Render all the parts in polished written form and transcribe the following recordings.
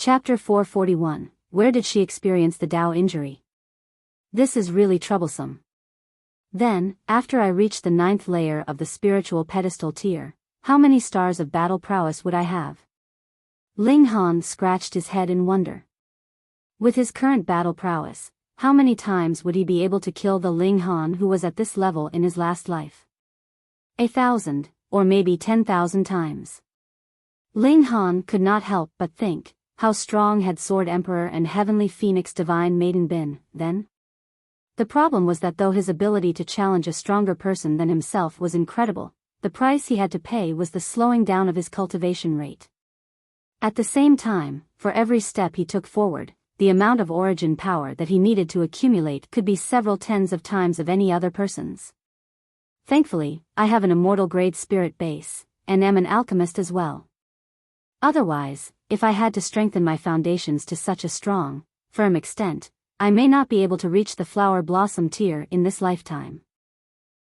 Chapter 441, Where did she experience the Dao injury? This is really troublesome. Then, after I reach the 9th layer of the spiritual pedestal tier, how many stars of battle prowess would I have? Ling Han scratched his head in wonder. With his current battle prowess, how many times would he be able to kill the Ling Han who was at this level in his last life? 1,000, or maybe 10,000 times. Ling Han could not help but think, how strong had Sword Emperor and Heavenly Phoenix Divine Maiden been, then? The problem was that though his ability to challenge a stronger person than himself was incredible, the price he had to pay was the slowing down of his cultivation rate. At the same time, for every step he took forward, the amount of origin power that he needed to accumulate could be several tens of times of any other person's. Thankfully, I have an immortal grade spirit base, and am an alchemist as well. Otherwise, if I had to strengthen my foundations to such a strong, firm extent, I may not be able to reach the flower blossom tier in this lifetime.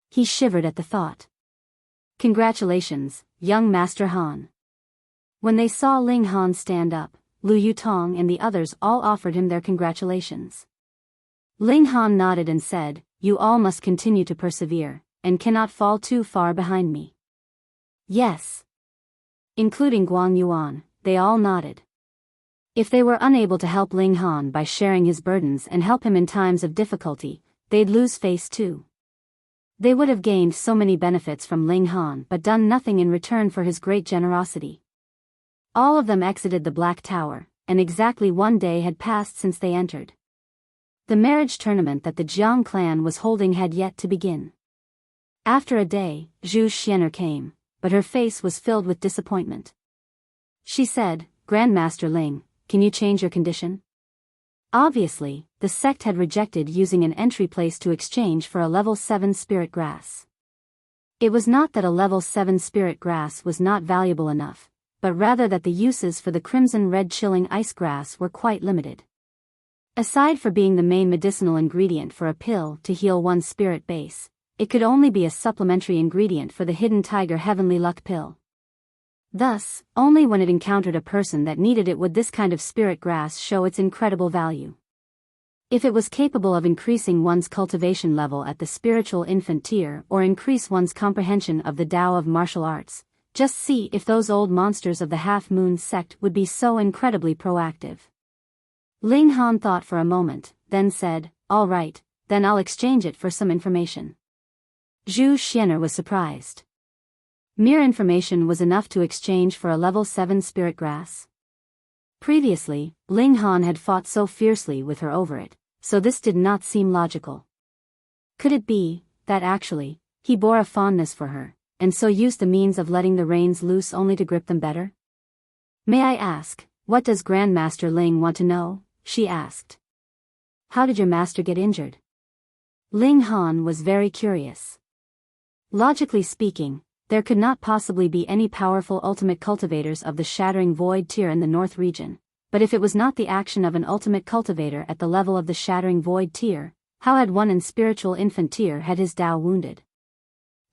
He shivered at the thought. Congratulations, young Master Han. When they saw Ling Han stand up, Lu Yutong and the others all offered him their congratulations. Ling Han nodded and said, "You all must continue to persevere, and cannot fall too far behind me." Yes. Including Guang Yuan, they all nodded. If they were unable to help Ling Han by sharing his burdens and help him in times of difficulty, they'd lose face too. They would have gained so many benefits from Ling Han but done nothing in return for his great generosity. All of them exited the Black Tower, and exactly one day had passed since they entered. The marriage tournament that the Jian clan was holding had yet to begin. After a day, Zhu Xian'er came, but her face was filled with disappointment. She said, "Grandmaster Ling, can you change your condition?" Obviously, the sect had rejected using an entry place to exchange for a level 7 spirit grass. It was not that a level 7 spirit grass was not valuable enough, but rather that the uses for the crimson red chilling ice grass were quite limited. Aside for being the main medicinal ingredient for a pill to heal one's spirit base, it could only be a supplementary ingredient for the hidden tiger heavenly luck pill. Thus, only when it encountered a person that needed it would this kind of spirit grass show its incredible value. If it was capable of increasing one's cultivation level at the spiritual infant tier or increase one's comprehension of the Tao of martial arts, just see if those old monsters of the Half-Moon sect would be so incredibly proactive. Ling Han thought for a moment, then said, "All right, then I'll exchange it for some information." Zhu Xian'er was surprised. Mere information was enough to exchange for a level 7 spirit grass. Previously, Ling Han had fought so fiercely with her over it, so this did not seem logical. Could it be that actually, he bore a fondness for her, and so used the means of letting the reins loose only to grip them better? "May I ask, what does Grandmaster Ling want to know?" she asked. "How did your master get injured?" Ling Han was very curious. Logically speaking, there could not possibly be any powerful ultimate cultivators of the Shattering Void tier in the North region, but if it was not the action of an ultimate cultivator at the level of the Shattering Void tier, how had one in spiritual infant tier had his Tao wounded?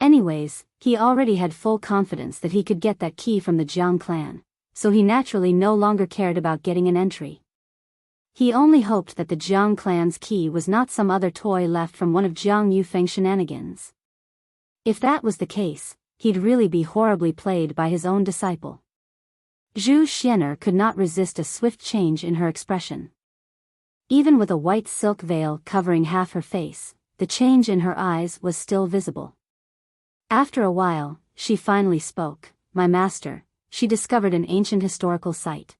Anyways, he already had full confidence that he could get that key from the Jian clan, so he naturally no longer cared about getting an entry. He only hoped that the Jiang clan's key was not some other toy left from one of Jiang Yufeng's shenanigans. If that was the case, he'd really be horribly played by his own disciple. Zhu Xian'er could not resist a swift change in her expression. Even with a white silk veil covering half her face, the change in her eyes was still visible. After a while, she finally spoke. "My master," she discovered an ancient historical site.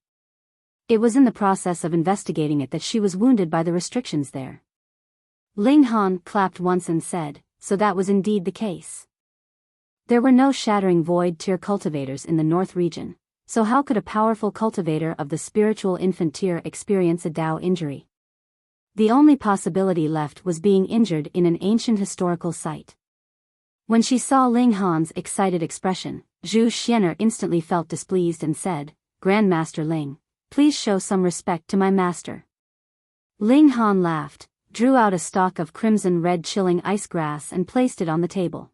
It was in the process of investigating it that she was wounded by the restrictions there. Ling Han clapped once and said, "So that was indeed the case." There were no Shattering Void tier cultivators in the North region, so how could a powerful cultivator of the spiritual infant tier experience a Tao injury? The only possibility left was being injured in an ancient historical site. When she saw Ling Han's excited expression, Zhu Xian'er instantly felt displeased and said, "Grandmaster Ling, please show some respect to my master." Ling Han laughed, drew out a stalk of crimson red chilling ice grass and placed it on the table.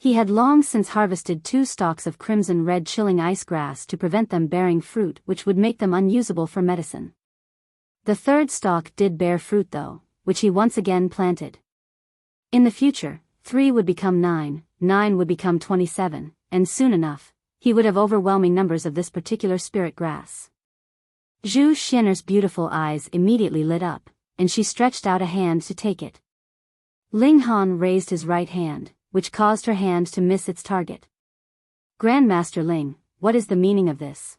He had long since harvested 2 stalks of crimson-red chilling ice grass to prevent them bearing fruit which would make them unusable for medicine. The 3rd stalk did bear fruit though, which he once again planted. In the future, 3 would become 9, 9 would become 27, and soon enough, he would have overwhelming numbers of this particular spirit grass. Zhu Xian'er's beautiful eyes immediately lit up, and she stretched out a hand to take it. Ling Han raised his right hand, which caused her hand to miss its target. Grandmaster Ling, what is the meaning of this?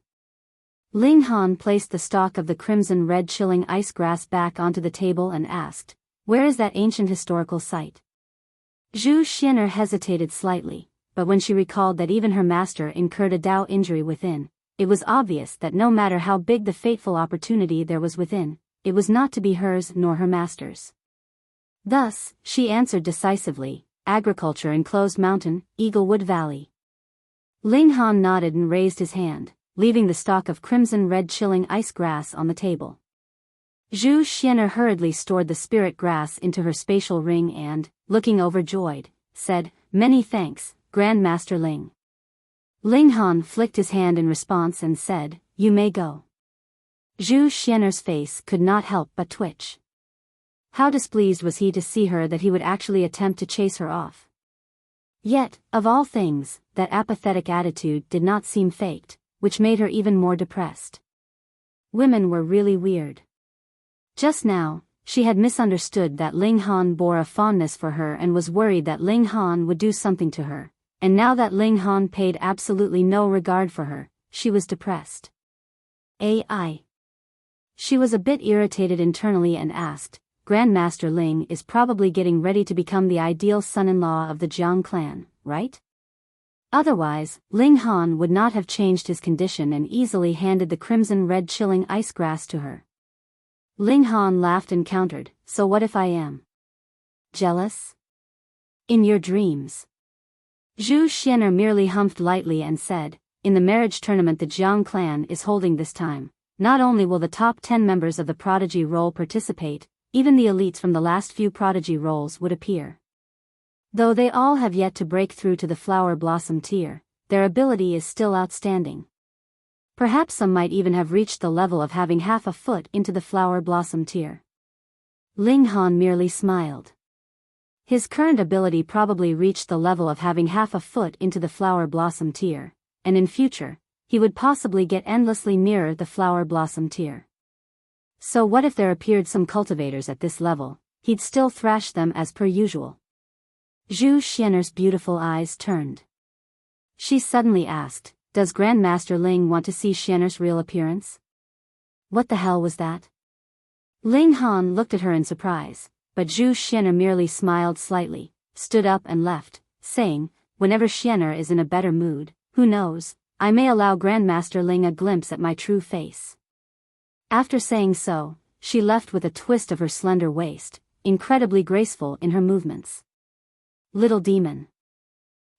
Ling Han placed the stalk of the crimson-red chilling ice grass back onto the table and asked, where is that ancient historical site? Zhu Xian'er hesitated slightly, but when she recalled that even her master incurred a Dao injury within, it was obvious that no matter how big the fateful opportunity there was within, it was not to be hers nor her master's. Thus, she answered decisively, agriculture in Closed Mountain, Eaglewood Valley. Ling Han nodded and raised his hand, leaving the stalk of crimson-red chilling ice grass on the table. Zhu Xian'er hurriedly stored the spirit grass into her spatial ring and, looking overjoyed, said, many thanks, Grandmaster Ling. Ling Han flicked his hand in response and said, you may go. Zhu Xian'er's face could not help but twitch. How displeased was he to see her that he would actually attempt to chase her off. Yet, of all things, that apathetic attitude did not seem faked, which made her even more depressed. Women were really weird. Just now, she had misunderstood that Ling Han bore a fondness for her and was worried that Ling Han would do something to her, and now that Ling Han paid absolutely no regard for her, she was depressed. She was a bit irritated internally and asked, Grandmaster Ling is probably getting ready to become the ideal son-in-law of the Jian clan, right? Otherwise, Ling Han would not have changed his condition and easily handed the crimson-red chilling ice grass to her. Ling Han laughed and countered, so what if I am jealous? In your dreams. Zhu Xian'er merely humphed lightly and said, in the marriage tournament the Jian clan is holding this time, not only will the top 10 members of the Prodigy role participate, even the elites from the last few Prodigy roles would appear. Though they all have yet to break through to the Flower Blossom tier, their ability is still outstanding. Perhaps some might even have reached the level of having half a foot into the Flower Blossom tier. Ling Han merely smiled. His current ability probably reached the level of having half a foot into the Flower Blossom tier, and in future, he would possibly get endlessly nearer the Flower Blossom tier. So what if there appeared some cultivators at this level, he'd still thrash them as per usual. Zhu Xian'er's beautiful eyes turned. She suddenly asked, does Grandmaster Ling want to see Xian'er's real appearance? What the hell was that? Ling Han looked at her in surprise, but Zhu Xian'er merely smiled slightly, stood up and left, saying, whenever Xian'er is in a better mood, who knows, I may allow Grandmaster Ling a glimpse at my true face. After saying so, she left with a twist of her slender waist, incredibly graceful in her movements. Little demon.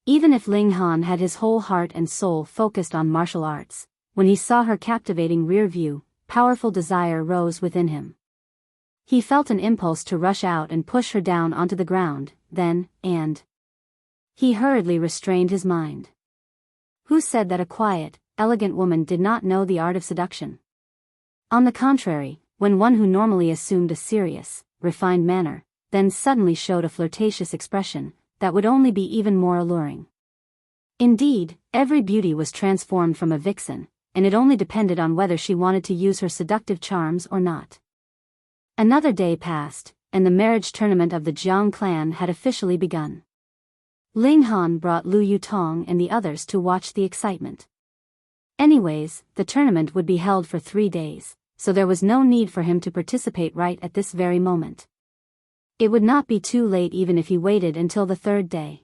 Even if Ling Han had his whole heart and soul focused on martial arts, when he saw her captivating rear view, powerful desire rose within him. He felt an impulse to rush out and push her down onto the ground, then, he hurriedly restrained his mind. Who said that a quiet, elegant woman did not know the art of seduction? On the contrary, when one who normally assumed a serious, refined manner, then suddenly showed a flirtatious expression, that would only be even more alluring. Indeed, every beauty was transformed from a vixen, and it only depended on whether she wanted to use her seductive charms or not. Another day passed, and the marriage tournament of the Jiang clan had officially begun. Ling Han brought Lu Yutong and the others to watch the excitement. Anyways, the tournament would be held for 3 days, so there was no need for him to participate right at this very moment. It would not be too late even if he waited until the 3rd day.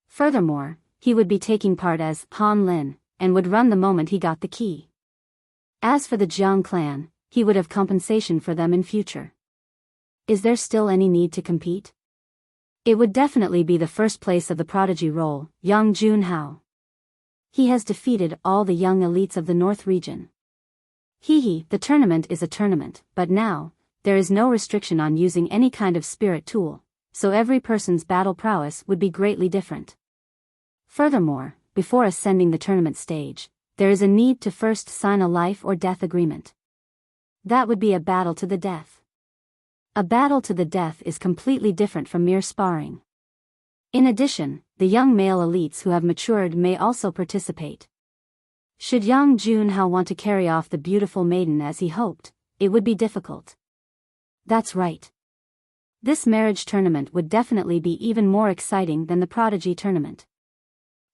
Furthermore, he would be taking part as Han Lin, and would run the moment he got the key. As for the Jiang clan, he would have compensation for them in future. Is there still any need to compete? It would definitely be the first place of the Prodigy role, Yang Junhao. He has defeated all the young elites of the North region. The tournament is a tournament, but now, there is no restriction on using any kind of spirit tool, so every person's battle prowess would be greatly different. Furthermore, before ascending the tournament stage, there is a need to first sign a life or death agreement. That would be a battle to the death. A battle to the death is completely different from mere sparring. In addition, the young male elites who have matured may also participate. Should young Junhao want to carry off the beautiful maiden as he hoped, it would be difficult. That's right. This marriage tournament would definitely be even more exciting than the Prodigy tournament.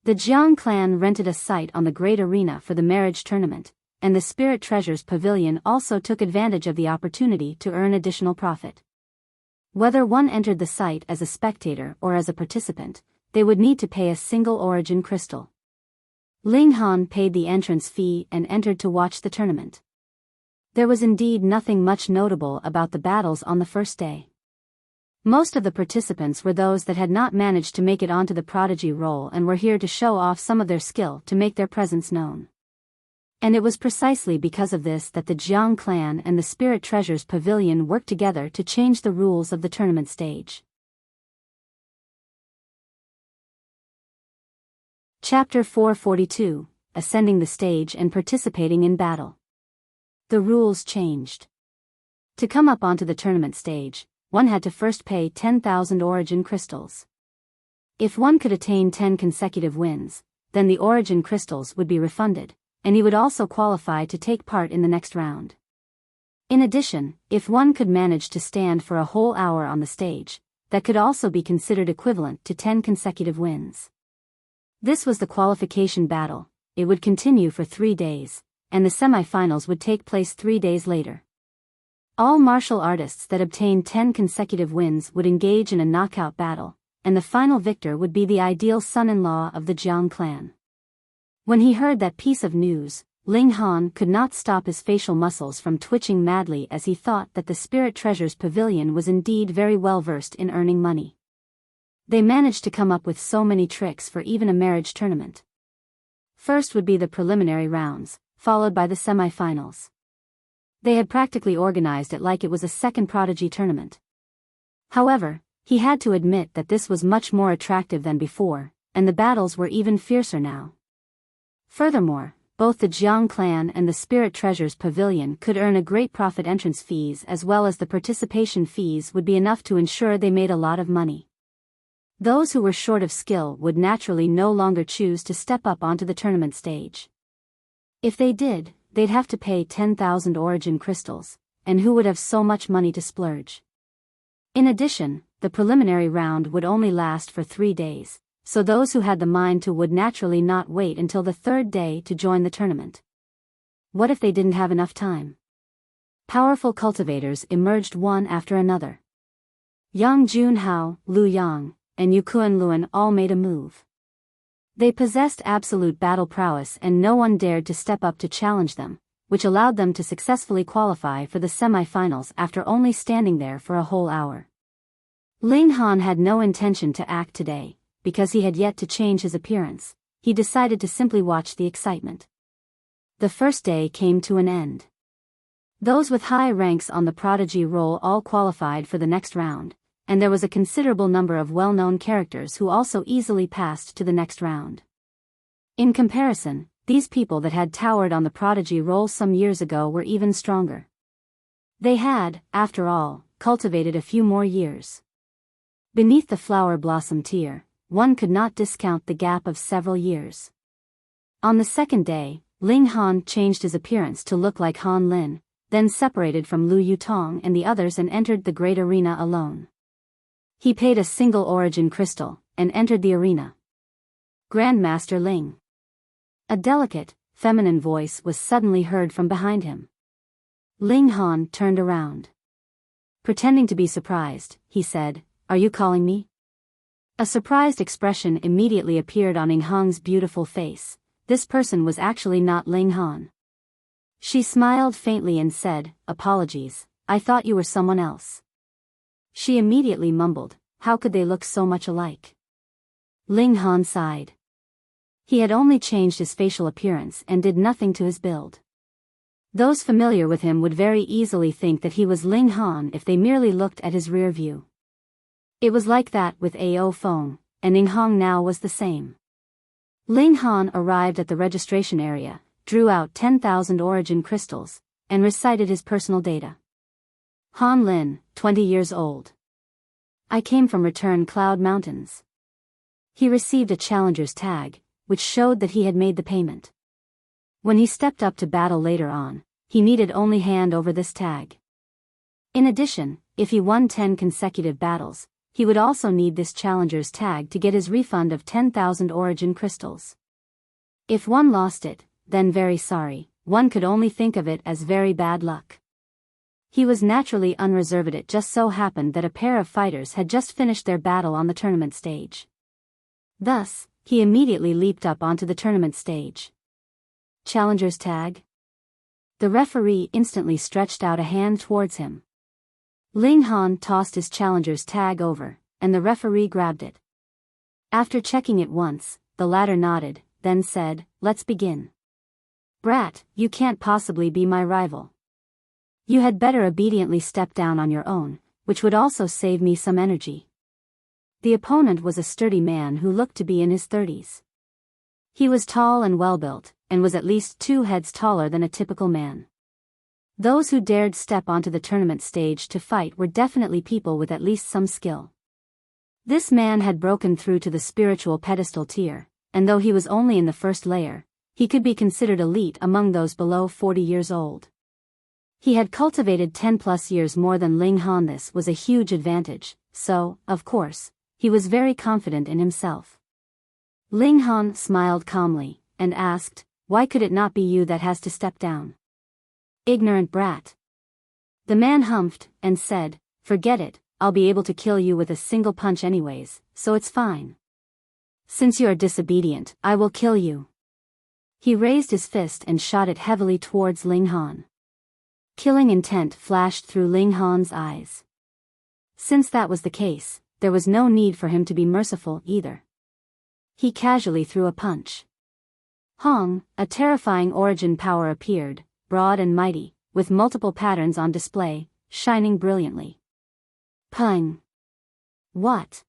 The Jian clan rented a site on the Great Arena for the marriage tournament, and the Spirit Treasures Pavilion also took advantage of the opportunity to earn additional profit. Whether one entered the site as a spectator or as a participant, they would need to pay a single origin crystal. Ling Han paid the entrance fee and entered to watch the tournament. There was indeed nothing much notable about the battles on the first day. Most of the participants were those that had not managed to make it onto the Prodigy role and were here to show off some of their skill to make their presence known. And it was precisely because of this that the Jiang clan and the Spirit Treasures Pavilion worked together to change the rules of the tournament stage. Chapter 442, Ascending the Stage and Participating in Battle. The rules changed. To come up onto the tournament stage, one had to first pay 10,000 origin crystals. If one could attain 10 consecutive wins, then the origin crystals would be refunded, and he would also qualify to take part in the next round. In addition, if one could manage to stand for a whole hour on the stage, that could also be considered equivalent to 10 consecutive wins. This was the qualification battle. It would continue for 3 days, and the semi-finals would take place 3 days later. All martial artists that obtained 10 consecutive wins would engage in a knockout battle, and the final victor would be the ideal son-in-law of the Jiang clan. When he heard that piece of news, Ling Han could not stop his facial muscles from twitching madly as he thought that the Spirit Treasures Pavilion was indeed very well versed in earning money. They managed to come up with so many tricks for even a marriage tournament. First would be the preliminary rounds, followed by the semi-finals. They had practically organized it like it was a second Prodigy tournament. However, he had to admit that this was much more attractive than before, and the battles were even fiercer now. Furthermore, both the Jiang clan and the Spirit Treasures Pavilion could earn a great profit. Entrance fees as well as the participation fees would be enough to ensure they made a lot of money. Those who were short of skill would naturally no longer choose to step up onto the tournament stage. If they did, they'd have to pay 10,000 origin crystals, and who would have so much money to splurge? In addition, the preliminary round would only last for 3 days, so those who had the mind to would naturally not wait until the 3rd day to join the tournament. What if they didn't have enough time? Powerful cultivators emerged one after another. Yang Junhao, Lu Yang, and Yukuan Luan all made a move. They possessed absolute battle prowess and no one dared to step up to challenge them, which allowed them to successfully qualify for the semi-finals after only standing there for a whole hour. Ling Han had no intention to act today, because he had yet to change his appearance. He decided to simply watch the excitement. The first day came to an end. Those with high ranks on the Prodigy roll all qualified for the next round, and there was a considerable number of well-known characters who also easily passed to the next round. In comparison, these people that had towered on the Prodigy roll some years ago were even stronger. They had, after all, cultivated a few more years. Beneath the flower blossom tier, one could not discount the gap of several years. On the second day, Ling Han changed his appearance to look like Han Lin, then separated from Lu Yutong and the others and entered the great arena alone. He paid a single origin crystal, and entered the arena. Grandmaster Ling. A delicate, feminine voice was suddenly heard from behind him. Ling Han turned around. Pretending to be surprised, he said, "Are you calling me?" A surprised expression immediately appeared on Ling Han's beautiful face. This person was actually not Ling Han. She smiled faintly and said, "Apologies, I thought you were someone else." She immediately mumbled, "How could they look so much alike?" Ling Han sighed. He had only changed his facial appearance and did nothing to his build. Those familiar with him would very easily think that he was Ling Han if they merely looked at his rear view. It was like that with Ao Feng, and Ning Hong now was the same. Ling Han arrived at the registration area, drew out 10,000 origin crystals, and recited his personal data. Han Lin, 20 years old. I came from Return Cloud Mountains. He received a challenger's tag, which showed that he had made the payment. When he stepped up to battle later on, he needed only hand over this tag. In addition, if he won 10 consecutive battles, he would also need this challenger's tag to get his refund of 10,000 origin crystals. If one lost it, then very sorry, one could only think of it as very bad luck. He was naturally unreserved. It just so happened that a pair of fighters had just finished their battle on the tournament stage. Thus, he immediately leaped up onto the tournament stage. Challenger's tag? The referee instantly stretched out a hand towards him. Ling Han tossed his challenger's tag over, and the referee grabbed it. After checking it once, the latter nodded, then said, "Let's begin." "Brat, you can't possibly be my rival. You had better obediently step down on your own, which would also save me some energy." The opponent was a sturdy man who looked to be in his 30s. He was tall and well-built, and was at least 2 heads taller than a typical man. Those who dared step onto the tournament stage to fight were definitely people with at least some skill. This man had broken through to the spiritual pedestal tier, and though he was only in the first layer, he could be considered elite among those below 40 years old. He had cultivated 10+ years more than Ling Han. This was a huge advantage, so, of course, he was very confident in himself. Ling Han smiled calmly, and asked, "Why could it not be you that has to step down?" "Ignorant brat." The man humphed, and said, "Forget it, I'll be able to kill you with a single punch anyways, so it's fine. Since you are disobedient, I will kill you." He raised his fist and shot it heavily towards Ling Han. Killing intent flashed through Ling Han's eyes. Since that was the case, there was no need for him to be merciful either. He casually threw a punch. Hong, a terrifying origin power appeared, broad and mighty, with multiple patterns on display, shining brilliantly. Pung! What?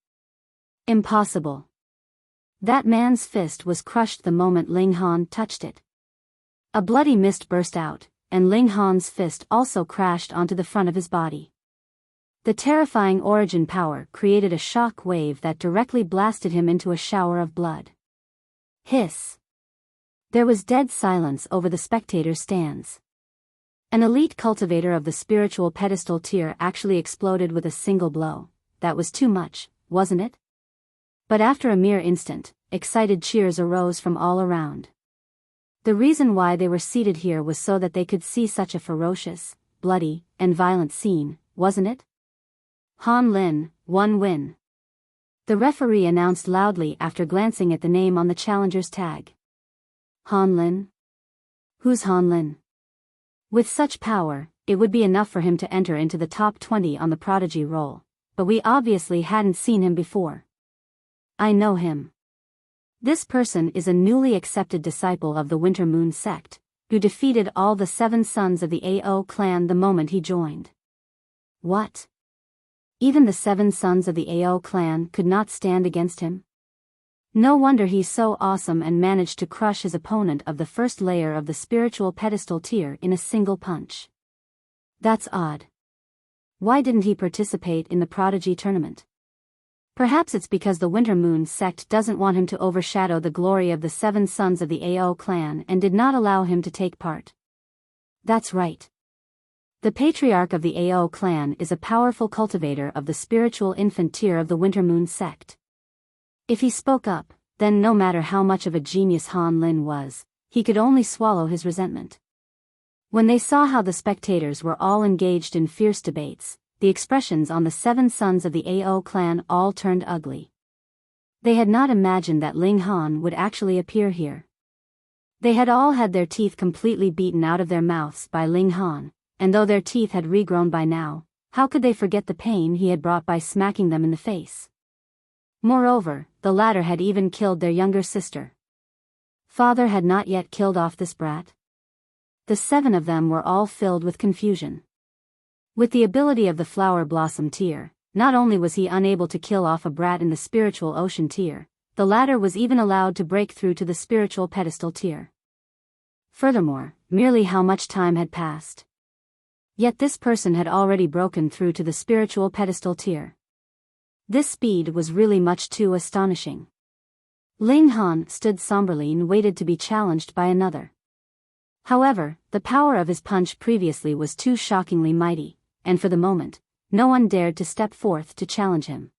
Impossible. That man's fist was crushed the moment Ling Han touched it. A bloody mist burst out, and Ling Han's fist also crashed onto the front of his body. The terrifying origin power created a shock wave that directly blasted him into a shower of blood. Hiss! There was dead silence over the spectators' stands. An elite cultivator of the spiritual pedestal tier actually exploded with a single blow. That was too much, wasn't it? But after a mere instant, excited cheers arose from all around. The reason why they were seated here was so that they could see such a ferocious, bloody, and violent scene, wasn't it? Han Lin, 1 win. The referee announced loudly after glancing at the name on the challenger's tag. Han Lin? Who's Han Lin? With such power, it would be enough for him to enter into the top 20 on the Prodigy roll, but we obviously hadn't seen him before. I know him. This person is a newly accepted disciple of the Winter Moon sect, who defeated all the 7 sons of the Ao clan the moment he joined. What? Even the 7 sons of the Ao clan could not stand against him? No wonder he's so awesome and managed to crush his opponent of the first layer of the spiritual pedestal tier in a single punch. That's odd. Why didn't he participate in the Prodigy tournament? Perhaps it's because the Winter Moon sect doesn't want him to overshadow the glory of the 7 sons of the Ao clan and did not allow him to take part. That's right. The patriarch of the Ao clan is a powerful cultivator of the spiritual infant tier of the Winter Moon sect. If he spoke up, then no matter how much of a genius Han Lin was, he could only swallow his resentment. When they saw how the spectators were all engaged in fierce debates, the expressions on the 7 sons of the Ao clan all turned ugly. They had not imagined that Ling Han would actually appear here. They had all had their teeth completely beaten out of their mouths by Ling Han, and though their teeth had regrown by now, how could they forget the pain he had brought by smacking them in the face? Moreover, the latter had even killed their younger sister. Father had not yet killed off this brat. The 7 of them were all filled with confusion. With the ability of the flower blossom tier, not only was he unable to kill off a brat in the spiritual ocean tier, the latter was even allowed to break through to the spiritual pedestal tier. Furthermore, merely how much time had passed. Yet this person had already broken through to the spiritual pedestal tier. This speed was really much too astonishing. Ling Han stood somberly and waited to be challenged by another. However, the power of his punch previously was too shockingly mighty, and for the moment, no one dared to step forth to challenge him.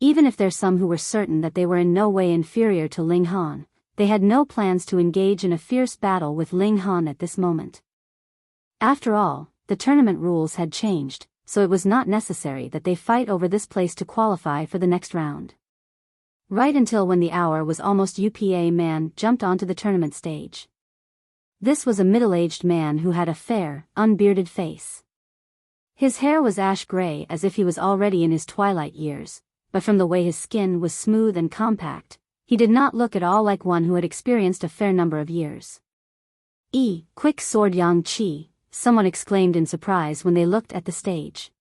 Even if there's some who were certain that they were in no way inferior to Ling Han, they had no plans to engage in a fierce battle with Ling Han at this moment. After all, the tournament rules had changed, so it was not necessary that they fight over this place to qualify for the next round. Right until when the hour was almost up, a man jumped onto the tournament stage. This was a middle-aged man who had a fair, unbearded face. His hair was ash-gray as if he was already in his twilight years, but from the way his skin was smooth and compact, he did not look at all like one who had experienced a fair number of years. Quick sword Yang Qi, someone exclaimed in surprise when they looked at the stage.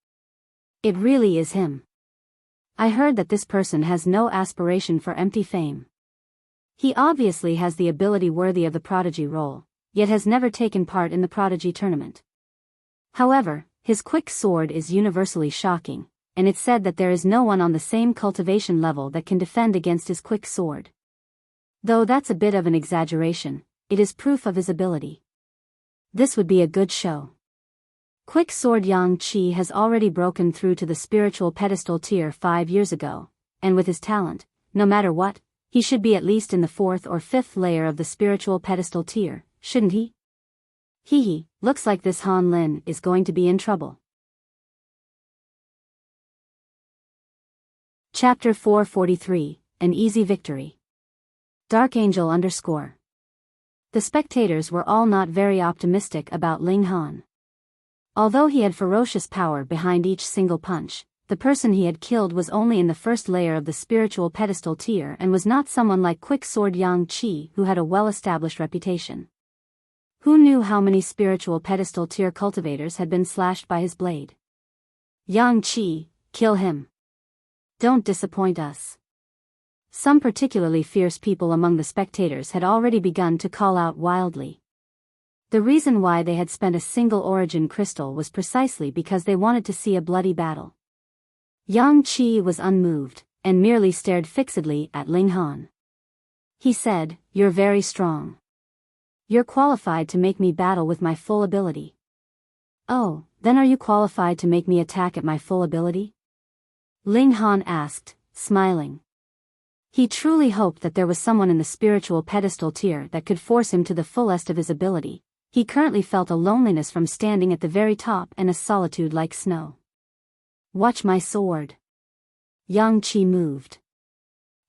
It really is him. I heard that this person has no aspiration for empty fame. He obviously has the ability worthy of the Prodigy role, yet has never taken part in the Prodigy tournament. However, his quick sword is universally shocking, and it's said that there is no one on the same cultivation level that can defend against his quick sword. Though that's a bit of an exaggeration, it is proof of his ability. This would be a good show. Quick sword Yang Qi has already broken through to the spiritual pedestal tier 5 years ago, and with his talent, no matter what, he should be at least in the 4th or 5th layer of the spiritual pedestal tier, shouldn't he? Looks like this Han Lin is going to be in trouble. Chapter 443, An Easy Victory. Dark Angel _ The spectators were all not very optimistic about Ling Han. Although he had ferocious power behind each single punch, the person he had killed was only in the 1st layer of the spiritual pedestal tier and was not someone like Quick Sword Yang Qi who had a well-established reputation. Who knew how many spiritual pedestal tier cultivators had been slashed by his blade? Yang Qi, kill him. Don't disappoint us. Some particularly fierce people among the spectators had already begun to call out wildly. The reason why they had spent a single origin crystal was precisely because they wanted to see a bloody battle. Yang Qi was unmoved, and merely stared fixedly at Ling Han. He said, "You're very strong. You're qualified to make me battle with my full ability." "Oh, then are you qualified to make me attack at my full ability?" Ling Han asked, smiling. He truly hoped that there was someone in the spiritual pedestal tier that could force him to the fullest of his ability. He currently felt a loneliness from standing at the very top and a solitude like snow. "Watch my sword." Yang Qi moved.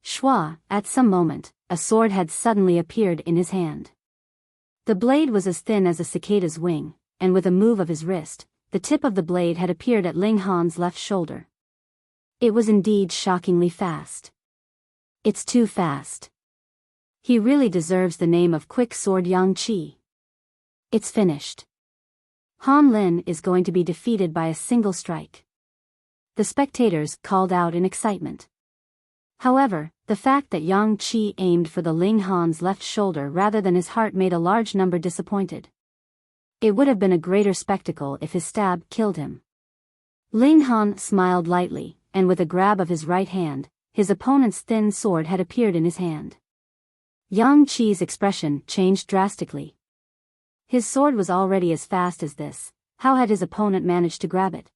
Shua, at some moment, a sword had suddenly appeared in his hand. The blade was as thin as a cicada's wing, and with a move of his wrist, the tip of the blade had appeared at Ling Han's left shoulder. It was indeed shockingly fast. It's too fast. He really deserves the name of Quick Sword Yang Qi. It's finished. Han Lin is going to be defeated by a single strike. The spectators called out in excitement. However, the fact that Yang Qi aimed for the Ling Han's left shoulder rather than his heart made a large number disappointed. It would have been a greater spectacle if his stab killed him. Ling Han smiled lightly, and with a grab of his right hand, his opponent's thin sword had appeared in his hand. Yang Qi's expression changed drastically. His sword was already as fast as this. How had his opponent managed to grab it?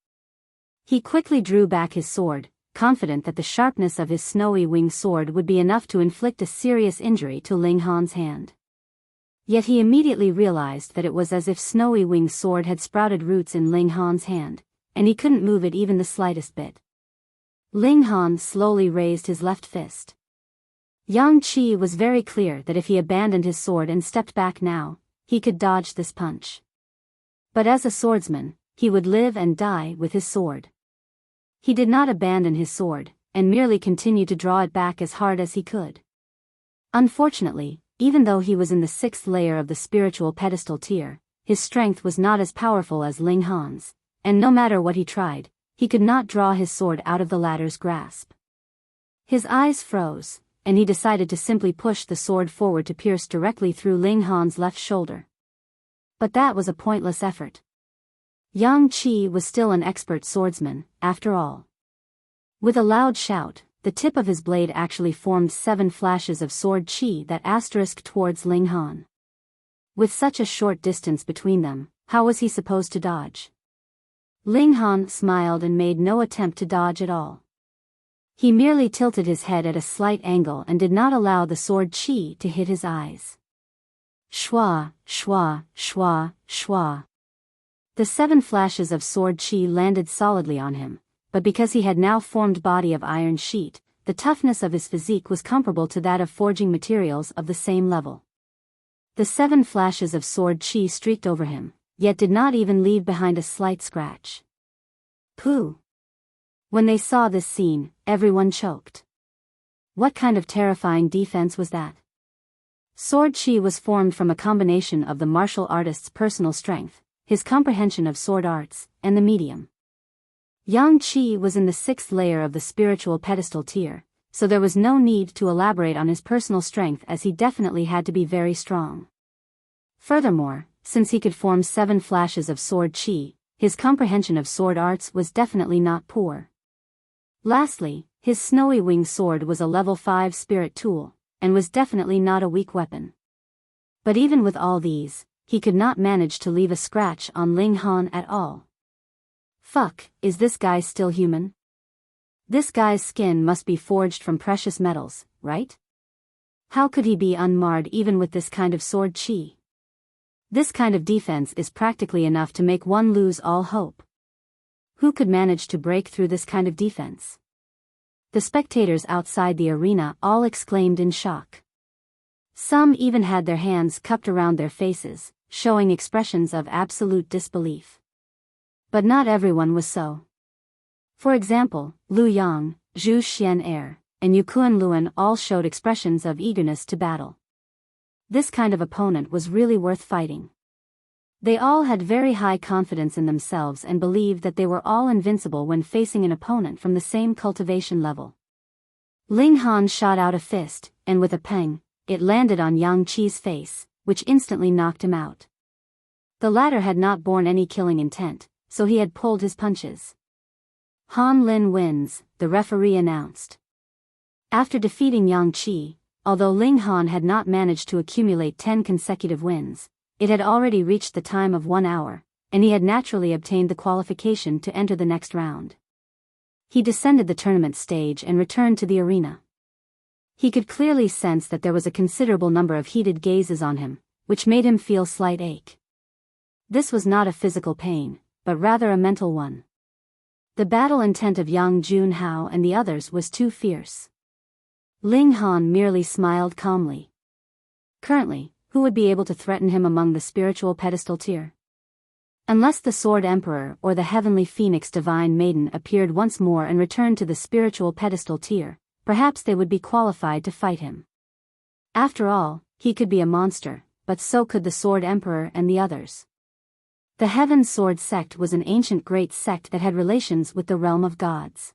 He quickly drew back his sword, confident that the sharpness of his snowy winged sword would be enough to inflict a serious injury to Ling Han's hand. Yet he immediately realized that it was as if snowy winged sword had sprouted roots in Ling Han's hand, and he couldn't move it even the slightest bit. Ling Han slowly raised his left fist. Yang Qi was very clear that if he abandoned his sword and stepped back now, he could dodge this punch. But as a swordsman, he would live and die with his sword. He did not abandon his sword, and merely continued to draw it back as hard as he could. Unfortunately, even though he was in the 6th layer of the spiritual pedestal tier, his strength was not as powerful as Ling Han's, and no matter what he tried, he could not draw his sword out of the latter's grasp. His eyes froze, and he decided to simply push the sword forward to pierce directly through Ling Han's left shoulder. But that was a pointless effort. Yang Qi was still an expert swordsman, after all. With a loud shout, the tip of his blade actually formed 7 flashes of sword qi that asterisked towards Ling Han. With such a short distance between them, how was he supposed to dodge? Ling Han smiled and made no attempt to dodge at all. He merely tilted his head at a slight angle and did not allow the sword qi to hit his eyes. Shwa, shwa, shwa, shwa. The 7 flashes of sword qi landed solidly on him, but because he had now formed body of iron sheet, the toughness of his physique was comparable to that of forging materials of the same level. The 7 flashes of sword qi streaked over him, yet did not even leave behind a slight scratch. Pooh! When they saw this scene, everyone choked. What kind of terrifying defense was that? Sword qi was formed from a combination of the martial artist's personal strength, his comprehension of sword arts, and the medium. Yang Qi was in the 6th layer of the spiritual pedestal tier, so there was no need to elaborate on his personal strength as he definitely had to be very strong. Furthermore, since he could form 7 flashes of sword qi, his comprehension of sword arts was definitely not poor. Lastly, his snowy winged sword was a level 5 spirit tool, and was definitely not a weak weapon. But even with all these, he could not manage to leave a scratch on Ling Han at all. Fuck, is this guy still human? This guy's skin must be forged from precious metals, right? How could he be unmarred even with this kind of sword qi? This kind of defense is practically enough to make one lose all hope. Who could manage to break through this kind of defense? The spectators outside the arena all exclaimed in shock. Some even had their hands cupped around their faces, showing expressions of absolute disbelief. But not everyone was so. For example, Lu Yang, Zhu Xian and Yukuan Luan all showed expressions of eagerness to battle. This kind of opponent was really worth fighting. They all had very high confidence in themselves and believed that they were all invincible when facing an opponent from the same cultivation level. Ling Han shot out a fist, and with a pang, it landed on Yang Qi's face, which instantly knocked him out. The latter had not borne any killing intent, so he had pulled his punches. Han Lin wins, the referee announced. After defeating Yang Qi, although Ling Han had not managed to accumulate 10 consecutive wins, it had already reached the time of 1 hour, and he had naturally obtained the qualification to enter the next round. He descended the tournament stage and returned to the arena. He could clearly sense that there was a considerable number of heated gazes on him, which made him feel slight ache. This was not a physical pain, but rather a mental one. The battle intent of Yang Junhao and the others was too fierce. Ling Han merely smiled calmly. Currently, who would be able to threaten him among the spiritual pedestal tier? Unless the Sword Emperor or the Heavenly Phoenix Divine Maiden appeared once more and returned to the spiritual pedestal tier, perhaps they would be qualified to fight him. After all, he could be a monster, but so could the Sword Emperor and the others. The Heaven Sword sect was an ancient great sect that had relations with the realm of gods.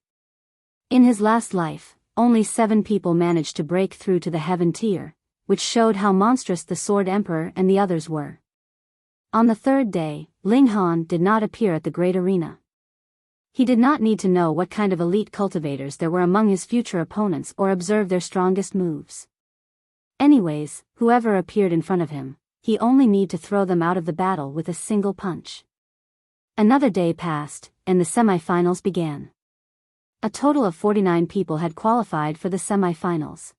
In his last life, only 7 people managed to break through to the Heaven tier, which showed how monstrous the Sword Emperor and the others were. On the 3rd day, Ling Han did not appear at the great arena. He did not need to know what kind of elite cultivators there were among his future opponents or observe their strongest moves. Anyways, whoever appeared in front of him, he only need to throw them out of the battle with a single punch. Another day passed, and the semi-finals began. A total of 49 people had qualified for the semi-finals.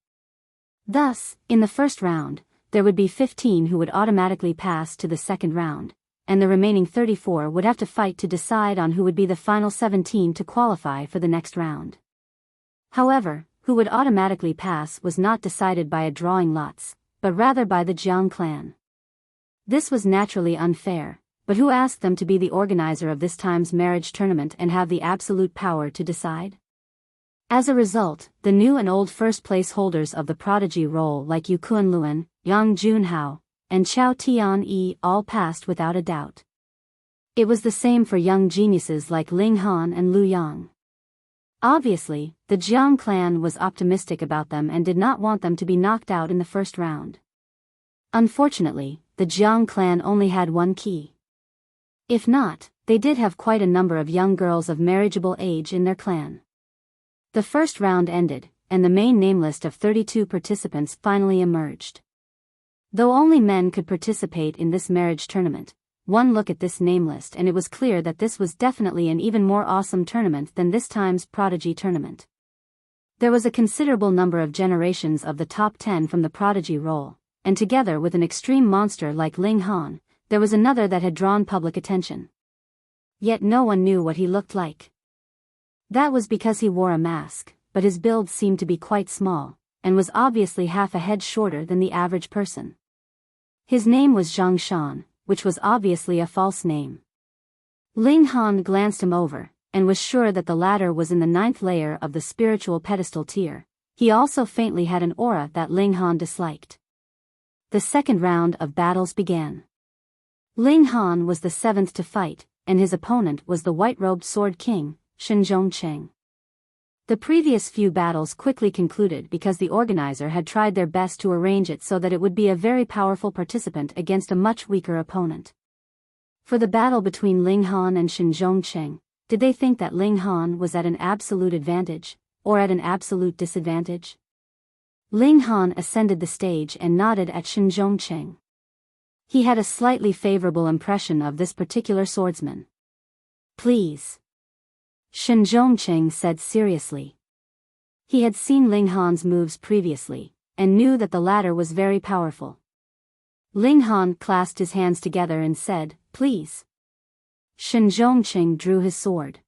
Thus, in the first round, there would be 15 who would automatically pass to the second round, and the remaining 34 would have to fight to decide on who would be the final 17 to qualify for the next round. However, who would automatically pass was not decided by a drawing lots, but rather by the Jian clan. This was naturally unfair, but who asked them to be the organizer of this time's marriage tournament and have the absolute power to decide? As a result, the new and old first-place holders of the Prodigy role like Yukuan Luan, Yang Junhao, and Chao Tian all passed without a doubt. It was the same for young geniuses like Ling Han and Lu Yang. Obviously, the Jian clan was optimistic about them and did not want them to be knocked out in the first round. Unfortunately, the Jian clan only had one key. If not, they did have quite a number of young girls of marriageable age in their clan. The first round ended, and the main name list of 32 participants finally emerged. Though only men could participate in this marriage tournament, one look at this name list and it was clear that this was definitely an even more awesome tournament than this time's Prodigy tournament. There was a considerable number of generations of the top 10 from the Prodigy role, and together with an extreme monster like Ling, there was another that had drawn public attention. Yet no one knew what he looked like. That was because he wore a mask, but his build seemed to be quite small, and was obviously half a head shorter than the average person. His name was Zhang Shan, which was obviously a false name. Ling glanced him over, and was sure that the latter was in the 9th layer of the spiritual pedestal tier. He also faintly had an aura that Ling disliked. The second round of battles began. Ling was the 7th to fight, and his opponent was the white-robed sword king, Cheng. The previous few battles quickly concluded because the organizer had tried their best to arrange it so that it would be a very powerful participant against a much weaker opponent. For the battle between Ling and Cheng, did they think that Ling was at an absolute advantage, or at an absolute disadvantage? Ling ascended the stage and nodded at Cheng. He had a slightly favorable impression of this particular swordsman. Please. Cheng said seriously. He had seen Ling moves previously, and knew that the latter was very powerful. Ling clasped his hands together and said, "Please." Cheng drew his sword.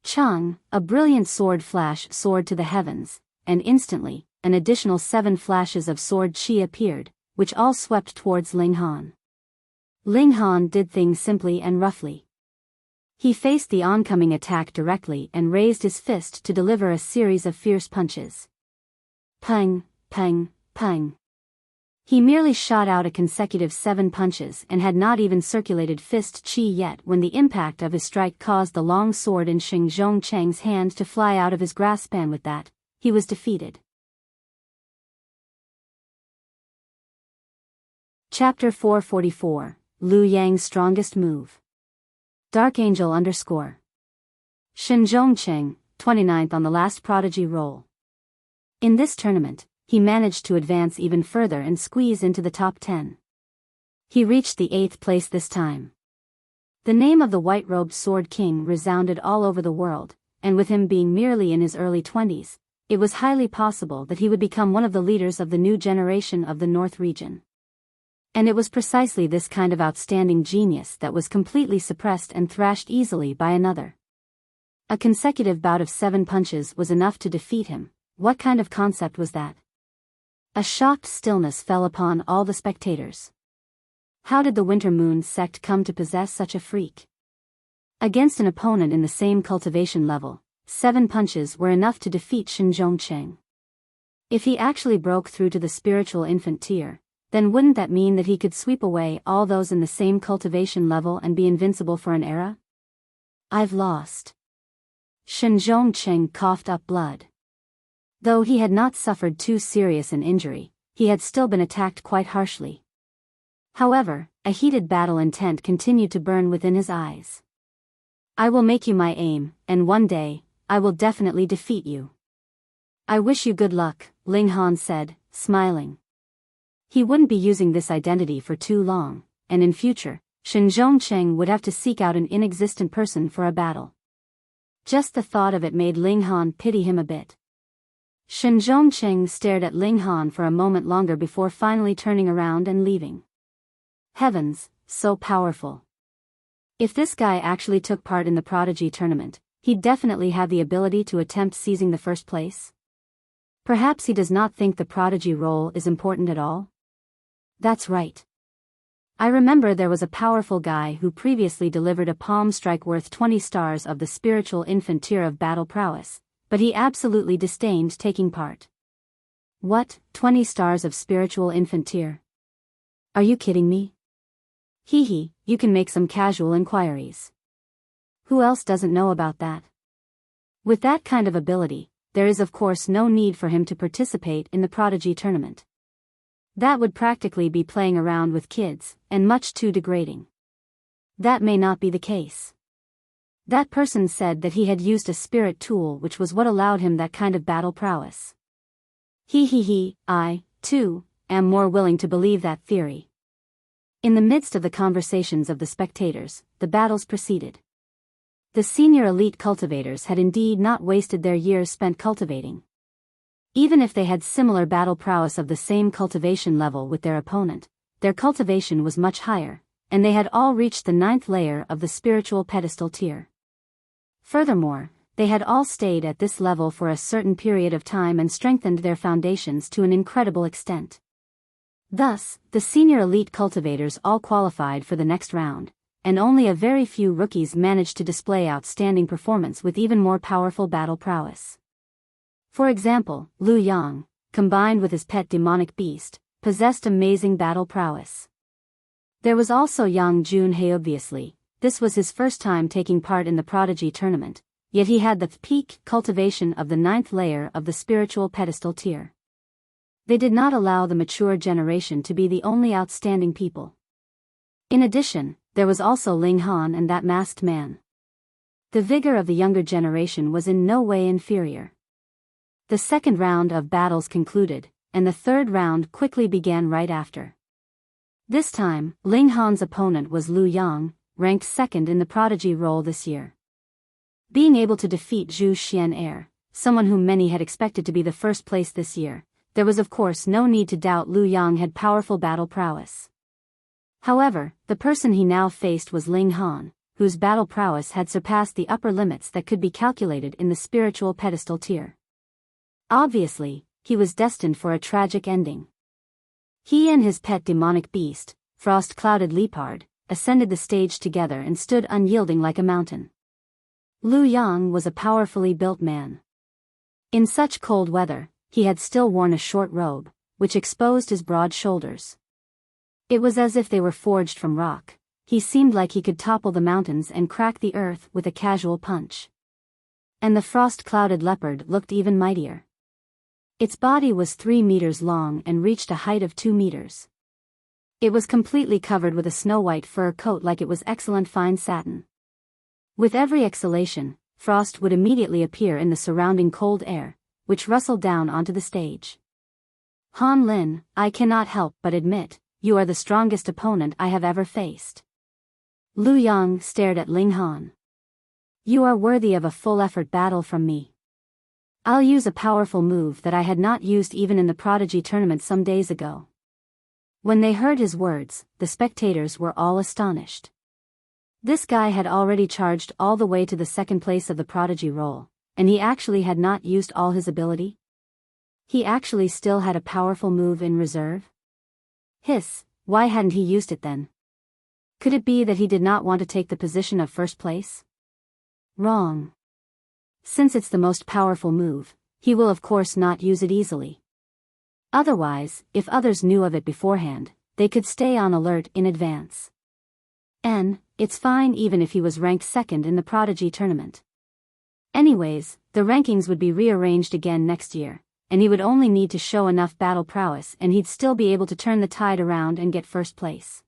Chang, a brilliant sword soared to the heavens, and instantly, an additional 7 flashes of sword chi appeared, which all swept towards Ling Ling did things simply and roughly. He faced the oncoming attack directly and raised his fist to deliver a series of fierce punches. Pang, pang, pang. He merely shot out a consecutive 7 punches and had not even circulated fist chi yet when the impact of his strike caused the long sword in Cheng's hand to fly out of his grasp, and with that, he was defeated. Chapter 444, Liu Yang's Strongest Move. Dark Angel _ Cheng, 29th on the last Prodigy roll. In this tournament, he managed to advance even further and squeeze into the top 10. He reached the 8th place this time. The name of the white-robed sword king resounded all over the world, and with him being merely in his early 20s, it was highly possible that he would become one of the leaders of the new generation of the North region. And it was precisely this kind of outstanding genius that was completely suppressed and thrashed easily by another. A consecutive bout of 7 punches was enough to defeat him. What kind of concept was that? A shocked stillness fell upon all the spectators. How did the Winter Moon sect come to possess such a freak? Against an opponent in the same cultivation level, 7 punches were enough to defeat Cheng. If he actually broke through to the spiritual infant tier, then wouldn't that mean that he could sweep away all those in the same cultivation level and be invincible for an era? I've lost. Cheng coughed up blood. Though he had not suffered too serious an injury, he had still been attacked quite harshly. However, a heated battle intent continued to burn within his eyes. I will make you my aim, and one day, I will definitely defeat you. I wish you good luck, Ling said, smiling. He wouldn't be using this identity for too long, and in future, Cheng would have to seek out an inexistent person for a battle. Just the thought of it made Ling pity him a bit. Cheng stared at Ling for a moment longer before finally turning around and leaving. Heavens, so powerful. If this guy actually took part in the Prodigy tournament, he'd definitely have the ability to attempt seizing the first place. Perhaps he does not think the Prodigy role is important at all? That's right. I remember there was a powerful guy who previously delivered a palm strike worth 20 stars of the spiritual infant tier of battle prowess, but he absolutely disdained taking part. What, 20 stars of spiritual infant tier? Are you kidding me? Hee, you can make some casual inquiries. Who else doesn't know about that? With that kind of ability, there is of course no need for him to participate in the Prodigy tournament. That would practically be playing around with kids, and much too degrading. That may not be the case. That person said that he had used a spirit tool, which was what allowed him that kind of battle prowess. I, too, am more willing to believe that theory. In the midst of the conversations of the spectators, the battles proceeded. The senior elite cultivators had indeed not wasted their years spent cultivating. Even if they had similar battle prowess of the same cultivation level with their opponent, their cultivation was much higher, and they had all reached the 9th layer of the spiritual pedestal tier. Furthermore, they had all stayed at this level for a certain period of time and strengthened their foundations to an incredible extent. Thus, the senior elite cultivators all qualified for the next round, and only a very few rookies managed to display outstanding performance with even more powerful battle prowess. For example, Liu Yang, combined with his pet demonic beast, possessed amazing battle prowess. There was also Yang Junhei. Obviously, this was his first time taking part in the Prodigy tournament, yet he had the peak cultivation of the 9th layer of the spiritual pedestal tier. They did not allow the mature generation to be the only outstanding people. In addition, there was also Ling Han and that masked man. The vigor of the younger generation was in no way inferior. The second round of battles concluded, and the third round quickly began right after. This time, Ling Han's opponent was Liu Yang, ranked 2nd in the Prodigy role this year. Being able to defeat Zhu Xian, someone whom many had expected to be the first place this year, there was of course no need to doubt Liu Yang had powerful battle prowess. However, the person he now faced was Ling Han, whose battle prowess had surpassed the upper limits that could be calculated in the spiritual pedestal tier. Obviously, he was destined for a tragic ending. He and his pet demonic beast, frost-clouded leopard, ascended the stage together and stood unyielding like a mountain. Liu Yang was a powerfully built man. In such cold weather, he had still worn a short robe, which exposed his broad shoulders. It was as if they were forged from rock. He seemed like he could topple the mountains and crack the earth with a casual punch. And the frost-clouded leopard looked even mightier. Its body was 3 meters long and reached a height of 2 meters. It was completely covered with a snow-white fur coat like it was excellent fine satin. With every exhalation, frost would immediately appear in the surrounding cold air, which rustled down onto the stage. Han Lin, I cannot help but admit, you are the strongest opponent I have ever faced. Liu Yang stared at Ling Han. You are worthy of a full-effort battle from me. I'll use a powerful move that I had not used even in the Prodigy tournament some days ago. When they heard his words, the spectators were all astonished. This guy had already charged all the way to the 2nd place of the Prodigy role, and he actually had not used all his ability? He actually still had a powerful move in reserve? Hiss, why hadn't he used it then? Could it be that he did not want to take the position of 1st place? Wrong. Since it's the most powerful move, he will of course not use it easily. Otherwise, if others knew of it beforehand, they could stay on alert in advance. It's fine even if he was ranked 2nd in the Prodigy tournament. Anyways, the rankings would be rearranged again next year, and he would only need to show enough battle prowess and he'd still be able to turn the tide around and get 1st place.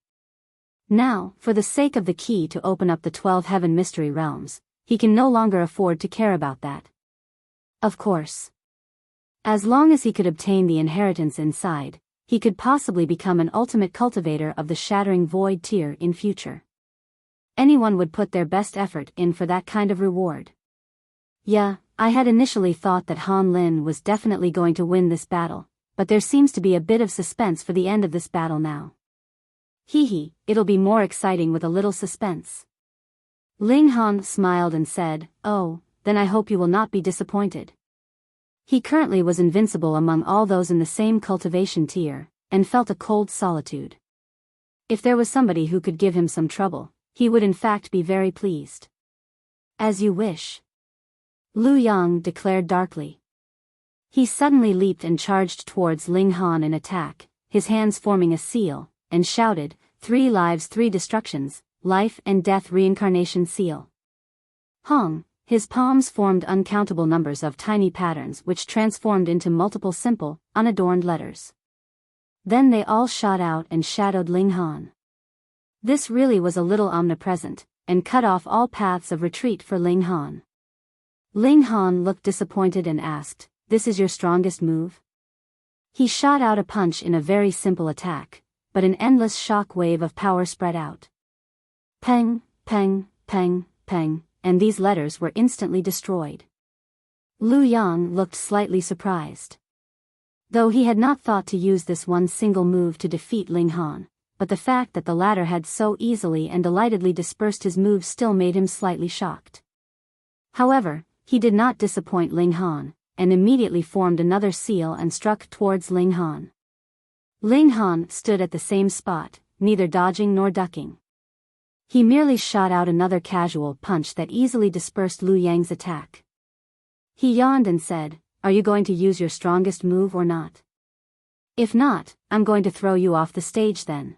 Now, for the sake of the key to open up the 12 heaven mystery realms, he can no longer afford to care about that. Of course. As long as he could obtain the inheritance inside, he could possibly become an ultimate cultivator of the Shattering Void tier in future. Anyone would put their best effort in for that kind of reward. Yeah, I had initially thought that Han Lin was definitely going to win this battle, but there seems to be a bit of suspense for the end of this battle now. It'll be more exciting with a little suspense. Ling Han smiled and said, oh, then I hope you will not be disappointed. He currently was invincible among all those in the same cultivation tier, and felt a cold solitude. If there was somebody who could give him some trouble, he would in fact be very pleased. As you wish. Liu Yang declared darkly. He suddenly leaped and charged towards Ling Han in attack, his hands forming a seal, and shouted, 3 lives 3 destructions, life and death reincarnation seal. Hong, his palms formed uncountable numbers of tiny patterns which transformed into multiple simple, unadorned letters. Then they all shot out and shadowed Ling Han. This really was a little omnipresent, and cut off all paths of retreat for Ling Han. Ling Han looked disappointed and asked, "This is your strongest move?" He shot out a punch in a very simple attack, but an endless shock wave of power spread out. Peng, peng, peng, peng, and these letters were instantly destroyed. Lu Yang looked slightly surprised. Though he had not thought to use this one single move to defeat Ling Han, but the fact that the latter had so easily and delightedly dispersed his moves still made him slightly shocked. However, he did not disappoint Ling Han, and immediately formed another seal and struck towards Ling Han. Ling Han stood at the same spot, neither dodging nor ducking. He merely shot out another casual punch that easily dispersed Lu Yang's attack. He yawned and said, "Are you going to use your strongest move or not? If not, I'm going to throw you off the stage then."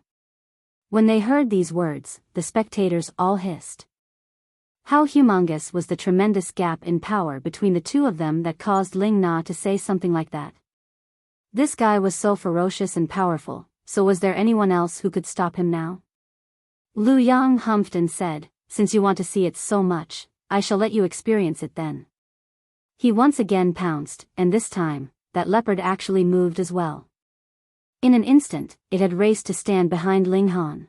When they heard these words, the spectators all hissed. How humongous was the tremendous gap in power between the two of them that caused Ling Na to say something like that? This guy was so ferocious and powerful, so was there anyone else who could stop him now? Lu Yang humphed and said, "Since you want to see it so much, I shall let you experience it then." He once again pounced, and this time, that leopard actually moved as well. In an instant, it had raced to stand behind Ling Han.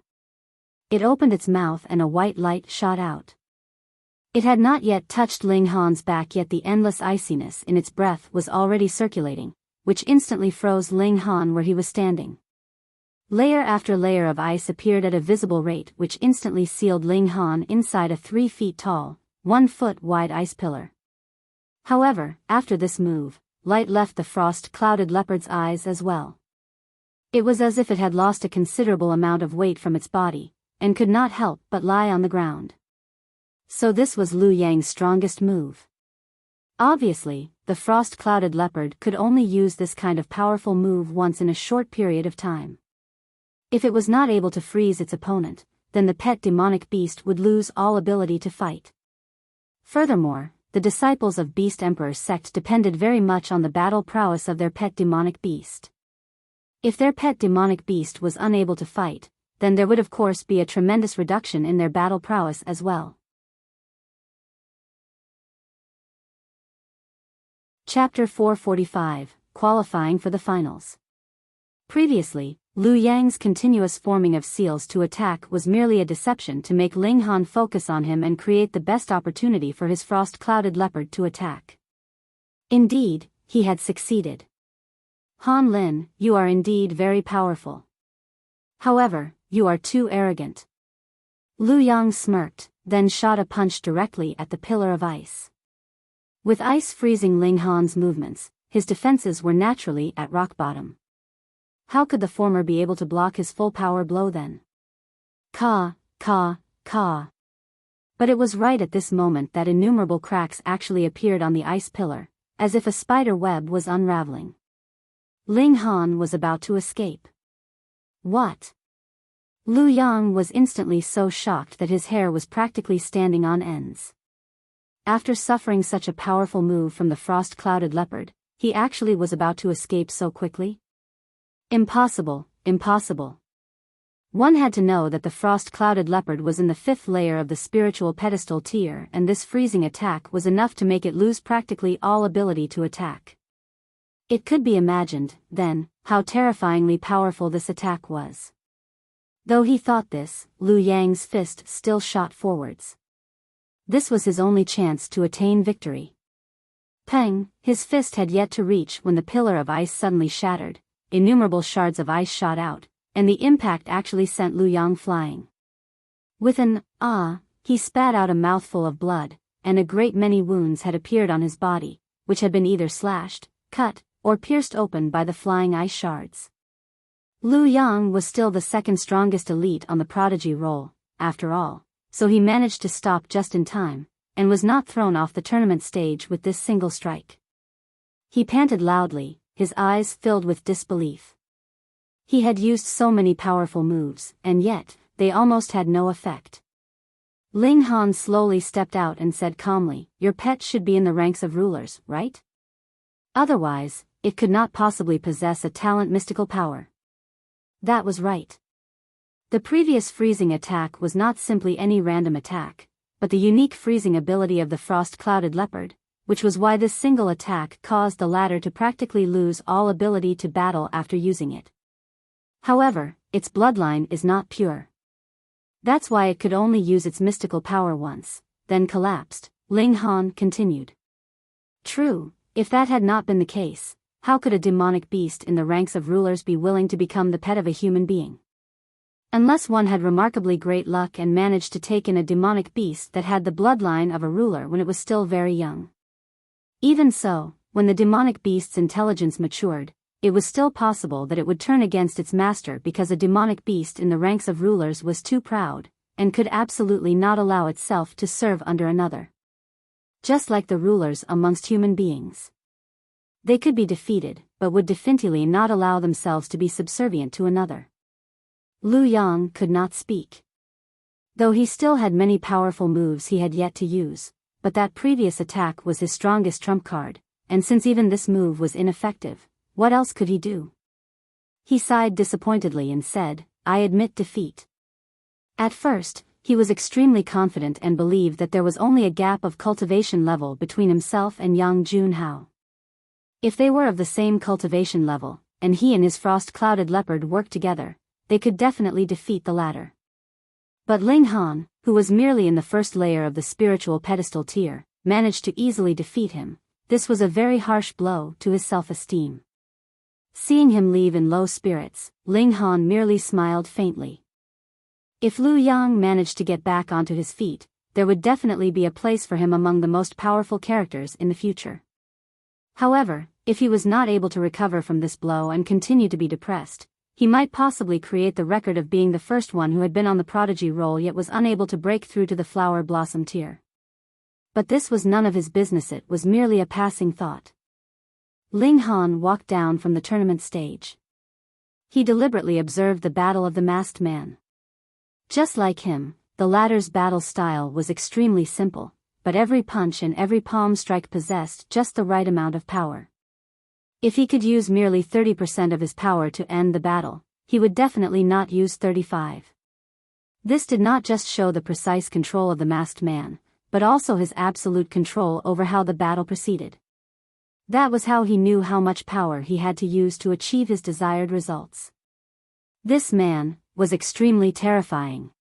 It opened its mouth and a white light shot out. It had not yet touched Ling Han's back, yet the endless iciness in its breath was already circulating, which instantly froze Ling Han where he was standing. Layer after layer of ice appeared at a visible rate, which instantly sealed Ling Han inside a 3 feet tall, 1 foot wide ice pillar. However, after this move, light left the frost-clouded leopard's eyes as well. It was as if it had lost a considerable amount of weight from its body, and could not help but lie on the ground. So this was Lu Yang's strongest move. Obviously, the frost-clouded leopard could only use this kind of powerful move once in a short period of time. If it was not able to freeze its opponent, then the pet demonic beast would lose all ability to fight. Furthermore, the disciples of Beast Emperor's sect depended very much on the battle prowess of their pet demonic beast. If their pet demonic beast was unable to fight, then there would of course be a tremendous reduction in their battle prowess as well. Chapter 445, Qualifying for the Finals. Previously, Lu Yang's continuous forming of seals to attack was merely a deception to make Ling Han focus on him and create the best opportunity for his frost-clouded leopard to attack. Indeed, he had succeeded. "Han Lin, you are indeed very powerful. However, you are too arrogant." Lu Yang smirked, then shot a punch directly at the pillar of ice. With ice freezing Ling Han's movements, his defenses were naturally at rock bottom. How could the former be able to block his full power blow then? Ka, ka, ka. But it was right at this moment that innumerable cracks actually appeared on the ice pillar, as if a spider web was unraveling. Ling Han was about to escape. What? Lu Yang was instantly so shocked that his hair was practically standing on ends. After suffering such a powerful move from the frost-clouded leopard, he actually was about to escape so quickly? Impossible, impossible. One had to know that the frost-clouded leopard was in the 5th layer of the spiritual pedestal tier, and this freezing attack was enough to make it lose practically all ability to attack. It could be imagined, then, how terrifyingly powerful this attack was. Though he thought this, Lu Yang's fist still shot forwards. This was his only chance to attain victory. Peng, his fist had yet to reach when the pillar of ice suddenly shattered, innumerable shards of ice shot out, and the impact actually sent Lu Yang flying. With an "ah," he spat out a mouthful of blood, and a great many wounds had appeared on his body, which had been either slashed, cut, or pierced open by the flying ice shards. Lu Yang was still the second strongest elite on the Prodigy roll, after all, so he managed to stop just in time, and was not thrown off the tournament stage with this single strike. He panted loudly, his eyes filled with disbelief. He had used so many powerful moves, and yet, they almost had no effect. Ling Han slowly stepped out and said calmly, "Your pet should be in the ranks of rulers, right? Otherwise, it could not possibly possess a talent mystical power." That was right. The previous freezing attack was not simply any random attack, but the unique freezing ability of the frost-clouded leopard, which was why this single attack caused the latter to practically lose all ability to battle after using it. However, its bloodline is not pure. That's why it could only use its mystical power once, then collapsed, Ling Han continued. True, if that had not been the case, how could a demonic beast in the ranks of rulers be willing to become the pet of a human being? Unless one had remarkably great luck and managed to take in a demonic beast that had the bloodline of a ruler when it was still very young. Even so, when the demonic beast's intelligence matured, it was still possible that it would turn against its master because a demonic beast in the ranks of rulers was too proud, and could absolutely not allow itself to serve under another. Just like the rulers amongst human beings. They could be defeated, but would definitely not allow themselves to be subservient to another. Lu Yang could not speak. Though he still had many powerful moves he had yet to use, but that previous attack was his strongest trump card, and since even this move was ineffective, what else could he do? He sighed disappointedly and said, "I admit defeat." At first, he was extremely confident and believed that there was only a gap of cultivation level between himself and Yang Junhao. If they were of the same cultivation level, and he and his frost-clouded leopard worked together, they could definitely defeat the latter. But Ling Han, who was merely in the first layer of the spiritual pedestal tier, managed to easily defeat him. This was a very harsh blow to his self-esteem. Seeing him leave in low spirits, Ling Han merely smiled faintly. If Lu Yang managed to get back onto his feet, there would definitely be a place for him among the most powerful characters in the future. However, if he was not able to recover from this blow and continue to be depressed, he might possibly create the record of being the first one who had been on the Prodigy roll yet was unable to break through to the Flower Blossom tier. But this was none of his business, it was merely a passing thought. Ling Han walked down from the tournament stage. He deliberately observed the battle of the masked man. Just like him, the latter's battle style was extremely simple, but every punch and every palm strike possessed just the right amount of power. If he could use merely 30% of his power to end the battle, he would definitely not use 35. This did not just show the precise control of the masked man, but also his absolute control over how the battle proceeded. That was how he knew how much power he had to use to achieve his desired results. This man was extremely terrifying.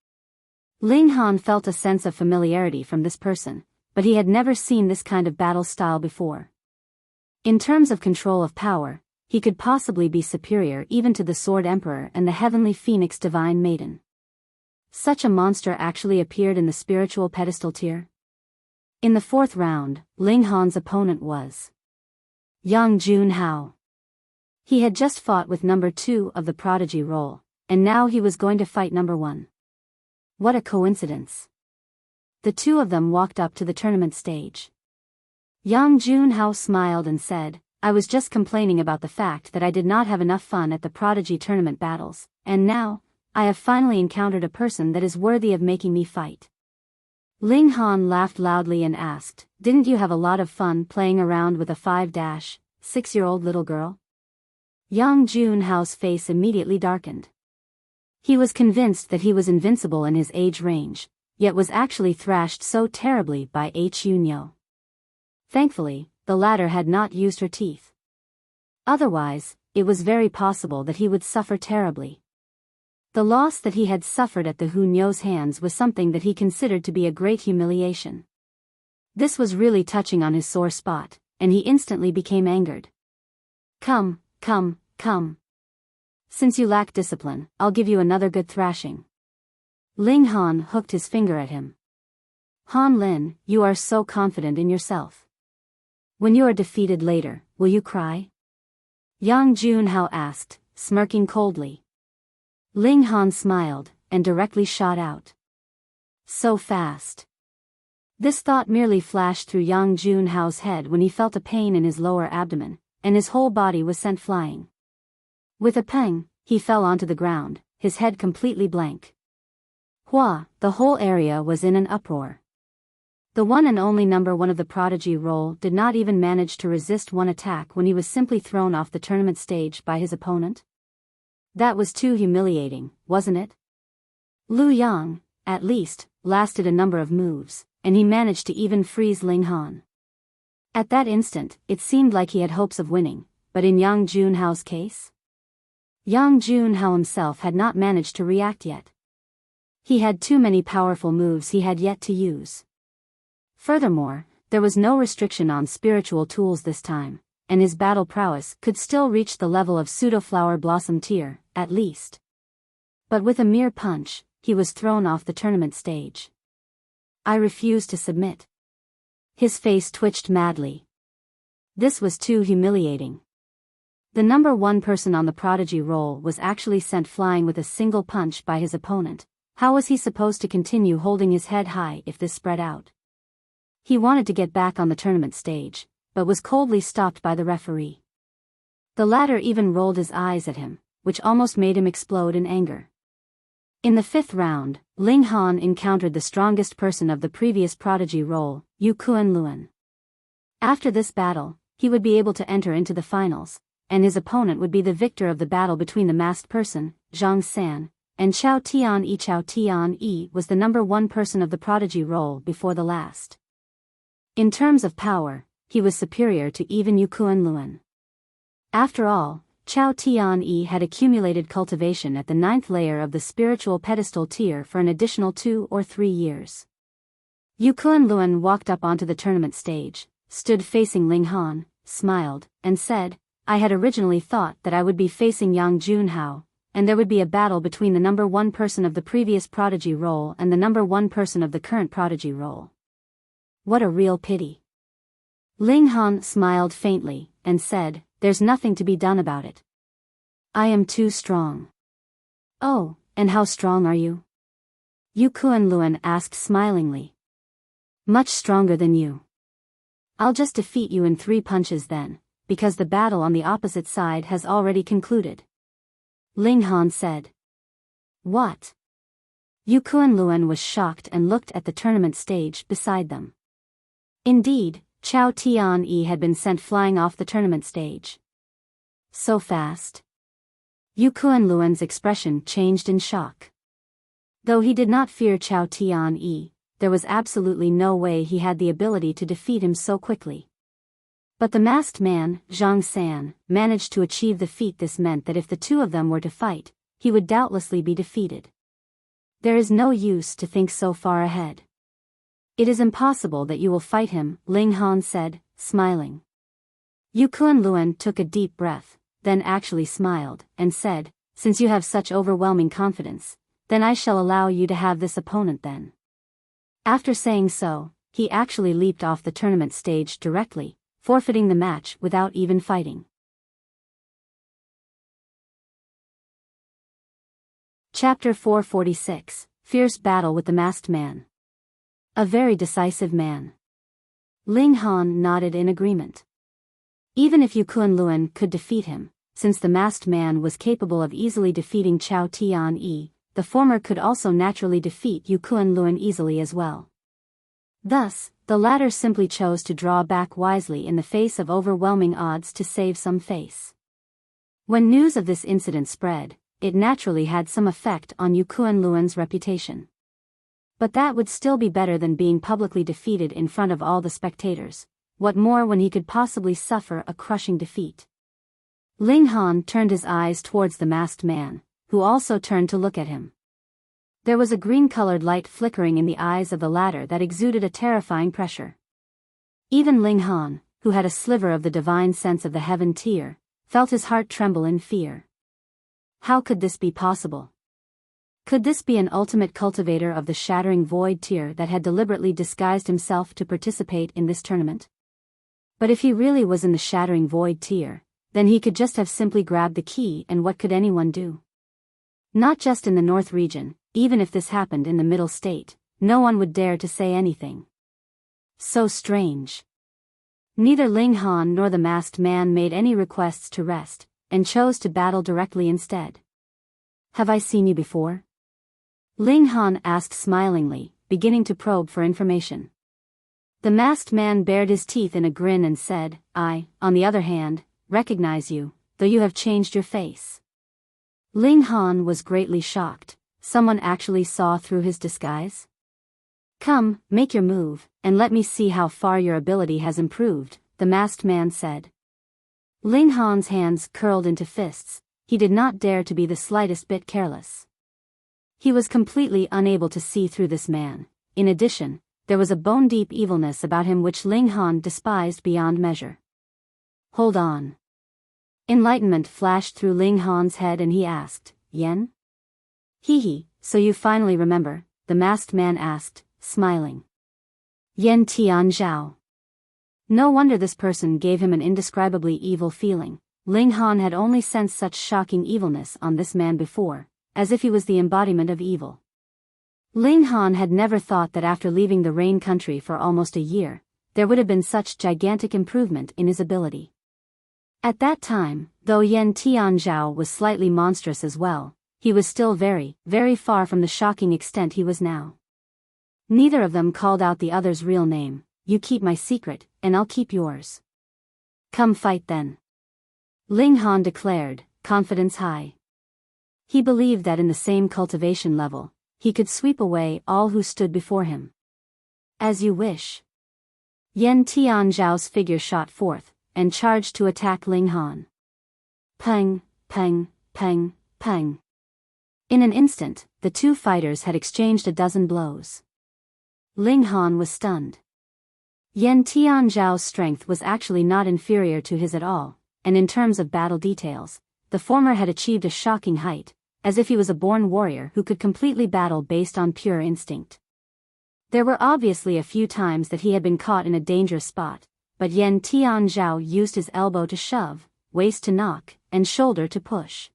Ling Han felt a sense of familiarity from this person, but he had never seen this kind of battle style before. In terms of control of power, he could possibly be superior even to the Sword Emperor and the Heavenly Phoenix Divine Maiden. Such a monster actually appeared in the spiritual pedestal tier. In the fourth round, Ling Han's opponent was Yang Junhao. He had just fought with number 2 of the Prodigy role, and now he was going to fight number 1. What a coincidence. The two of them walked up to the tournament stage. Yang Junhao smiled and said, "I was just complaining about the fact that I did not have enough fun at the Prodigy tournament battles, and now, I have finally encountered a person that is worthy of making me fight." Ling Han laughed loudly and asked, "Didn't you have a lot of fun playing around with a 5-6-year-old little girl?" Yang Junhao's face immediately darkened. He was convinced that he was invincible in his age range, yet was actually thrashed so terribly by Yunyo. Thankfully, the latter had not used her teeth. Otherwise, it was very possible that he would suffer terribly. The loss that he had suffered at the Hunyo's hands was something that he considered to be a great humiliation. This was really touching on his sore spot, and he instantly became angered. Come. Since you lack discipline, I'll give you another good thrashing." Ling Han hooked his finger at him. "Han Lin, you are so confident in yourself. When you are defeated later, will you cry?" Yang Junhao asked, smirking coldly. Ling Han smiled, and directly shot out. So fast. This thought merely flashed through Yang Junhao's head when he felt a pain in his lower abdomen, and his whole body was sent flying. With a pang, he fell onto the ground, his head completely blank. The whole area was in an uproar. The one and only number 1 of the Prodigy role did not even manage to resist one attack when he was simply thrown off the tournament stage by his opponent. That was too humiliating, wasn't it? Lu Yang, at least, lasted a number of moves, and he managed to even freeze Ling Han. At that instant, it seemed like he had hopes of winning, but in Yang Junhao's case? Yang Junhao himself had not managed to react yet. He had too many powerful moves he had yet to use. Furthermore, there was no restriction on spiritual tools this time, and his battle prowess could still reach the level of pseudo-flower blossom tier, at least. But with a mere punch, he was thrown off the tournament stage. I refused to submit. His face twitched madly. This was too humiliating. The number 1 person on the Prodigy roll was actually sent flying with a single punch by his opponent. How was he supposed to continue holding his head high if this spread out? He wanted to get back on the tournament stage, but was coldly stopped by the referee. The latter even rolled his eyes at him, which almost made him explode in anger. In the 5th round, Ling Han encountered the strongest person of the previous Prodigy role, Yu Kuan-Luan. After this battle, he would be able to enter into the finals, and his opponent would be the victor of the battle between the masked person, Zhang San, and Chao Tian-yi. Chao Tian-yi was the number 1 person of the Prodigy role before the last. In terms of power, he was superior to even Yu Kuan-Luan. After all, Chao Tian-yi had accumulated cultivation at the 9th layer of the spiritual pedestal tier for an additional 2 or 3 years. Yu Kuan-Luan walked up onto the tournament stage, stood facing Ling Han, smiled, and said, I had originally thought that I would be facing Yang Junhao, and there would be a battle between the number 1 person of the previous Prodigy role and the number 1 person of the current Prodigy role. What a real pity. Ling Han smiled faintly, and said, There's nothing to be done about it. I am too strong. Oh, and how strong are you? Yu Kuan-Luan asked smilingly. Much stronger than you. I'll just defeat you in 3 punches then, because the battle on the opposite side has already concluded. Ling Han said. What? Yu Kuan-Luan was shocked and looked at the tournament stage beside them. Indeed, Chao Tian-yi had been sent flying off the tournament stage. So fast? Yu Kuan-Luan's expression changed in shock. Though he did not fear Chao Tian-yi, there was absolutely no way he had the ability to defeat him so quickly. But the masked man, Zhang San, managed to achieve the feat. This meant that if the 2 of them were to fight, he would doubtlessly be defeated. There is no use to think so far ahead. It is impossible that you will fight him, Ling Han said, smiling. Yu Kuan-Luan took a deep breath, then actually smiled, and said, Since you have such overwhelming confidence, then I shall allow you to have this opponent then. After saying so, he actually leaped off the tournament stage directly, forfeiting the match without even fighting. Chapter 446, Fierce Battle with the Masked Man. A very decisive man. Ling Han nodded in agreement. Even if Yu Kuan-Luan could defeat him, since the masked man was capable of easily defeating Chao Tian-yi, the former could also naturally defeat Yu Kuan-Luan easily as well. Thus, the latter simply chose to draw back wisely in the face of overwhelming odds to save some face. When news of this incident spread, it naturally had some effect on Yu Kuan-Luan's reputation. But that would still be better than being publicly defeated in front of all the spectators. What more when he could possibly suffer a crushing defeat? Ling Han turned his eyes towards the masked man, who also turned to look at him. There was a green-colored light flickering in the eyes of the latter that exuded a terrifying pressure. Even Ling Han, who had a sliver of the divine sense of the heaven tier, felt his heart tremble in fear. How could this be possible? Could this be an ultimate cultivator of the Shattering Void tier that had deliberately disguised himself to participate in this tournament? But if he really was in the Shattering Void tier, then he could just have simply grabbed the key, and what could anyone do? Not just in the North region, even if this happened in the Middle State, no one would dare to say anything. So strange. Neither Ling Han nor the masked man made any requests to rest, and chose to battle directly instead. Have I seen you before? Ling Han asked smilingly, beginning to probe for information. The masked man bared his teeth in a grin and said, I, on the other hand, recognize you, though you have changed your face. Ling Han was greatly shocked. Someone actually saw through his disguise? Come, make your move, and let me see how far your ability has improved, the masked man said. Ling Han's hands curled into fists. He did not dare to be the slightest bit careless. He was completely unable to see through this man. In addition, there was a bone-deep evilness about him which Ling Han despised beyond measure. Hold on. Enlightenment flashed through Ling Han's head and he asked, Yen? Hee, so you finally remember, the masked man asked, smiling. Yen Tian Zhao. No wonder this person gave him an indescribably evil feeling. Ling Han had only sensed such shocking evilness on this man before, as if he was the embodiment of evil. Ling Han had never thought that after leaving the Rain country for almost a year, there would have been such gigantic improvement in his ability. At that time, though Yen Tian Zhao was slightly monstrous as well, he was still very, very far from the shocking extent he was now. Neither of them called out the other's real name. You keep my secret, and I'll keep yours. Come fight then. Ling Han declared, confidence high. He believed that in the same cultivation level, he could sweep away all who stood before him. As you wish. Yen Tian Zhao's figure shot forth, and charged to attack Ling Han. Peng, peng, peng, peng. In an instant, the two fighters had exchanged a dozen blows. Ling Han was stunned. Yen Tian Zhao's strength was actually not inferior to his at all, and in terms of battle details, the former had achieved a shocking height, as if he was a born warrior who could completely battle based on pure instinct. There were obviously a few times that he had been caught in a dangerous spot, but Yen Tian Zhao used his elbow to shove, waist to knock, and shoulder to push.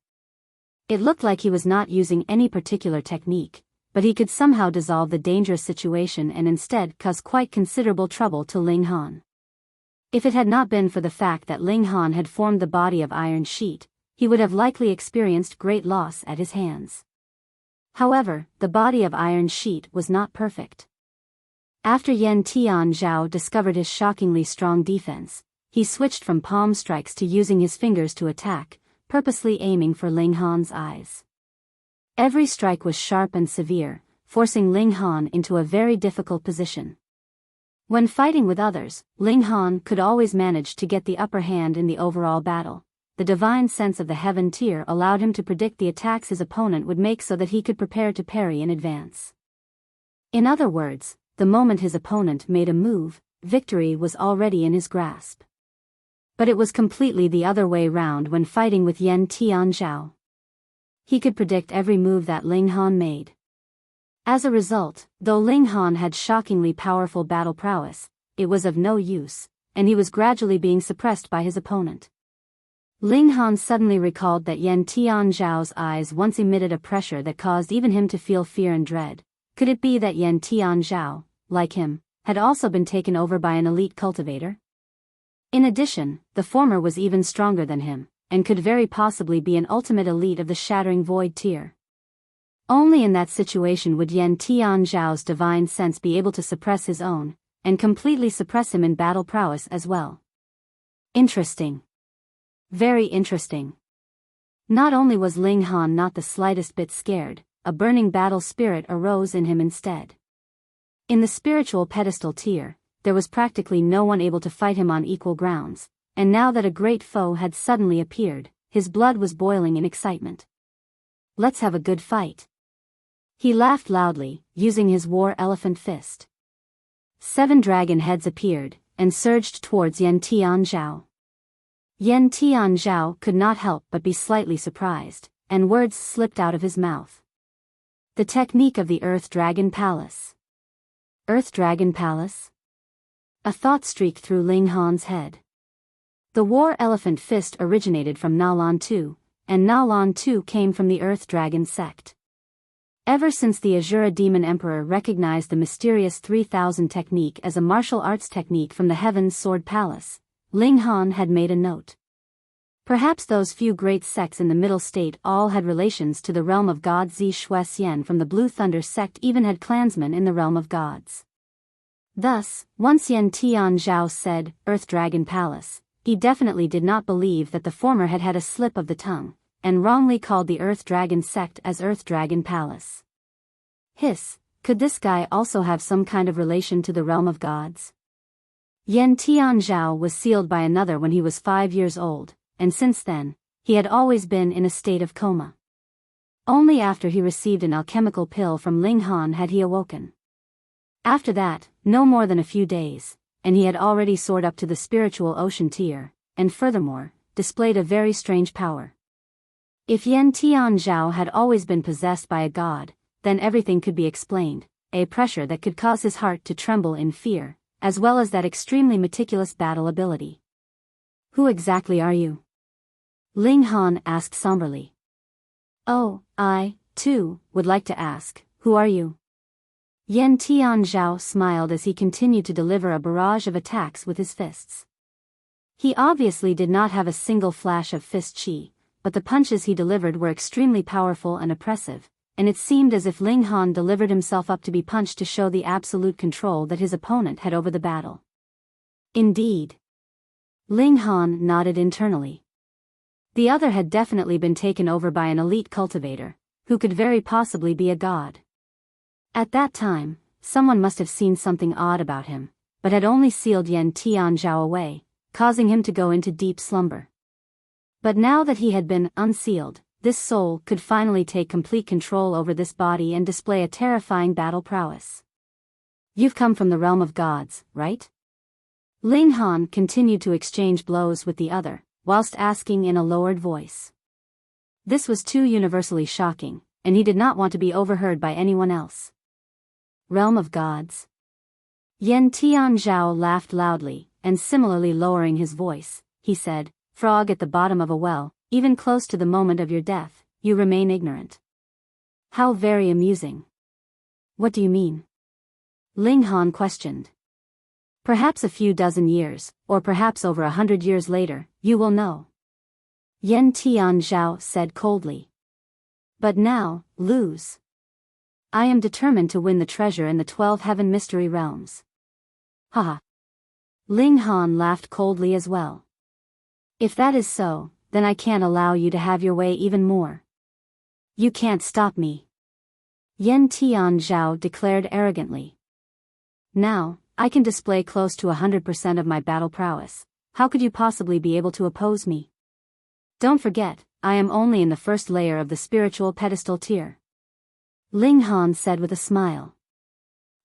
It looked like he was not using any particular technique, but he could somehow dissolve the dangerous situation and instead cause quite considerable trouble to Ling Han. If it had not been for the fact that Ling Han had formed the body of iron sheet, he would have likely experienced great loss at his hands. However, the body of iron sheet was not perfect. After Yen Tian Zhao discovered his shockingly strong defense, he switched from palm strikes to using his fingers to attack, purposely aiming for Ling Han's eyes. Every strike was sharp and severe, forcing Ling Han into a very difficult position. When fighting with others, Ling Han could always manage to get the upper hand in the overall battle. The divine sense of the heaven tier allowed him to predict the attacks his opponent would make so that he could prepare to parry in advance. In other words, the moment his opponent made a move, victory was already in his grasp. But it was completely the other way round when fighting with Yen Tian Zhao. He could predict every move that Ling Han made. As a result, though Ling Han had shockingly powerful battle prowess, it was of no use, and he was gradually being suppressed by his opponent. Ling Han suddenly recalled that Yen Tian Zhao's eyes once emitted a pressure that caused even him to feel fear and dread. Could it be that Yen Tian Zhao, like him, had also been taken over by an elite cultivator? In addition, the former was even stronger than him, and could very possibly be an ultimate elite of the Shattering Void tier. Only in that situation would Yen Tian Zhao's divine sense be able to suppress his own, and completely suppress him in battle prowess as well. Interesting. Very interesting. Not only was Ling Han not the slightest bit scared, a burning battle spirit arose in him instead. In the spiritual pedestal tier, there was practically no one able to fight him on equal grounds, and now that a great foe had suddenly appeared, his blood was boiling in excitement. Let's have a good fight. He laughed loudly, using his war elephant fist. 7 dragon heads appeared, and surged towards Yen Tian Zhao. Yen Tian Zhao could not help but be slightly surprised, and words slipped out of his mouth. The technique of the Earth Dragon Palace. Earth Dragon Palace? A thought streaked through Ling Han's head. The War Elephant Fist originated from Nalan Tu, and Nalan Tu came from the Earth Dragon sect. Ever since the Azura Demon Emperor recognized the mysterious 3000 technique as a martial arts technique from the Heaven's Sword Palace, Ling Han had made a note. Perhaps those few great sects in the Middle State all had relations to the realm of gods. Zi Shui Xian from the Blue Thunder sect even had clansmen in the realm of gods. Thus, once Yen Tian Zhao said, Earth Dragon Palace, he definitely did not believe that the former had had a slip of the tongue, and wrongly called the Earth Dragon sect as Earth Dragon Palace. Hiss, could this guy also have some kind of relation to the realm of gods? Yen Tian Zhao was sealed by another when he was 5 years old, and since then, he had always been in a state of coma. Only after he received an alchemical pill from Ling Han had he awoken. After that, no more than a few days, and he had already soared up to the spiritual ocean tier, and furthermore, displayed a very strange power. If Yen Tian Zhao had always been possessed by a god, then everything could be explained, a pressure that could cause his heart to tremble in fear, as well as that extremely meticulous battle ability. Who exactly are you? Ling Han asked somberly. Oh, I, too, would like to ask, who are you? Yen Tian Zhao smiled as he continued to deliver a barrage of attacks with his fists. He obviously did not have a single flash of fist chi, but the punches he delivered were extremely powerful and oppressive, and it seemed as if Ling Han delivered himself up to be punched to show the absolute control that his opponent had over the battle. Indeed. Ling Han nodded internally. The other had definitely been taken over by an elite cultivator, who could very possibly be a god. At that time, someone must have seen something odd about him, but had only sealed Yen Tian Zhao away, causing him to go into deep slumber. But now that he had been unsealed, this soul could finally take complete control over this body and display a terrifying battle prowess. You've come from the realm of gods, right? Ling Han continued to exchange blows with the other, whilst asking in a lowered voice. This was too universally shocking, and he did not want to be overheard by anyone else. Realm of gods? Yen Tian Zhao laughed loudly, and similarly lowering his voice, he said, Frog at the bottom of a well, even close to the moment of your death, you remain ignorant. How very amusing. What do you mean? Ling Han questioned. Perhaps a few dozen years, or perhaps over 100 years later, you will know. Yen Tian Zhao said coldly. But now, lose. I am determined to win the treasure in the 12 heaven mystery realms. Haha. Ling Han laughed coldly as well. If that is so, then I can't allow you to have your way even more. You can't stop me. Yen Tian Zhao declared arrogantly. Now, I can display close to 100% of my battle prowess. How could you possibly be able to oppose me? Don't forget, I am only in the first layer of the spiritual pedestal tier. Ling Han said with a smile.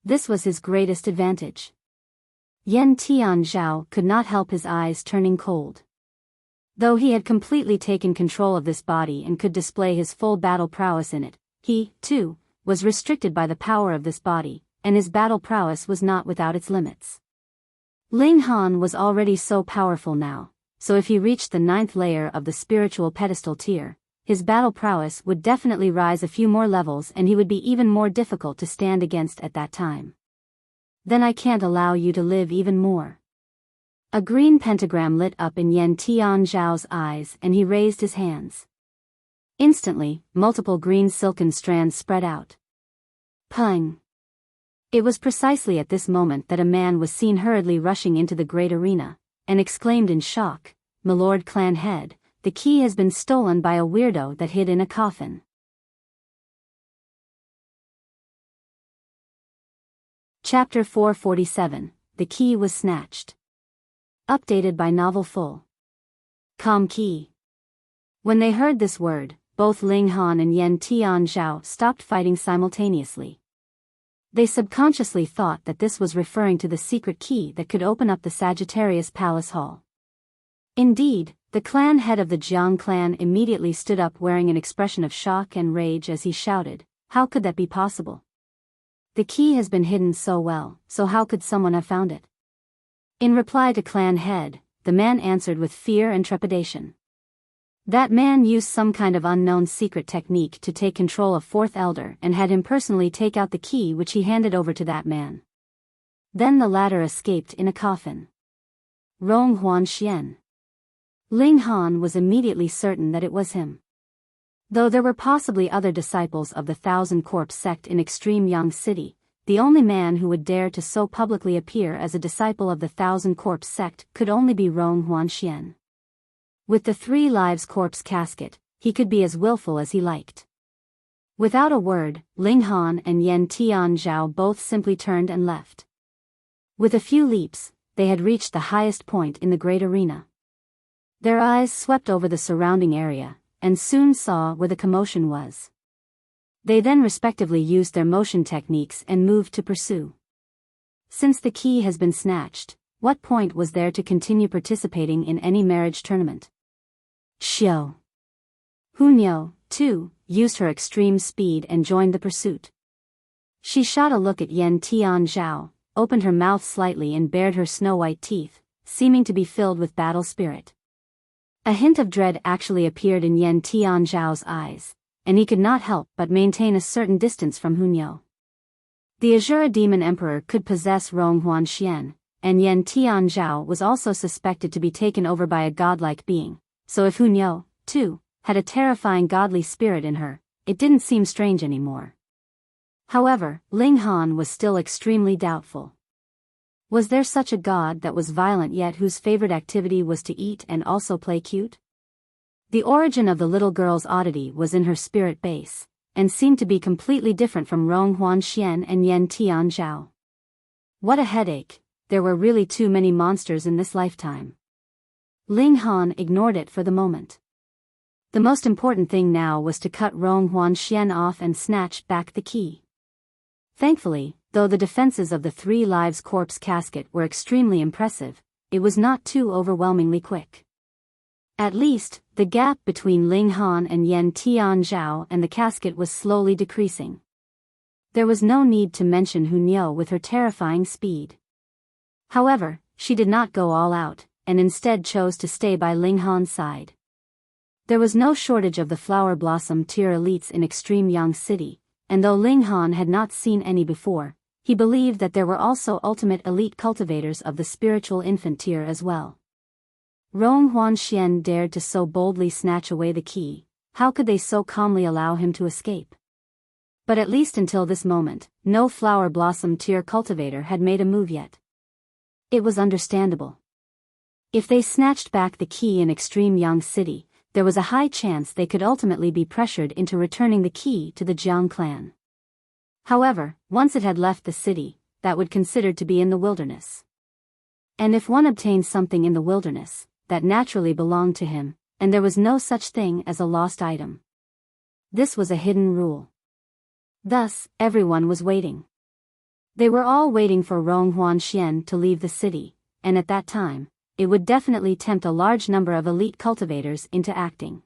This was his greatest advantage. Yen Tian Zhao could not help his eyes turning cold. Though he had completely taken control of this body and could display his full battle prowess in it, he, too, was restricted by the power of this body, and his battle prowess was not without its limits. Ling Han was already so powerful now, so if he reached the 9th layer of the spiritual pedestal tier, his battle prowess would definitely rise a few more levels and he would be even more difficult to stand against at that time. Then I can't allow you to live even more. A green pentagram lit up in Yen Tian Zhao's eyes and he raised his hands. Instantly, multiple green silken strands spread out. Pung! It was precisely at this moment that a man was seen hurriedly rushing into the great arena, and exclaimed in shock, "Milord Clan Head, the key has been stolen by a weirdo that hid in a coffin." Chapter 447, The Key Was Snatched. Updated by Novel Full. Key. When they heard this word, both Ling Han and Yen Tian Zhao stopped fighting simultaneously. They subconsciously thought that this was referring to the secret key that could open up the Sagittarius Palace Hall. Indeed, the clan head of the Jian clan immediately stood up wearing an expression of shock and rage as he shouted, "How could that be possible? The key has been hidden so well, so how could someone have found it?" In reply to clan head, the man answered with fear and trepidation. That man used some kind of unknown secret technique to take control of 4th Elder and had him personally take out the key which he handed over to that man. Then the latter escaped in a coffin. Rong Huan Xian. Ling Han was immediately certain that it was him. Though there were possibly other disciples of the Thousand Corpse sect in Extreme Yang City, the only man who would dare to so publicly appear as a disciple of the Thousand Corpse sect could only be Rong Huanxian. With the Three Lives Corpse casket, he could be as willful as he liked. Without a word, Ling Han and Yen Tian Zhao both simply turned and left. With a few leaps, they had reached the highest point in the great arena. Their eyes swept over the surrounding area, and soon saw where the commotion was. They then respectively used their motion techniques and moved to pursue. Since the key has been snatched, what point was there to continue participating in any marriage tournament? Xiao Hunyo, too, used her extreme speed and joined the pursuit. She shot a look at Yen Tian Zhao, opened her mouth slightly and bared her snow-white teeth, seeming to be filled with battle spirit. A hint of dread actually appeared in Yen Tian Zhao's eyes, and he could not help but maintain a certain distance from Hunyo. The Azura Demon Emperor could possess Rong Huanxian, and Yen Tian Zhao was also suspected to be taken over by a godlike being, so if Hunyo, too, had a terrifying godly spirit in her, it didn't seem strange anymore. However, Ling Han was still extremely doubtful. Was there such a god that was violent yet whose favorite activity was to eat and also play cute? The origin of the little girl's oddity was in her spirit base, and seemed to be completely different from Rong Huanxian and Yen Tian Zhao. What a headache, there were really too many monsters in this lifetime. Ling Han ignored it for the moment. The most important thing now was to cut Rong Huanxian off and snatch back the key. Thankfully, though the defenses of the Three Lives Corpse casket were extremely impressive, it was not too overwhelmingly quick. At least, the gap between Ling Han and Yen Tian Zhao and the casket was slowly decreasing. There was no need to mention Hunyo with her terrifying speed. However, she did not go all out, and instead chose to stay by Ling Han's side. There was no shortage of the flower blossom tier elites in Extreme Yang City, and though Ling Han had not seen any before, he believed that there were also ultimate elite cultivators of the spiritual infant tier as well. Rong Huanxian dared to so boldly snatch away the key, how could they so calmly allow him to escape? But at least until this moment, no flower blossom tier cultivator had made a move yet. It was understandable. If they snatched back the key in Extreme Yang City, there was a high chance they could ultimately be pressured into returning the key to the Jian clan. However, once it had left the city, that would considered to be in the wilderness. And if one obtained something in the wilderness, that naturally belonged to him, and there was no such thing as a lost item. This was a hidden rule. Thus, everyone was waiting. They were all waiting for Rong Huanxian to leave the city, and at that time, it would definitely tempt a large number of elite cultivators into acting.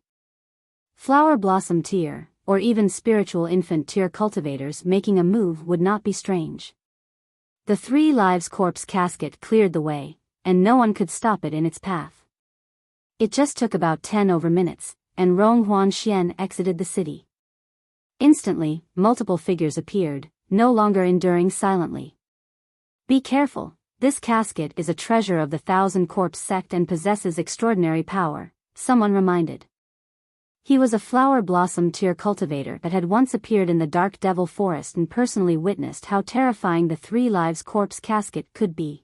Flower blossom tier, or even spiritual infant tier cultivators making a move would not be strange. The Three Lives Corpse casket cleared the way, and no one could stop it in its path. It just took about 10 minutes, and Rong Huanxian exited the city. Instantly, multiple figures appeared, no longer enduring silently. Be careful, this casket is a treasure of the Thousand Corpse sect and possesses extraordinary power, someone reminded. He was a flower blossom tier cultivator that had once appeared in the Dark Devil Forest and personally witnessed how terrifying the Three Lives Corpse casket could be.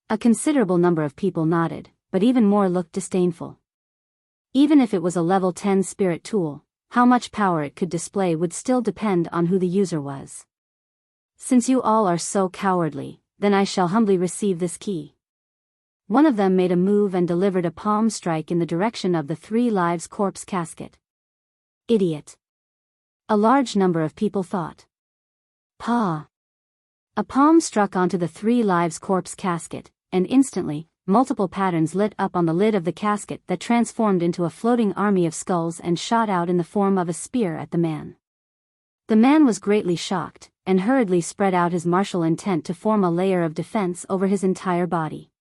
A considerable number of people nodded, but even more looked disdainful. Even if it was a level 10 spirit tool, how much power it could display would still depend on who the user was. Since you all are so cowardly, then I shall humbly receive this key. One of them made a move and delivered a palm strike in the direction of the Three Lives Corpse casket. Idiot. A large number of people thought. Pa. A palm struck onto the Three Lives Corpse casket, and instantly, multiple patterns lit up on the lid of the casket that transformed into a floating army of skulls and shot out in the form of a spear at the man. The man was greatly shocked, and hurriedly spread out his martial intent to form a layer of defense over his entire body.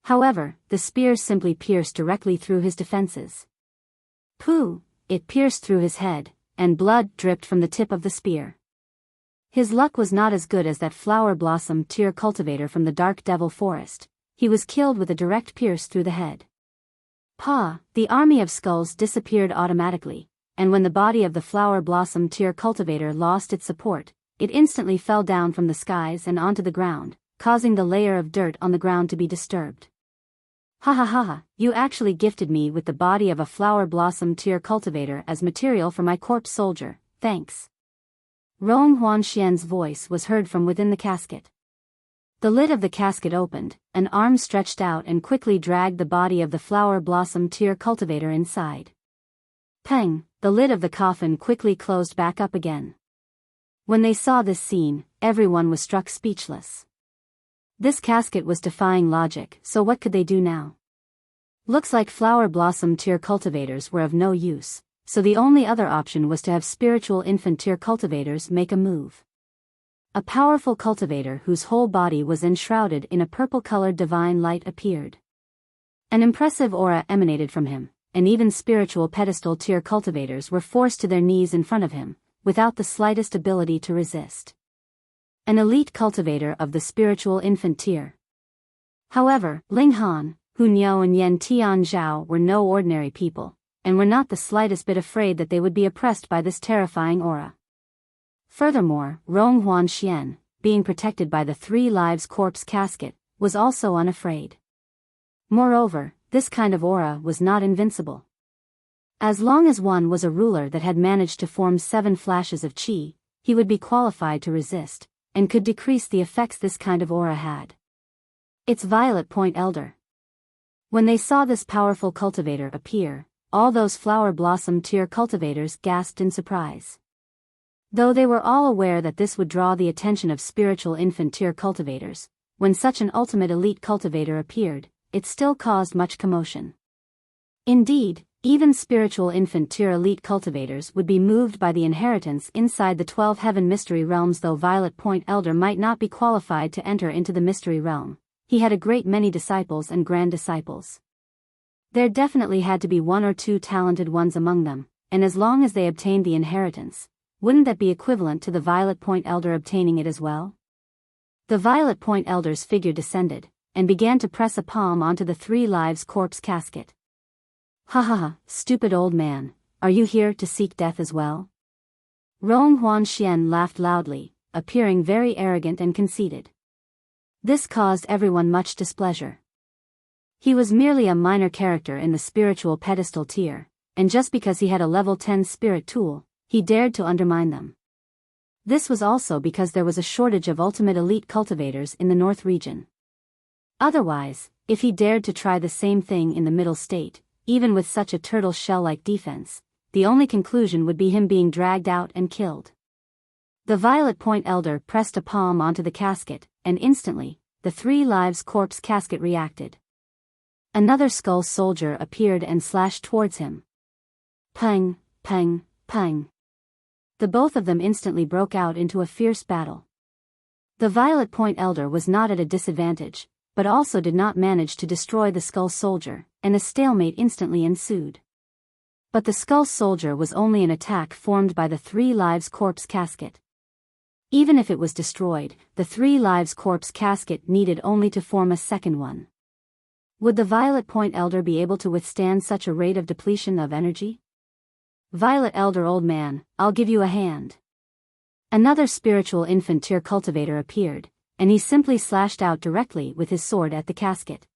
However, the spear simply pierced directly through his defenses. Pooh! It pierced through his head, and blood dripped from the tip of the spear. His luck was not as good as that flower blossom tier cultivator from the Dark Devil Forest. He was killed with a direct pierce through the head. The army of skulls disappeared automatically, and when the body of the flower blossom tier cultivator lost its support, it instantly fell down from the skies and onto the ground, causing the layer of dirt on the ground to be disturbed. Ha ha ha ha, you actually gifted me with the body of a flower blossom tier cultivator as material for my corpse soldier, thanks. Rong Huanxian's voice was heard from within the casket. The lid of the casket opened, an arm stretched out and quickly dragged the body of the flower blossom tier cultivator inside. Peng, the lid of the coffin quickly closed back up again. When they saw this scene, everyone was struck speechless. This casket was defying logic, so what could they do now? Looks like flower blossom tier cultivators were of no use, so the only other option was to have spiritual infant tier cultivators make a move. A powerful cultivator whose whole body was enshrouded in a purple-colored divine light appeared. An impressive aura emanated from him, and even spiritual pedestal tier cultivators were forced to their knees in front of him, without the slightest ability to resist. An elite cultivator of the spiritual infant tier. However, Ling Han, Hun Yo and Yen Tian Zhao were no ordinary people, and were not the slightest bit afraid that they would be oppressed by this terrifying aura. Furthermore, Rong Huanxian, being protected by the Three Lives corpse casket, was also unafraid. Moreover, this kind of aura was not invincible. As long as one was a ruler that had managed to form 7 flashes of qi, he would be qualified to resist, and could decrease the effects this kind of aura had. It's Violet Point Elder. When they saw this powerful cultivator appear, all those flower blossom tier cultivators gasped in surprise. Though they were all aware that this would draw the attention of spiritual infant tier cultivators, when such an ultimate elite cultivator appeared, it still caused much commotion. Indeed, even spiritual infant tier elite cultivators would be moved by the inheritance inside the 12 heaven mystery realms. Though Violet Point Elder might not be qualified to enter into the mystery realm, he had a great many disciples and grand disciples. There definitely had to be 1 or 2 talented ones among them, and as long as they obtained the inheritance, wouldn't that be equivalent to the Violet Point Elder obtaining it as well? The Violet Point Elder's figure descended, and began to press a palm onto the Three Lives corpse casket. Ha ha ha, stupid old man, are you here to seek death as well? Rong Huanxian laughed loudly, appearing very arrogant and conceited. This caused everyone much displeasure. He was merely a minor character in the spiritual pedestal tier, and just because he had a level 10 spirit tool, he dared to undermine them. This was also because there was a shortage of ultimate elite cultivators in the North region. Otherwise, if he dared to try the same thing in the middle state, even with such a turtle shell-like defense, the only conclusion would be him being dragged out and killed. The Violet Point Elder pressed a palm onto the casket, and instantly, the Three Lives corpse casket reacted. Another skull soldier appeared and slashed towards him. Peng, peng, peng. The both of them instantly broke out into a fierce battle. The Violet Point Elder was not at a disadvantage, but also did not manage to destroy the skull soldier, and a stalemate instantly ensued. But the skull soldier was only an attack formed by the Three Lives corpse casket. Even if it was destroyed, the Three Lives corpse casket needed only to form a second one. Would the Violet Point Elder be able to withstand such a rate of depletion of energy? Violet Elder, old man, I'll give you a hand. Another spiritual infant tier cultivator appeared, and he simply slashed out directly with his sword at the casket.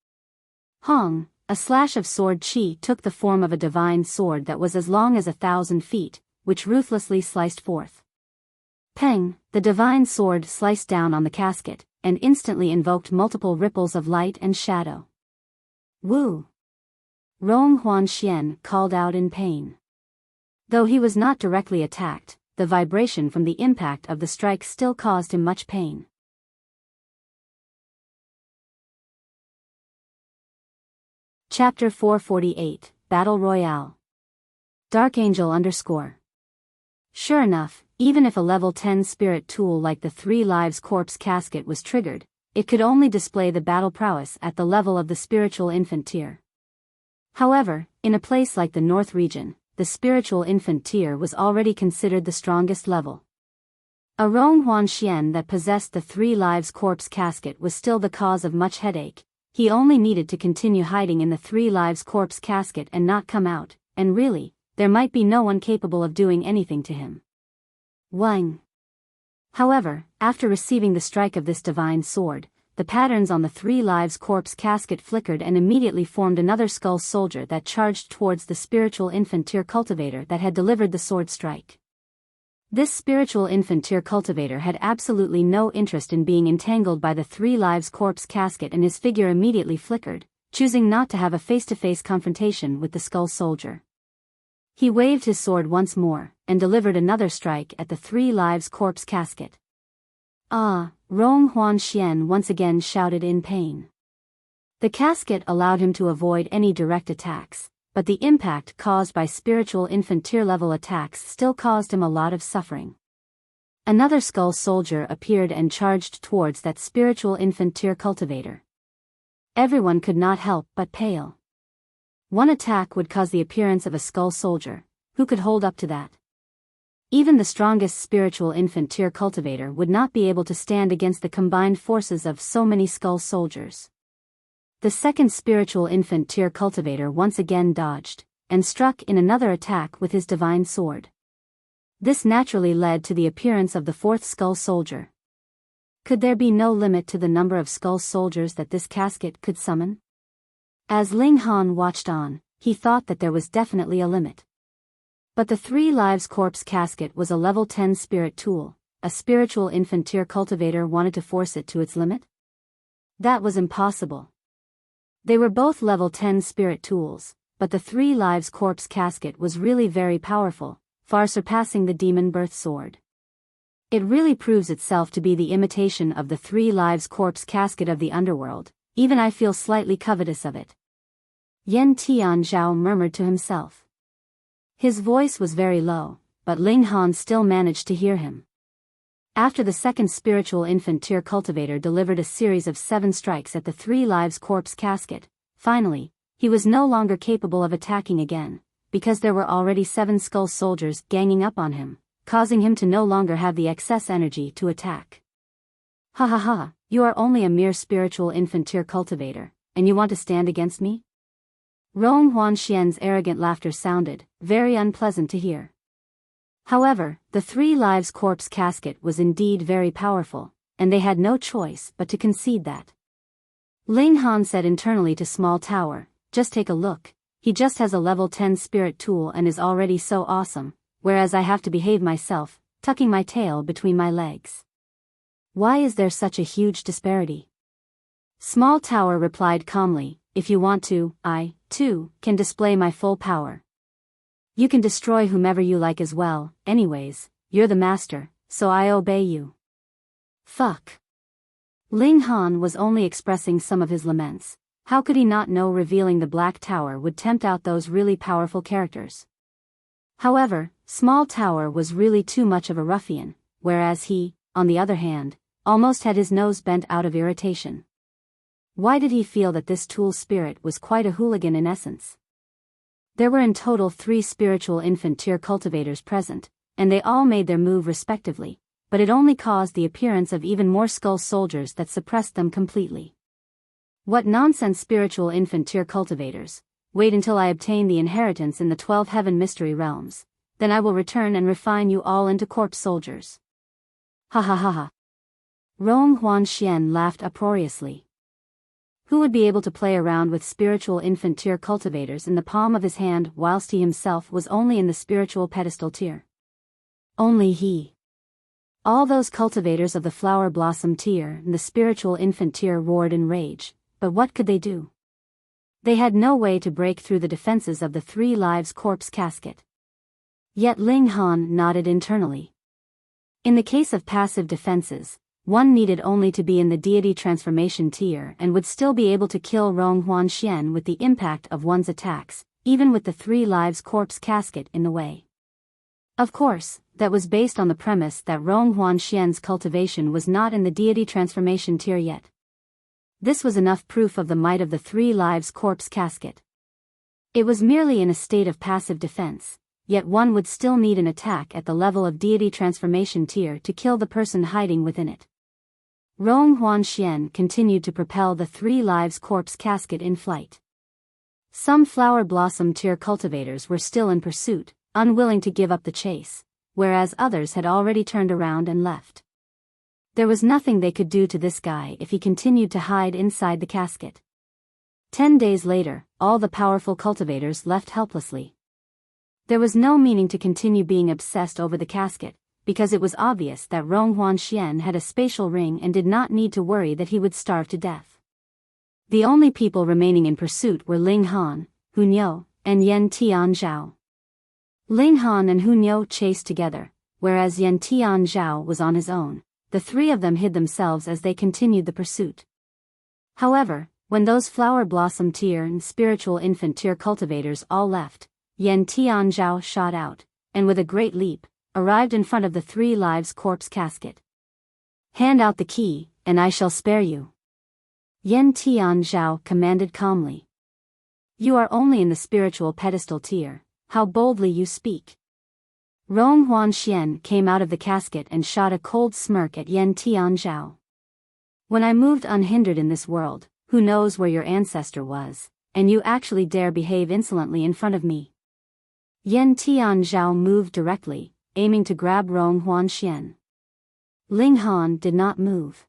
Hong, a slash of sword chi took the form of a divine sword that was as long as 1,000 feet, which ruthlessly sliced forth. Peng, the divine sword sliced down on the casket, and instantly invoked multiple ripples of light and shadow. Wu! Rong Huanxian called out in pain. Though he was not directly attacked, the vibration from the impact of the strike still caused him much pain. Chapter 448, Battle Royale. Dark Angel _ Sure enough, even if a level 10 spirit tool like the Three Lives corpse casket was triggered, it could only display the battle prowess at the level of the spiritual infant tier. However, in a place like the North region, the spiritual infant tier was already considered the strongest level. A Rong Huanxian that possessed the Three Lives corpse casket was still the cause of much headache. he only needed to continue hiding in the Three Lives corpse casket and not come out, and really, there might be no one capable of doing anything to him. Wang. However, after receiving the strike of this divine sword, the patterns on the Three Lives corpse casket flickered and immediately formed another skull soldier that charged towards the spiritual infant tier cultivator that had delivered the sword strike. This spiritual infant tier cultivator had absolutely no interest in being entangled by the Three Lives corpse casket, and his figure immediately flickered, choosing not to have a face-to-face confrontation with the skull soldier. He waved his sword once more, and delivered another strike at the Three Lives corpse casket. Ah! Rong Huanxian once again shouted in pain. The casket allowed him to avoid any direct attacks, but the impact caused by spiritual infant tier level attacks still caused him a lot of suffering. Another skull soldier appeared and charged towards that spiritual infant tier cultivator. Everyone could not help but pale. One attack would cause the appearance of a skull soldier. Who could hold up to that? Even the strongest spiritual infant tier cultivator would not be able to stand against the combined forces of so many skull soldiers. The second spiritual infant tier cultivator once again dodged, and struck in another attack with his divine sword. This naturally led to the appearance of the fourth skull soldier. Could there be no limit to the number of skull soldiers that this casket could summon? As Ling Han watched on, he thought that there was definitely a limit. But the Three Lives corpse casket was a level 10 spirit tool. A spiritual infant tier cultivator wanted to force it to its limit? That was impossible. They were both level 10 spirit tools, but the Three Lives corpse casket was really very powerful, far surpassing the demon birth sword. It really proves itself to be the imitation of the Three Lives corpse casket of the underworld. Even I feel slightly covetous of it. Tian Zhao murmured to himself. His voice was very low, but Ling Han still managed to hear him. After the second spiritual infant tier cultivator delivered a series of 7 strikes at the Three Lives corpse casket, finally, he was no longer capable of attacking again, because there were already 7 skull soldiers ganging up on him, causing him to no longer have the excess energy to attack. Ha ha ha, you are only a mere spiritual infant tier cultivator, and you want to stand against me? Rong Huanxian's arrogant laughter sounded very unpleasant to hear. However, the Three Lives corpse casket was indeed very powerful, and they had no choice but to concede that. Ling Han said internally to Small Tower, just take a look, he just has a level 10 spirit tool and is already so awesome, whereas I have to behave myself, tucking my tail between my legs. Why is there such a huge disparity? Small Tower replied calmly, if you want to, I, too, can display my full power. You can destroy whomever you like as well, anyways, you're the master, so I obey you. Fuck. Ling Han was only expressing some of his laments. How could he not know revealing the Black Tower would tempt out those really powerful characters? However, Small Tower was really too much of a ruffian, whereas he, on the other hand, almost had his nose bent out of irritation. Why did he feel that this tool spirit was quite a hooligan in essence? There were in total 3 spiritual infant tier cultivators present, and they all made their move respectively, but it only caused the appearance of even more skull soldiers that suppressed them completely. What nonsense spiritual infant tier cultivators, wait until I obtain the inheritance in the 12 heaven mystery realms, then I will return and refine you all into corpse soldiers. Ha ha ha ha. Rong Huanxian laughed uproariously. Who would be able to play around with spiritual infant tier cultivators in the palm of his hand whilst he himself was only in the spiritual pedestal tier? Only he. All those cultivators of the flower blossom tier and the spiritual infant tier roared in rage, but what could they do? They had no way to break through the defenses of the Three Lives corpse casket. Yet Ling Han nodded internally. In the case of passive defenses, one needed only to be in the deity transformation tier and would still be able to kill Rong Huanxian with the impact of one's attacks, even with the Three Lives corpse casket in the way. Of course, that was based on the premise that Rong Huanxian's cultivation was not in the deity transformation tier yet. This was enough proof of the might of the Three Lives corpse casket. It was merely in a state of passive defense, yet one would still need an attack at the level of deity transformation tier to kill the person hiding within it. Rong Huanxian continued to propel the Three Lives corpse casket in flight. Some flower blossom tier cultivators were still in pursuit, unwilling to give up the chase, whereas others had already turned around and left. There was nothing they could do to this guy if he continued to hide inside the casket. 10 days later, all the powerful cultivators left helplessly. There was no meaning to continue being obsessed over the casket, because it was obvious that Rong Huanxian had a spatial ring and did not need to worry that he would starve to death. The only people remaining in pursuit were Ling Han, Hu Niu, and Yan Tian Zhao. Ling Han and Hu Niu chased together, whereas Yan Tian Zhao was on his own. The three of them hid themselves as they continued the pursuit. However, when those flower blossom tier and spiritual infant tier cultivators all left, Yan Tian Zhao shot out, and with a great leap, arrived in front of the Three Lives corpse casket. "Hand out the key, and I shall spare you," Yan Tian Zhao commanded calmly. "You are only in the spiritual pedestal tier, how boldly you speak." Rong Huanxian came out of the casket and shot a cold smirk at Yan Tian Zhao. "When I moved unhindered in this world, who knows where your ancestor was, and you actually dare behave insolently in front of me?" Yan Tian Zhao moved directly, aiming to grab Rong Huanxian. Ling Han did not move.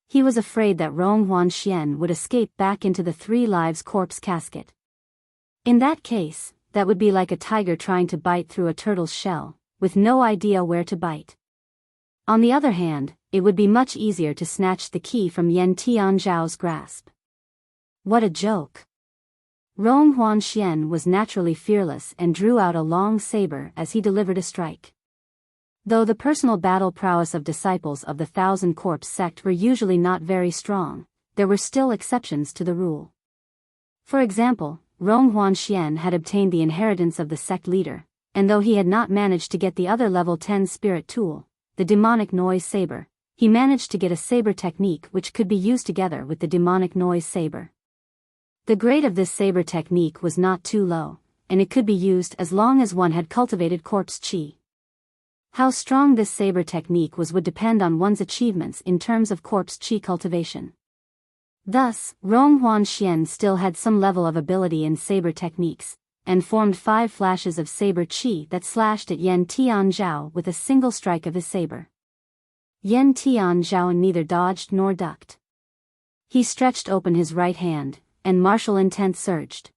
He was afraid that Rong Huanxian would escape back into the Three Lives corpse casket. In that case, that would be like a tiger trying to bite through a turtle's shell, with no idea where to bite. On the other hand, it would be much easier to snatch the key from Yan Tian Zhao's grasp. What a joke! Rong Huanxian was naturally fearless and drew out a long saber as he delivered a strike. Though the personal battle prowess of disciples of the Thousand Corpse sect were usually not very strong, there were still exceptions to the rule. For example, Rong Huanxian had obtained the inheritance of the sect leader, and though he had not managed to get the other level 10 spirit tool, the demonic noise saber, he managed to get a saber technique which could be used together with the demonic noise saber. The grade of this saber technique was not too low, and it could be used as long as one had cultivated corpse chi. How strong this saber technique was would depend on one's achievements in terms of corpse chi cultivation. Thus, Rong Huanxian still had some level of ability in saber techniques, and formed 5 flashes of saber chi that slashed at Yan Tian Zhao with a single strike of his saber. Yan Tian Zhao neither dodged nor ducked. He stretched open his right hand, and martial intent surged.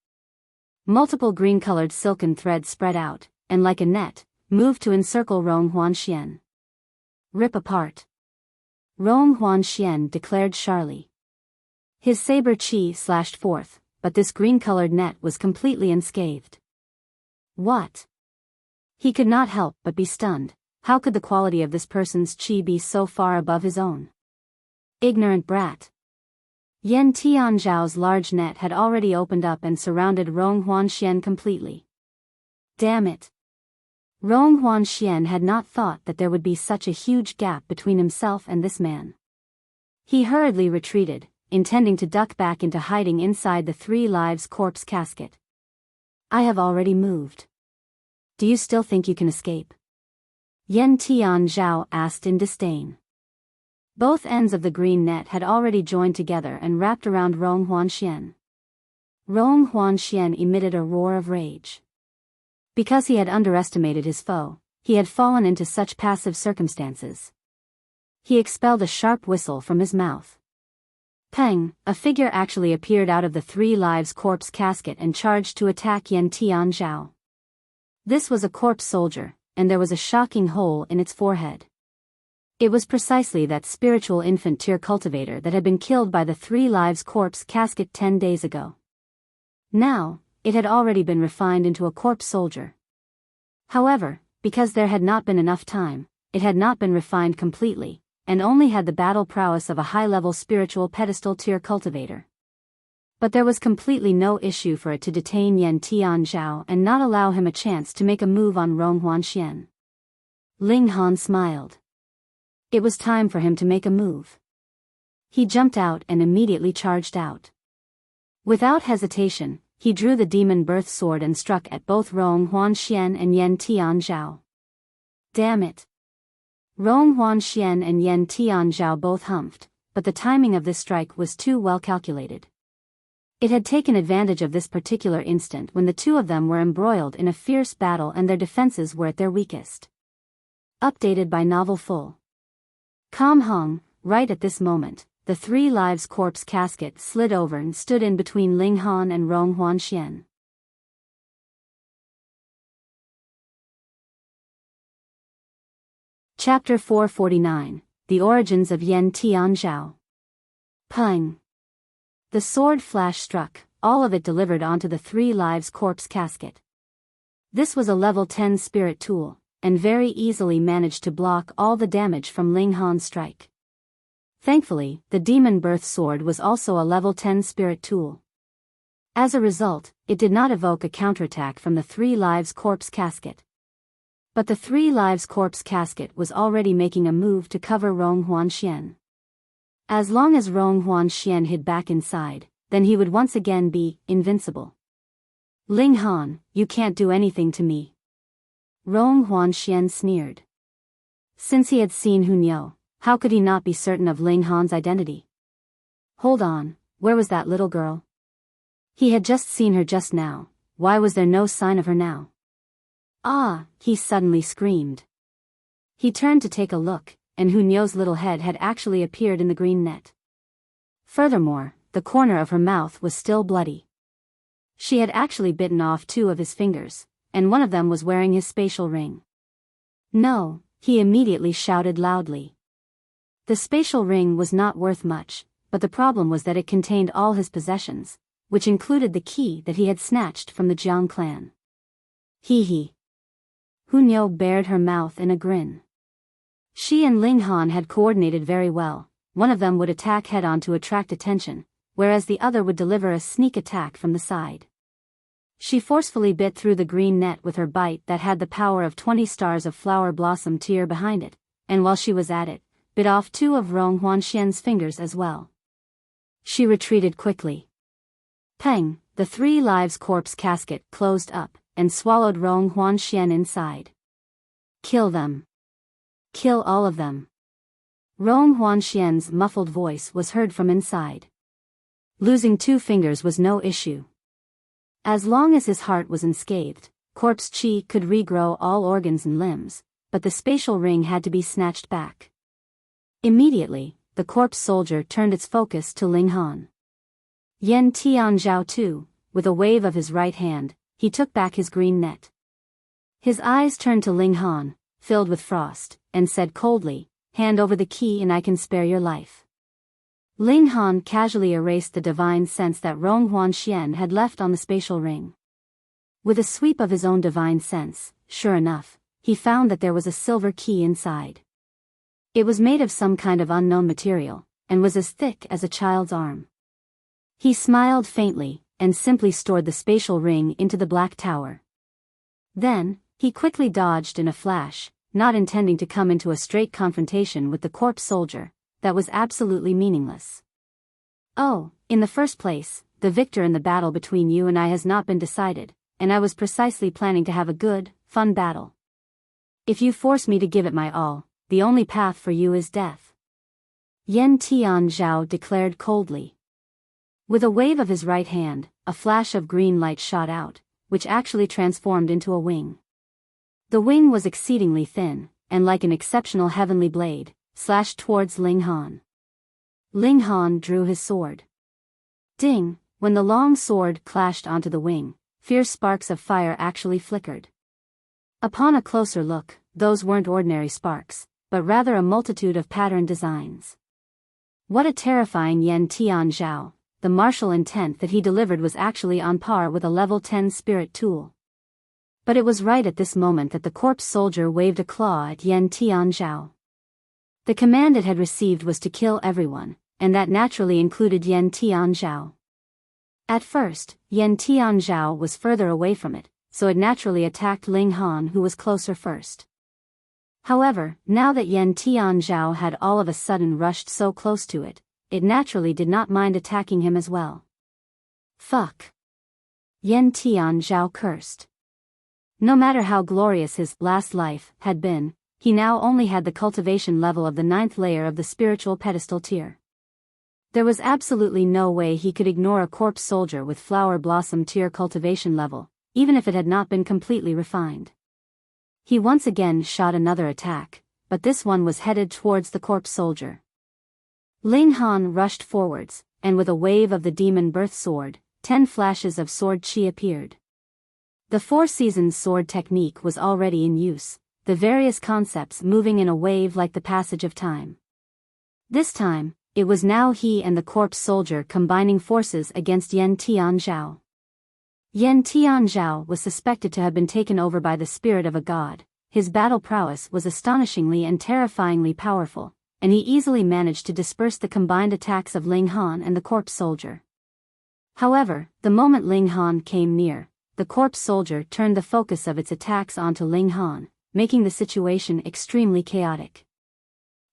Multiple green-colored silken threads spread out, and like a net, moved to encircle Rong Huanxian. "Rip apart," Rong Huanxian declared sharply. His saber chi slashed forth, but this green-colored net was completely unscathed. What? He could not help but be stunned. How could the quality of this person's chi be so far above his own? Ignorant brat. Yan Tian Zhao's large net had already opened up and surrounded Rong Huanxian completely. Damn it. Rong Huanxian had not thought that there would be such a huge gap between himself and this man. He hurriedly retreated, intending to duck back into hiding inside the Three Lives corpse casket. "I have already moved. Do you still think you can escape?" Yan Tian Zhao asked in disdain. Both ends of the green net had already joined together and wrapped around Rong Huanxian. Rong Huanxian emitted a roar of rage. Because he had underestimated his foe, he had fallen into such passive circumstances. He expelled a sharp whistle from his mouth. Peng, a figure actually appeared out of the Three Lives corpse casket and charged to attack Yan Tian Zhao. This was a corpse soldier, and there was a shocking hole in its forehead. It was precisely that spiritual infant tier cultivator that had been killed by the Three Lives corpse casket 10 days ago. Now, it had already been refined into a corpse soldier. However, because there had not been enough time, it had not been refined completely, and only had the battle prowess of a high-level spiritual pedestal tier cultivator. But there was completely no issue for it to detain Yan Tian Zhao and not allow him a chance to make a move on Rong Huanxian. Ling Han smiled. It was time for him to make a move. He jumped out and immediately charged out. Without hesitation, he drew the demon birth sword and struck at both Rong Huanxian and Yan Tian Zhao. Damn it! Rong Huanxian and Yen Tianzhao both humphed, but the timing of this strike was too well calculated. It had taken advantage of this particular instant when the two of them were embroiled in a fierce battle and their defenses were at their weakest. Updated by Novel Full. Com Hong, right at this moment, the Three Lives corpse casket slid over and stood in between Ling Han and Rong Huanxian. Chapter 449, The Origins of Yen Tianzhao. Peng. The sword flash struck, all of it delivered onto the Three Lives corpse casket. This was a level 10 spirit tool, and very easily managed to block all the damage from Ling Han's strike. Thankfully, the Demon Birth Sword was also a level 10 spirit tool. As a result, it did not evoke a counterattack from the Three Lives corpse casket. But the Three Lives corpse casket was already making a move to cover Rong Huanxian. As long as Rong Huanxian hid back inside, then he would once again be invincible. Ling Han, you can't do anything to me. Rong Huanxian sneered. Since he had seen Hunyou, how could he not be certain of Ling Han's identity? Hold on, where was that little girl? He had just seen her just now, why was there no sign of her now? Ah, he suddenly screamed. He turned to take a look, and Hunyou's little head had actually appeared in the green net. Furthermore, the corner of her mouth was still bloody. She had actually bitten off 2 of his fingers, and one of them was wearing his spatial ring. No, he immediately shouted loudly. The spatial ring was not worth much, but the problem was that it contained all his possessions, which included the key that he had snatched from the Jian clan. Hee hee. Hunyou bared her mouth in a grin. She and Ling Han had coordinated very well. One of them would attack head-on to attract attention, whereas the other would deliver a sneak attack from the side. She forcefully bit through the green net with her bite that had the power of 20 stars of flower blossom tear behind it, and while she was at it, bit off 2 of Rong Huanxian's fingers as well. She retreated quickly. Peng, the Three Lives corpse casket closed up, and swallowed Rong Huanxian inside. Kill them. Kill all of them. Rong Huanxian's muffled voice was heard from inside. Losing 2 fingers was no issue. As long as his heart was unscathed, corpse chi could regrow all organs and limbs, but the spatial ring had to be snatched back. Immediately, the corpse soldier turned its focus to Ling Han. Yen Tianzhao too, with a wave of his right hand, he took back his green net. His eyes turned to Ling Han, filled with frost, and said coldly, "Hand over the key and I can spare your life." Ling Han casually erased the divine sense that Rong Huanxian had left on the spatial ring. With a sweep of his own divine sense, sure enough, he found that there was a silver key inside. It was made of some kind of unknown material, and was as thick as a child's arm. He smiled faintly, and simply stored the spatial ring into the black tower. Then, he quickly dodged in a flash, not intending to come into a straight confrontation with the corpse soldier, that was absolutely meaningless. Oh, in the first place, the victor in the battle between you and I has not been decided, and I was precisely planning to have a good, fun battle. If you force me to give it my all, the only path for you is death. Yen Tianzhao declared coldly. With a wave of his right hand, a flash of green light shot out, which actually transformed into a wing. The wing was exceedingly thin, and like an exceptional heavenly blade, slashed towards Ling Han. Ling Han drew his sword. Ding! When the long sword clashed onto the wing, fierce sparks of fire actually flickered. Upon a closer look, those weren't ordinary sparks, but rather a multitude of patterned designs. What a terrifying Yen Tianzhao! The martial intent that he delivered was actually on par with a level 10 spirit tool. But it was right at this moment that the corpse soldier waved a claw at Yen Tianzhao. The command it had received was to kill everyone, and that naturally included Yen Tianzhao. At first, Yen Tianzhao was further away from it, so it naturally attacked Ling Han, who was closer first. However, now that Yen Tianzhao had all of a sudden rushed so close to it, it naturally did not mind attacking him as well. Fuck! Yen Tianzhao cursed. No matter how glorious his last life had been, he now only had the cultivation level of the 9th layer of the spiritual pedestal tier. There was absolutely no way he could ignore a corpse soldier with flower blossom tier cultivation level, even if it had not been completely refined. He once again shot another attack, but this one was headed towards the corpse soldier. Ling Han rushed forwards, and with a wave of the demon birth sword, 10 flashes of sword chi appeared. The 4 seasons sword technique was already in use, the various concepts moving in a wave like the passage of time. This time, it was now he and the corpse soldier combining forces against Yen Tian Zhao. Yen Tian Zhao was suspected to have been taken over by the spirit of a god. His battle prowess was astonishingly and terrifyingly powerful, and he easily managed to disperse the combined attacks of Ling Han and the corpse soldier. However, the moment Ling Han came near, the corpse soldier turned the focus of its attacks onto Ling Han, making the situation extremely chaotic.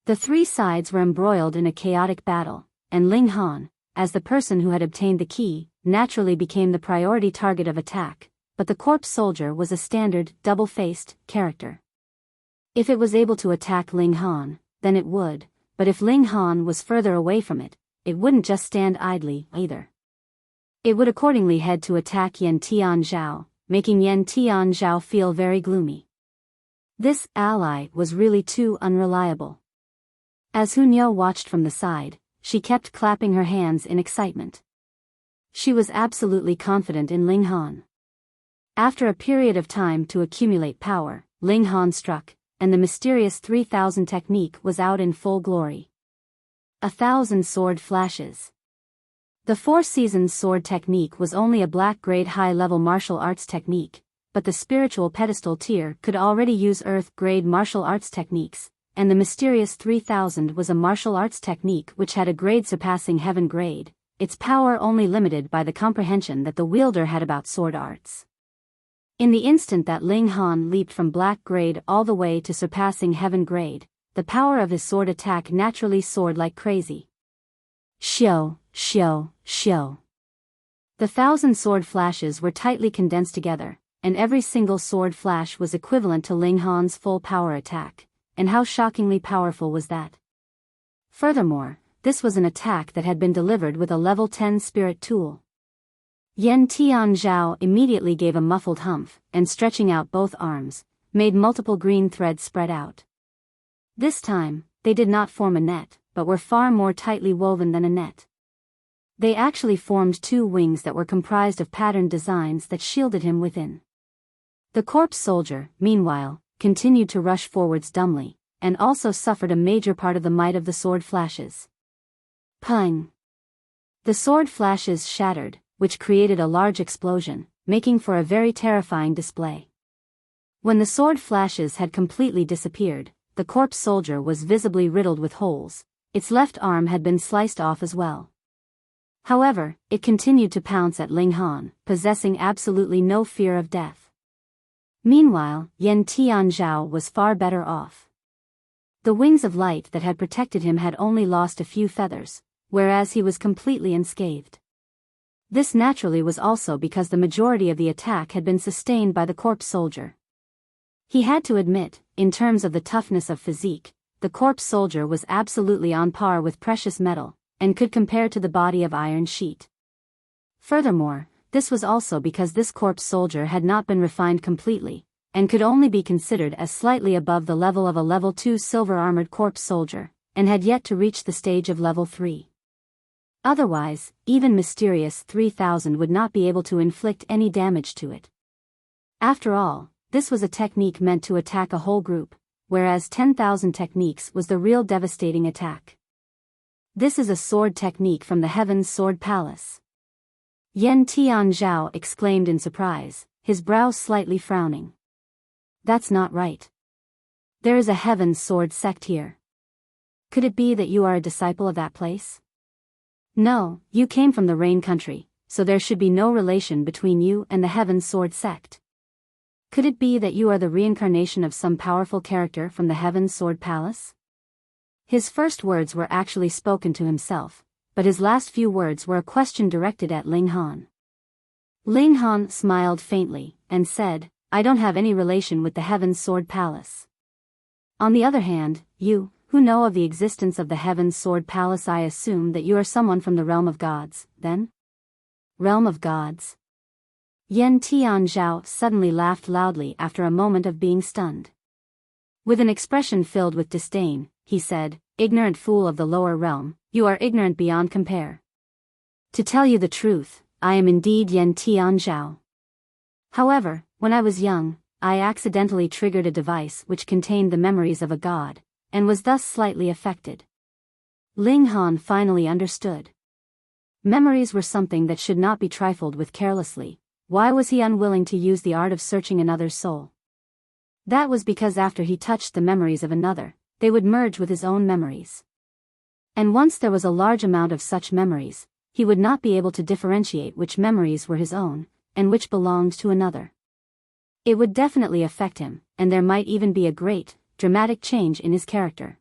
The 3 sides were embroiled in a chaotic battle, and Ling Han, as the person who had obtained the key, naturally became the priority target of attack, but the corpse soldier was a standard, double-faced character. If it was able to attack Ling Han, then it would, but if Ling Han was further away from it, it wouldn't just stand idly, either. It would accordingly head to attack Yen Tian Zhao, making Yen Tian Zhao feel very gloomy. This ally was really too unreliable. As Hunyo watched from the side, she kept clapping her hands in excitement. She was absolutely confident in Ling Han. After a period of time to accumulate power, Ling Han struck, and the mysterious 3000 technique was out in full glory. 1,000 sword flashes. The 4 seasons sword technique was only a black-grade high-level martial arts technique, but the spiritual pedestal tier could already use earth-grade martial arts techniques, and the mysterious 3000 was a martial arts technique which had a grade surpassing heaven grade, its power only limited by the comprehension that the wielder had about sword arts. In the instant that Ling Han leaped from black grade all the way to surpassing heaven grade, the power of his sword attack naturally soared like crazy. Shio, shio, shio. The 1,000 sword flashes were tightly condensed together, and every single sword flash was equivalent to Ling Han's full power attack. And how shockingly powerful was that? Furthermore, this was an attack that had been delivered with a level 10 spirit tool. Yen Tian Zhao immediately gave a muffled humph, and stretching out both arms, made multiple green threads spread out. This time, they did not form a net, but were far more tightly woven than a net. They actually formed 2 wings that were comprised of patterned designs that shielded him within. The corpse soldier, meanwhile, continued to rush forwards dumbly, and also suffered a major part of the might of the sword flashes. Pung! The sword flashes shattered, which created a large explosion, making for a very terrifying display. When the sword flashes had completely disappeared, the corpse soldier was visibly riddled with holes, its left arm had been sliced off as well. However, it continued to pounce at Ling Han, possessing absolutely no fear of death. Meanwhile, Yen Tian Zhao was far better off. The wings of light that had protected him had only lost a few feathers, whereas he was completely unscathed. This naturally was also because the majority of the attack had been sustained by the corpse soldier. He had to admit, in terms of the toughness of physique, the corpse soldier was absolutely on par with precious metal, and could compare to the body of iron sheet. Furthermore, this was also because this corpse soldier had not been refined completely, and could only be considered as slightly above the level of a level 2 silver-armored corpse soldier, and had yet to reach the stage of level 3. Otherwise, even mysterious 3000 would not be able to inflict any damage to it. After all, this was a technique meant to attack a whole group, whereas 10,000 techniques was the real devastating attack. This is a sword technique from the Heaven's Sword Palace. Yen Tian Zhao exclaimed in surprise, his brow slightly frowning. That's not right. There is a Heaven's Sword sect here. Could it be that you are a disciple of that place? No, you came from the Rain Country, so there should be no relation between you and the Heaven's Sword sect. Could it be that you are the reincarnation of some powerful character from the Heaven's Sword Palace? His first words were actually spoken to himself, but his last few words were a question directed at Ling Han. Ling Han smiled faintly, and said, I don't have any relation with the Heaven's Sword Palace. On the other hand, you, who know of the existence of the Heaven's Sword Palace, I assume that you are someone from the realm of gods, then? Realm of gods? Tian Zhao suddenly laughed loudly after a moment of being stunned. With an expression filled with disdain, he said, "Ignorant fool of the lower realm, you are ignorant beyond compare. To tell you the truth, I am indeed Tian Zhao. However, when I was young, I accidentally triggered a device which contained the memories of a god, and was thus slightly affected." Ling Han finally understood. Memories were something that should not be trifled with carelessly. Why was he unwilling to use the art of searching another's soul? That was because after he touched the memories of another, they would merge with his own memories. And once there was a large amount of such memories, he would not be able to differentiate which memories were his own, and which belonged to another. It would definitely affect him, and there might even be a great, dramatic change in his character.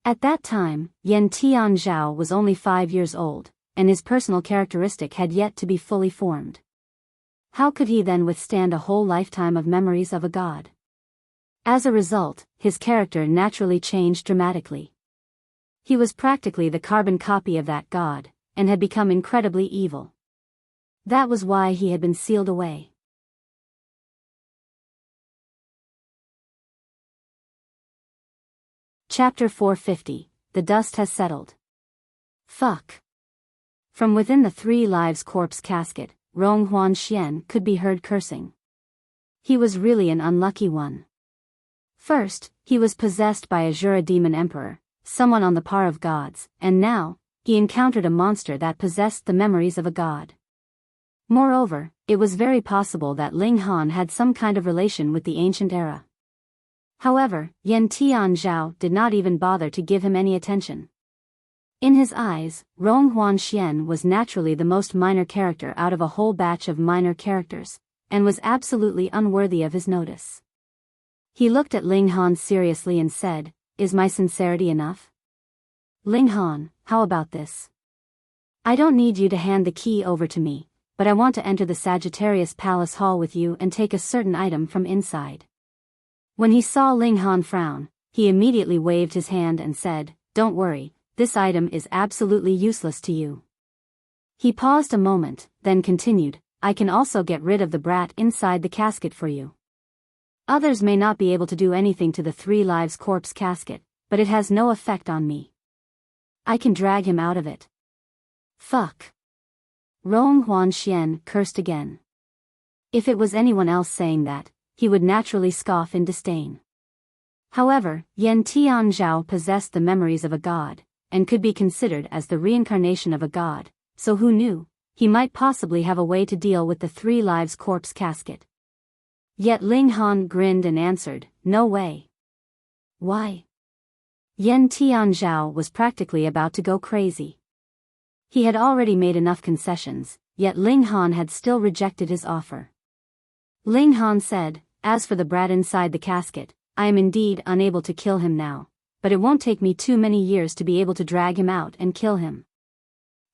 At that time, Tian Zhao was only 5 years old, and his personal characteristic had yet to be fully formed. How could he then withstand a whole lifetime of memories of a god? As a result, his character naturally changed dramatically. He was practically the carbon copy of that god, and had become incredibly evil. That was why he had been sealed away. Chapter 450, The Dust Has Settled. Fuck. From within the Three Lives corpse casket, Rong Huanxian could be heard cursing. He was really an unlucky one. First, he was possessed by a Jura demon emperor, someone on the par of gods, and now, he encountered a monster that possessed the memories of a god. Moreover, it was very possible that Ling Han had some kind of relation with the ancient era. However, Tian Zhao did not even bother to give him any attention. In his eyes, Rong Huanxian was naturally the most minor character out of a whole batch of minor characters, and was absolutely unworthy of his notice. He looked at Ling Han seriously and said, "Is my sincerity enough? Ling Han, how about this? I don't need you to hand the key over to me, but I want to enter the Sagittarius Palace Hall with you and take a certain item from inside." When he saw Ling Han frown, he immediately waved his hand and said, "Don't worry, this item is absolutely useless to you." He paused a moment, then continued, "I can also get rid of the brat inside the casket for you. Others may not be able to do anything to the Three Lives corpse casket, but it has no effect on me. I can drag him out of it." Fuck. Rong Huanxian cursed again. If it was anyone else saying that, he would naturally scoff in disdain. However, Tian Zhao possessed the memories of a god, and could be considered as the reincarnation of a god, so who knew, he might possibly have a way to deal with the Three Lives corpse casket. Yet Ling Han grinned and answered, "No way." Why? Tian Zhao was practically about to go crazy. He had already made enough concessions, yet Ling Han had still rejected his offer. Ling Han said, "As for the brat inside the casket, I am indeed unable to kill him now, but it won't take me too many years to be able to drag him out and kill him.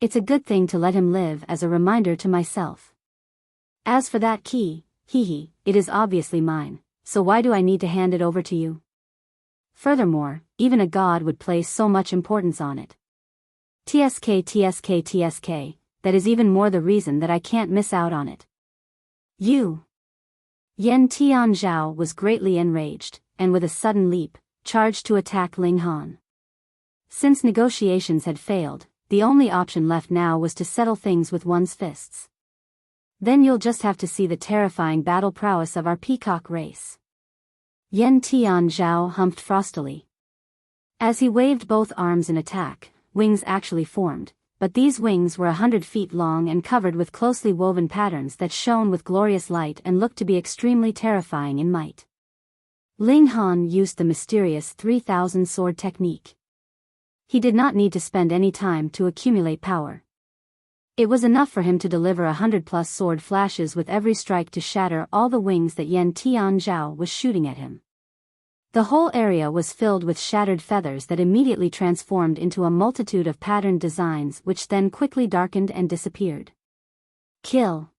It's a good thing to let him live as a reminder to myself. As for that key, it is obviously mine, so why do I need to hand it over to you? Furthermore, even a god would place so much importance on it. TSK, that is even more the reason that I can't miss out on it." You. Tian Zhao was greatly enraged, and with a sudden leap, charged to attack Ling Han. Since negotiations had failed, the only option left now was to settle things with one's fists. Then you'll just have to see the terrifying battle prowess of our peacock race. Tian Zhao humped frostily. As he waved both arms in attack, wings actually formed, but these wings were 100 feet long and covered with closely woven patterns that shone with glorious light and looked to be extremely terrifying in might. Ling Han used the mysterious 3,000 sword technique. He did not need to spend any time to accumulate power. It was enough for him to deliver 100+ sword flashes with every strike to shatter all the wings that Tian Zhao was shooting at him. The whole area was filled with shattered feathers that immediately transformed into a multitude of patterned designs which then quickly darkened and disappeared. Kill.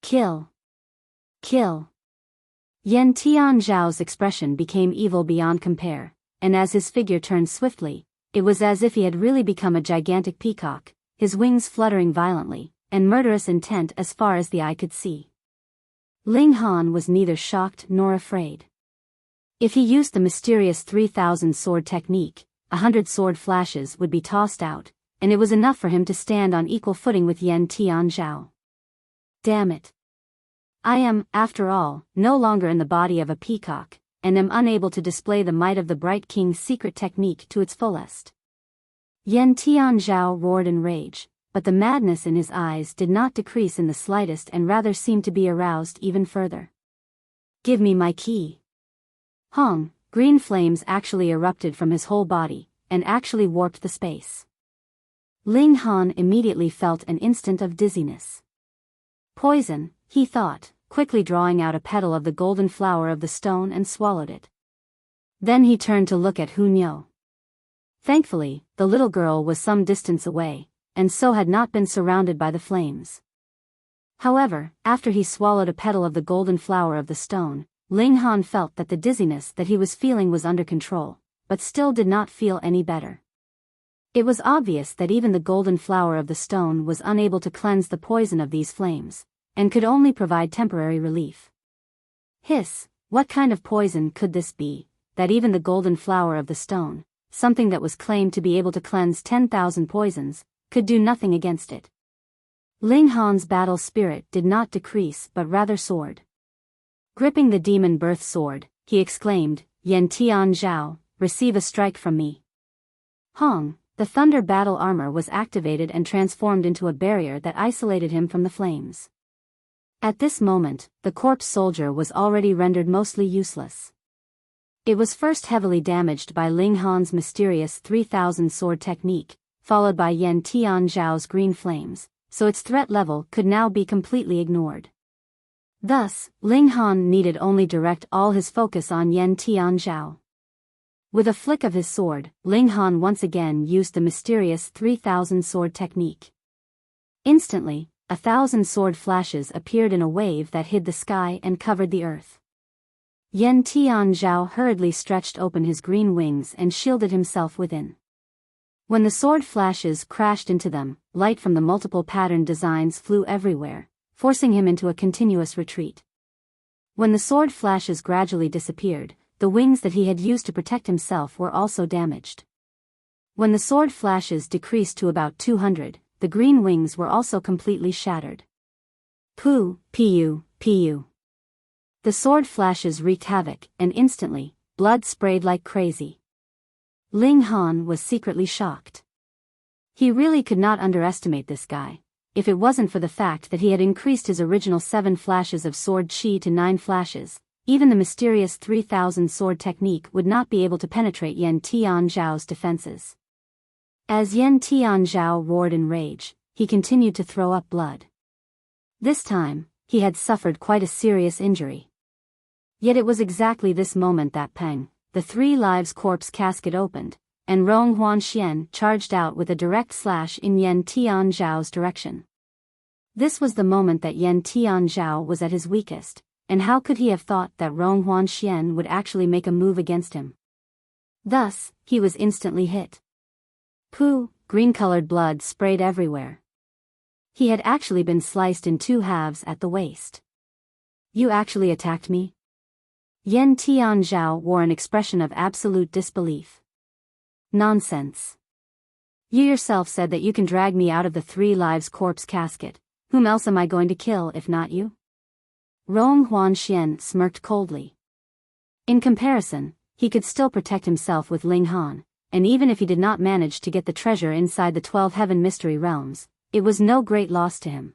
Kill. Kill. Yan Tianzhao's expression became evil beyond compare, and as his figure turned swiftly, it was as if he had really become a gigantic peacock, his wings fluttering violently, and murderous intent as far as the eye could see. Ling Han was neither shocked nor afraid. If he used the mysterious 3,000 sword technique, 100 sword flashes would be tossed out, and it was enough for him to stand on equal footing with Yan Tianzhao. Damn it. I am, after all, no longer in the body of a peacock, and am unable to display the might of the Bright King's secret technique to its fullest. Yan Tianzhao roared in rage, but the madness in his eyes did not decrease in the slightest and rather seemed to be aroused even further. Give me my key. Hong, green flames actually erupted from his whole body, and actually warped the space. Ling Han immediately felt an instant of dizziness. Poison, he thought, quickly drawing out a petal of the golden flower of the stone and swallowed it. Then he turned to look at Hunyo. Thankfully, the little girl was some distance away, and so had not been surrounded by the flames. However, after he swallowed a petal of the golden flower of the stone, Ling Han felt that the dizziness that he was feeling was under control, but still did not feel any better. It was obvious that even the golden flower of the stone was unable to cleanse the poison of these flames, and could only provide temporary relief. Hiss, what kind of poison could this be, that even the golden flower of the stone, something that was claimed to be able to cleanse 10,000 poisons, could do nothing against it? Ling Han's battle spirit did not decrease but rather soared. Gripping the demon birth sword, he exclaimed, Yan Tianzhao, receive a strike from me. Hong, the thunder battle armor was activated and transformed into a barrier that isolated him from the flames. At this moment, the corpse soldier was already rendered mostly useless. It was first heavily damaged by Ling Han's mysterious 3,000 sword technique, followed by Yan Tianzhao's green flames, so its threat level could now be completely ignored. Thus, Ling Han needed only direct all his focus on Yan Tianzhao. With a flick of his sword, Ling Han once again used the mysterious 3,000 sword technique. Instantly, 1,000 sword flashes appeared in a wave that hid the sky and covered the earth. Yan Tianzhao hurriedly stretched open his green wings and shielded himself within. When the sword flashes crashed into them, light from the multiple pattern designs flew everywhere, forcing him into a continuous retreat. When the sword flashes gradually disappeared, the wings that he had used to protect himself were also damaged. When the sword flashes decreased to about 200, the green wings were also completely shattered. Pu. The sword flashes wreaked havoc, and instantly, blood sprayed like crazy. Ling Han was secretly shocked. He really could not underestimate this guy, if it wasn't for the fact that he had increased his original 7 flashes of sword chi to 9 flashes. Even the mysterious 3,000 sword technique would not be able to penetrate Yan Tianzhao's defenses. As Yan Tianzhao roared in rage, he continued to throw up blood. This time, he had suffered quite a serious injury. Yet it was exactly this moment that Peng, the 3 lives corpse casket opened, and Rong Huanxian charged out with a direct slash in Yan Tianzhao's direction. This was the moment that Yan Tianzhao was at his weakest, and how could he have thought that Rong Huanxian would actually make a move against him? Thus, he was instantly hit. Pooh, green-colored blood sprayed everywhere. He had actually been sliced in 2 halves at the waist. You actually attacked me? Yan Tianzhao wore an expression of absolute disbelief. Nonsense. You yourself said that you can drag me out of the 3 lives corpse casket. Whom else am I going to kill if not you? Rong Huanxian smirked coldly. In comparison, he could still protect himself with Ling Han, and even if he did not manage to get the treasure inside the 12 heaven mystery realms, it was no great loss to him.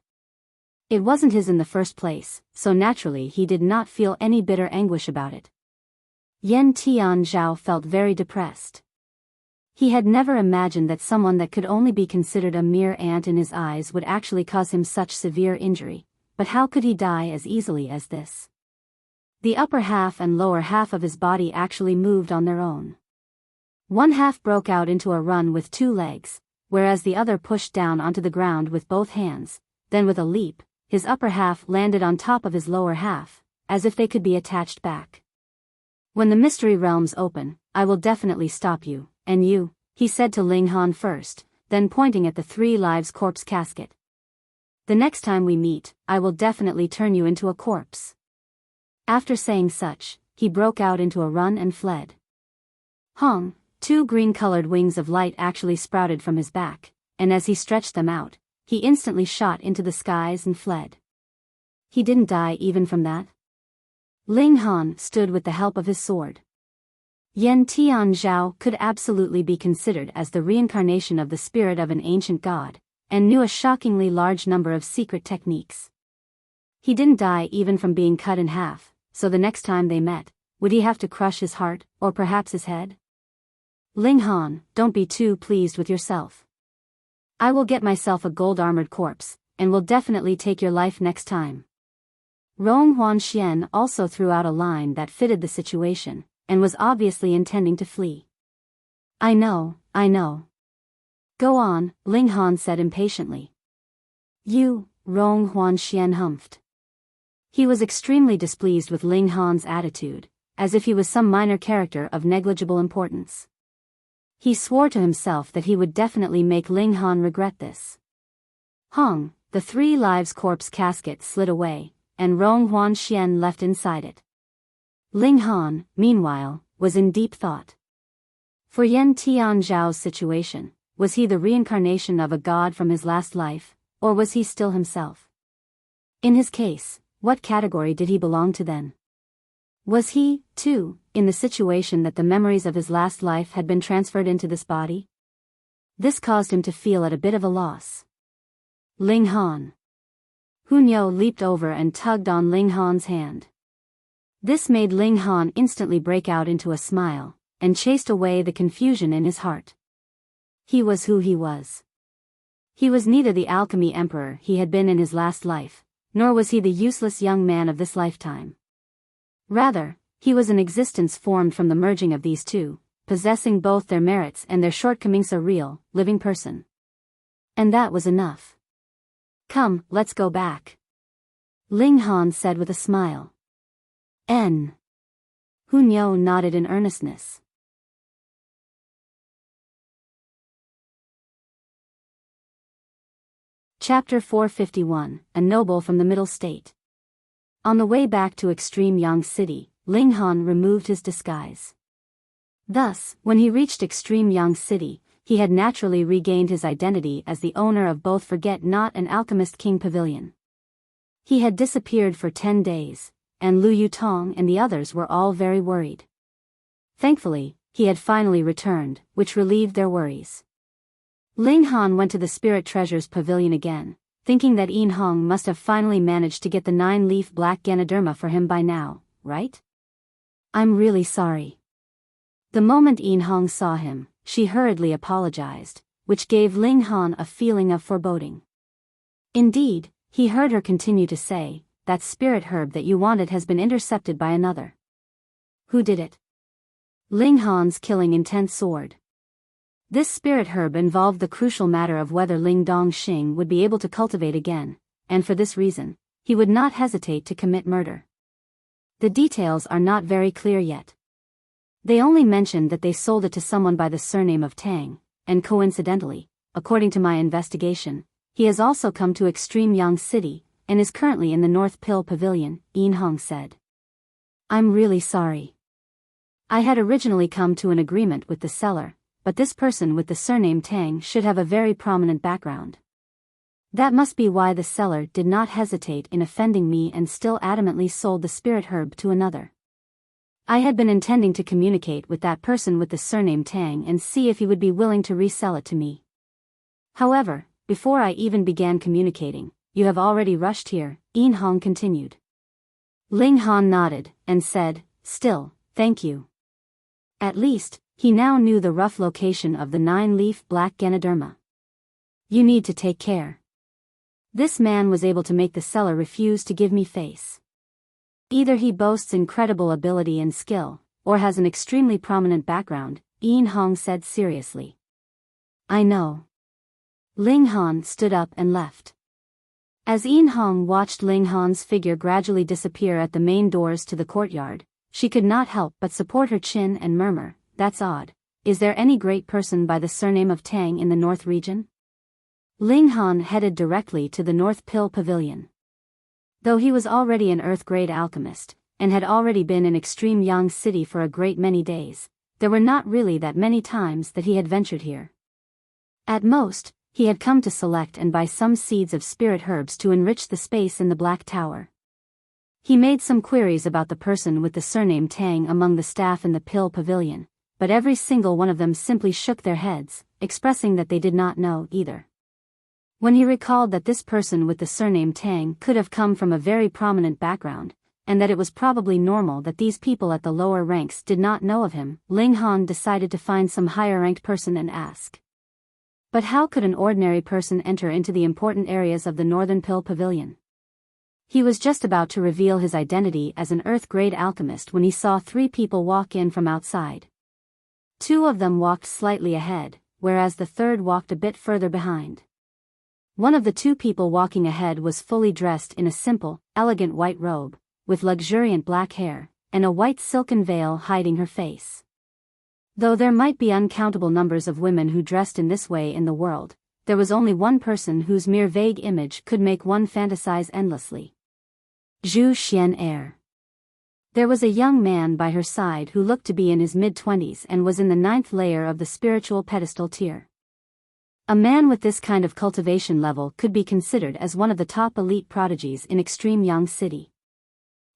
It wasn't his in the first place, so naturally he did not feel any bitter anguish about it. Yan Tianzhao felt very depressed. He had never imagined that someone that could only be considered a mere ant in his eyes would actually cause him such severe injury, but how could he die as easily as this? The upper half and lower half of his body actually moved on their own. One half broke out into a run with 2 legs, whereas the other pushed down onto the ground with both hands, then with a leap, his upper half landed on top of his lower half, as if they could be attached back. When the mystery realms open, I will definitely stop you, and you, he said to Ling Han first, then pointing at the 3 lives corpse casket. The next time we meet, I will definitely turn you into a corpse. After saying such, he broke out into a run and fled. Hong, 2 green-colored wings of light actually sprouted from his back, and as he stretched them out, he instantly shot into the skies and fled. He didn't die even from that? Ling Han stood with the help of his sword. Tian Zhao could absolutely be considered as the reincarnation of the spirit of an ancient god, and knew a shockingly large number of secret techniques. He didn't die even from being cut in half, so the next time they met, would he have to crush his heart, or perhaps his head? Ling Han, don't be too pleased with yourself. I will get myself a gold-armored corpse, and will definitely take your life next time. Rong Huanxian also threw out a line that fitted the situation, and was obviously intending to flee. I know. Go on, Ling Han said impatiently. You, Rong Huanxian humphed. He was extremely displeased with Ling Han's attitude, as if he was some minor character of negligible importance. He swore to himself that he would definitely make Ling Han regret this. Hong, the 3 lives corpse casket slid away, and Rong Huanxian left inside it. Ling Han, meanwhile, was in deep thought. For Tian Zhao's situation, was he the reincarnation of a god from his last life, or was he still himself? In his case, what category did he belong to then? Was he, too, in the situation that the memories of his last life had been transferred into this body? This caused him to feel at a bit of a loss. Ling Han. Hunyo leaped over and tugged on Ling Han's hand. This made Ling Han instantly break out into a smile, and chased away the confusion in his heart. He was who he was. He was neither the alchemy emperor he had been in his last life, nor was he the useless young man of this lifetime. Rather, he was an existence formed from the merging of these two, possessing both their merits and their shortcomings, a real, living person. And that was enough. Come, let's go back. Ling Han said with a smile. Hunyo nodded in earnestness. Chapter 451, A Noble from the Middle State. On the way back to Extreme Yang City, Ling Han removed his disguise. Thus, when he reached Extreme Yang City, he had naturally regained his identity as the owner of both Forget Not and Alchemist King Pavilion. He had disappeared for 10 days, and Lu Yutong and the others were all very worried. Thankfully, he had finally returned, which relieved their worries. Ling Han went to the Spirit Treasures Pavilion again, thinking that Yin Hong must have finally managed to get the 9-leaf black Ganoderma for him by now, right? I'm really sorry. The moment Yin Hong saw him, she hurriedly apologized, which gave Ling Han a feeling of foreboding. Indeed, he heard her continue to say, that spirit herb that you wanted has been intercepted by another. Who did it? Ling Han's killing intent soared. This spirit herb involved the crucial matter of whether Ling Dongxing would be able to cultivate again, and for this reason, he would not hesitate to commit murder. The details are not very clear yet. They only mentioned that they sold it to someone by the surname of Tang, and coincidentally, according to my investigation, he has also come to Extreme Yang City, and is currently in the North Pill Pavilion, Yin Hong said. I'm really sorry. I had originally come to an agreement with the seller, but this person with the surname Tang should have a very prominent background. That must be why the seller did not hesitate in offending me and still adamantly sold the spirit herb to another. I had been intending to communicate with that person with the surname Tang and see if he would be willing to resell it to me. However, before I even began communicating, you have already rushed here, Yin Hong continued. Ling Han nodded, and said, still, thank you. At least, he now knew the rough location of the 9-leaf black Ganoderma. You need to take care. This man was able to make the seller refuse to give me face. Either he boasts incredible ability and skill, or has an extremely prominent background, Yin Hong said seriously. I know. Ling Han stood up and left. As Yin Hong watched Ling Han's figure gradually disappear at the main doors to the courtyard, she could not help but support her chin and murmur, "That's odd. Is there any great person by the surname of Tang in the north region?" Ling Han headed directly to the North Pill Pavilion. Though he was already an Earth-grade alchemist, and had already been in Extreme Yang City for a great many days, there were not really that many times that he had ventured here. At most, he had come to select and buy some seeds of spirit herbs to enrich the space in the Black Tower. He made some queries about the person with the surname Tang among the staff in the Pill Pavilion, but every single one of them simply shook their heads, expressing that they did not know either. When he recalled that this person with the surname Tang could have come from a very prominent background, and that it was probably normal that these people at the lower ranks did not know of him, Ling Han decided to find some higher-ranked person and ask. But how could an ordinary person enter into the important areas of the Northern Pill Pavilion? He was just about to reveal his identity as an Earth-grade alchemist when he saw 3 people walk in from outside. 2 of them walked slightly ahead, whereas the third walked a bit further behind. One of the 2 people walking ahead was fully dressed in a simple, elegant white robe, with luxuriant black hair, and a white silken veil hiding her face. Though there might be uncountable numbers of women who dressed in this way in the world, there was only one person whose mere vague image could make one fantasize endlessly. Zhu Xian'er. There was a young man by her side who looked to be in his mid-20s and was in the 9th layer of the spiritual pedestal tier. A man with this kind of cultivation level could be considered as one of the top elite prodigies in Extreme Yang City.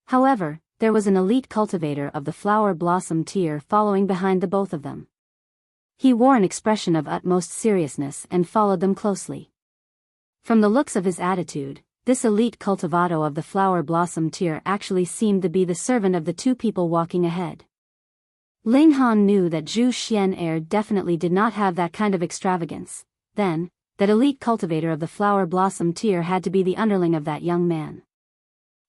However, there was an elite cultivator of the flower blossom tier following behind the both of them. He wore an expression of utmost seriousness and followed them closely. From the looks of his attitude, this elite cultivato of the flower blossom tier actually seemed to be the servant of the 2 people walking ahead. Ling Han knew that Zhu Xian'er definitely did not have that kind of extravagance. Then, that elite cultivator of the flower blossom tier had to be the underling of that young man.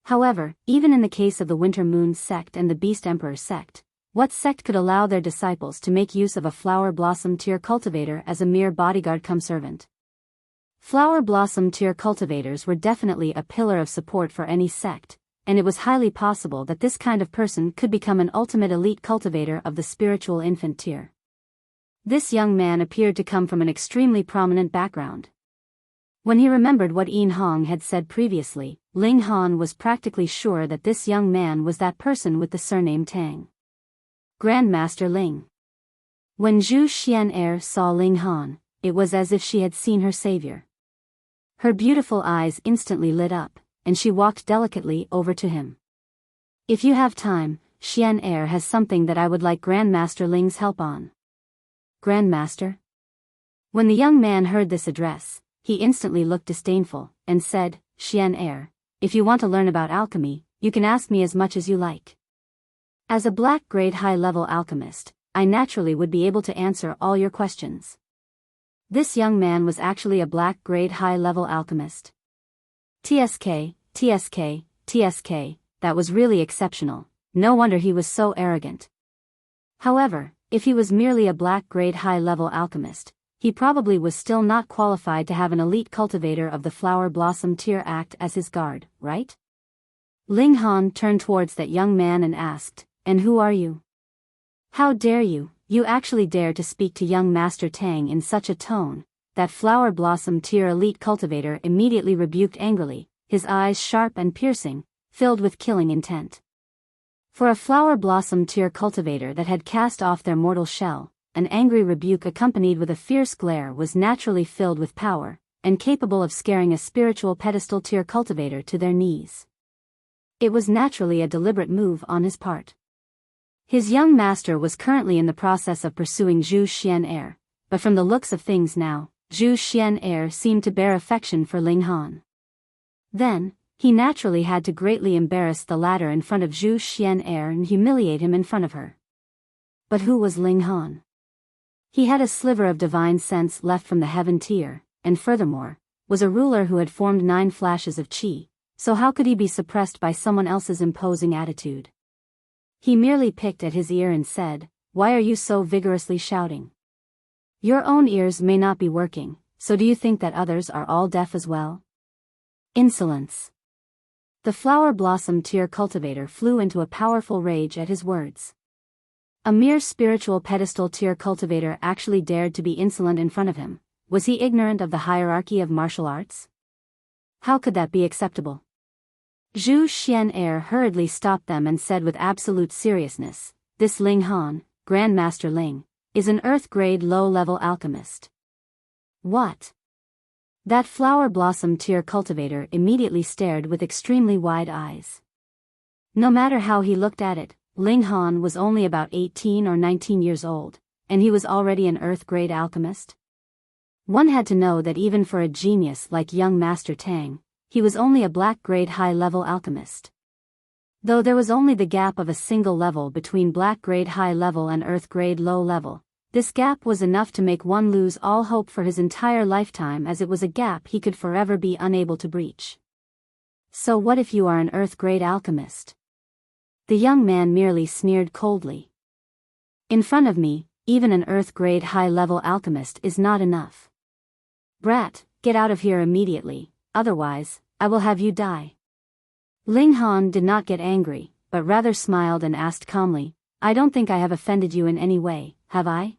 However, even in the case of the Winter Moon sect and the Beast Emperor sect, what sect could allow their disciples to make use of a flower blossom tier cultivator as a mere bodyguard-cum-servant? Flower blossom tier cultivators were definitely a pillar of support for any sect, and it was highly possible that this kind of person could become an ultimate elite cultivator of the spiritual infant tier. This young man appeared to come from an extremely prominent background. When he remembered what Yin Hong had said previously, Ling Han was practically sure that this young man was that person with the surname Tang. Grandmaster Ling. When Zhu Xian'er saw Ling Han, it was as if she had seen her savior. Her beautiful eyes instantly lit up, and she walked delicately over to him. "If you have time, Xian'er has something that I would like Grandmaster Ling's help on." Grandmaster? When the young man heard this address, he instantly looked disdainful, and said, "Xian'er, if you want to learn about alchemy, you can ask me as much as you like. As a black-grade high-level alchemist, I naturally would be able to answer all your questions." This young man was actually a black-grade high-level alchemist. TSK, that was really exceptional. No wonder he was so arrogant. However, if he was merely a black-grade high-level alchemist, he probably was still not qualified to have an elite cultivator of the flower blossom tier act as his guard, right? Ling Han turned towards that young man and asked, "And who are you? How dare you actually dare to speak to young Master Tang in such a tone?" That flower blossom tier elite cultivator immediately rebuked angrily, his eyes sharp and piercing, filled with killing intent. For a flower blossom tier cultivator that had cast off their mortal shell, an angry rebuke accompanied with a fierce glare was naturally filled with power, and capable of scaring a spiritual pedestal tier cultivator to their knees. It was naturally a deliberate move on his part. His young master was currently in the process of pursuing Zhu Xian'er, but from the looks of things now, Zhu Xian'er seemed to bear affection for Ling Han. Then, he naturally had to greatly embarrass the latter in front of Zhu Xian'er and humiliate him in front of her. But who was Ling Han? He had a sliver of divine sense left from the heaven tier, and furthermore, was a ruler who had formed 9 flashes of qi, so how could he be suppressed by someone else's imposing attitude? He merely picked at his ear and said, "Why are you so vigorously shouting? Your own ears may not be working, so do you think that others are all deaf as well?" Insolence. The flower blossom tier cultivator flew into a powerful rage at his words. A mere spiritual pedestal tier cultivator actually dared to be insolent in front of him. Was he ignorant of the hierarchy of martial arts? How could that be acceptable? Zhu Xian'er hurriedly stopped them and said with absolute seriousness, "This Ling Han, Grandmaster Ling, is an earth-grade low-level alchemist." What? That flower blossom tier cultivator immediately stared with extremely wide eyes. No matter how he looked at it, Ling Han was only about 18 or 19 years old, and he was already an earth-grade alchemist. One had to know that even for a genius like young Master Tang, he was only a black-grade high-level alchemist. Though there was only the gap of a single level between black-grade high-level and earth-grade low-level, this gap was enough to make one lose all hope for his entire lifetime, as it was a gap he could forever be unable to breach. So what if you are an earth-grade alchemist? The young man merely sneered coldly. In front of me, even an earth-grade high-level alchemist is not enough. Brat, get out of here immediately, otherwise, I will have you die. Ling Han did not get angry, but rather smiled and asked calmly, "I don't think I have offended you in any way, have I?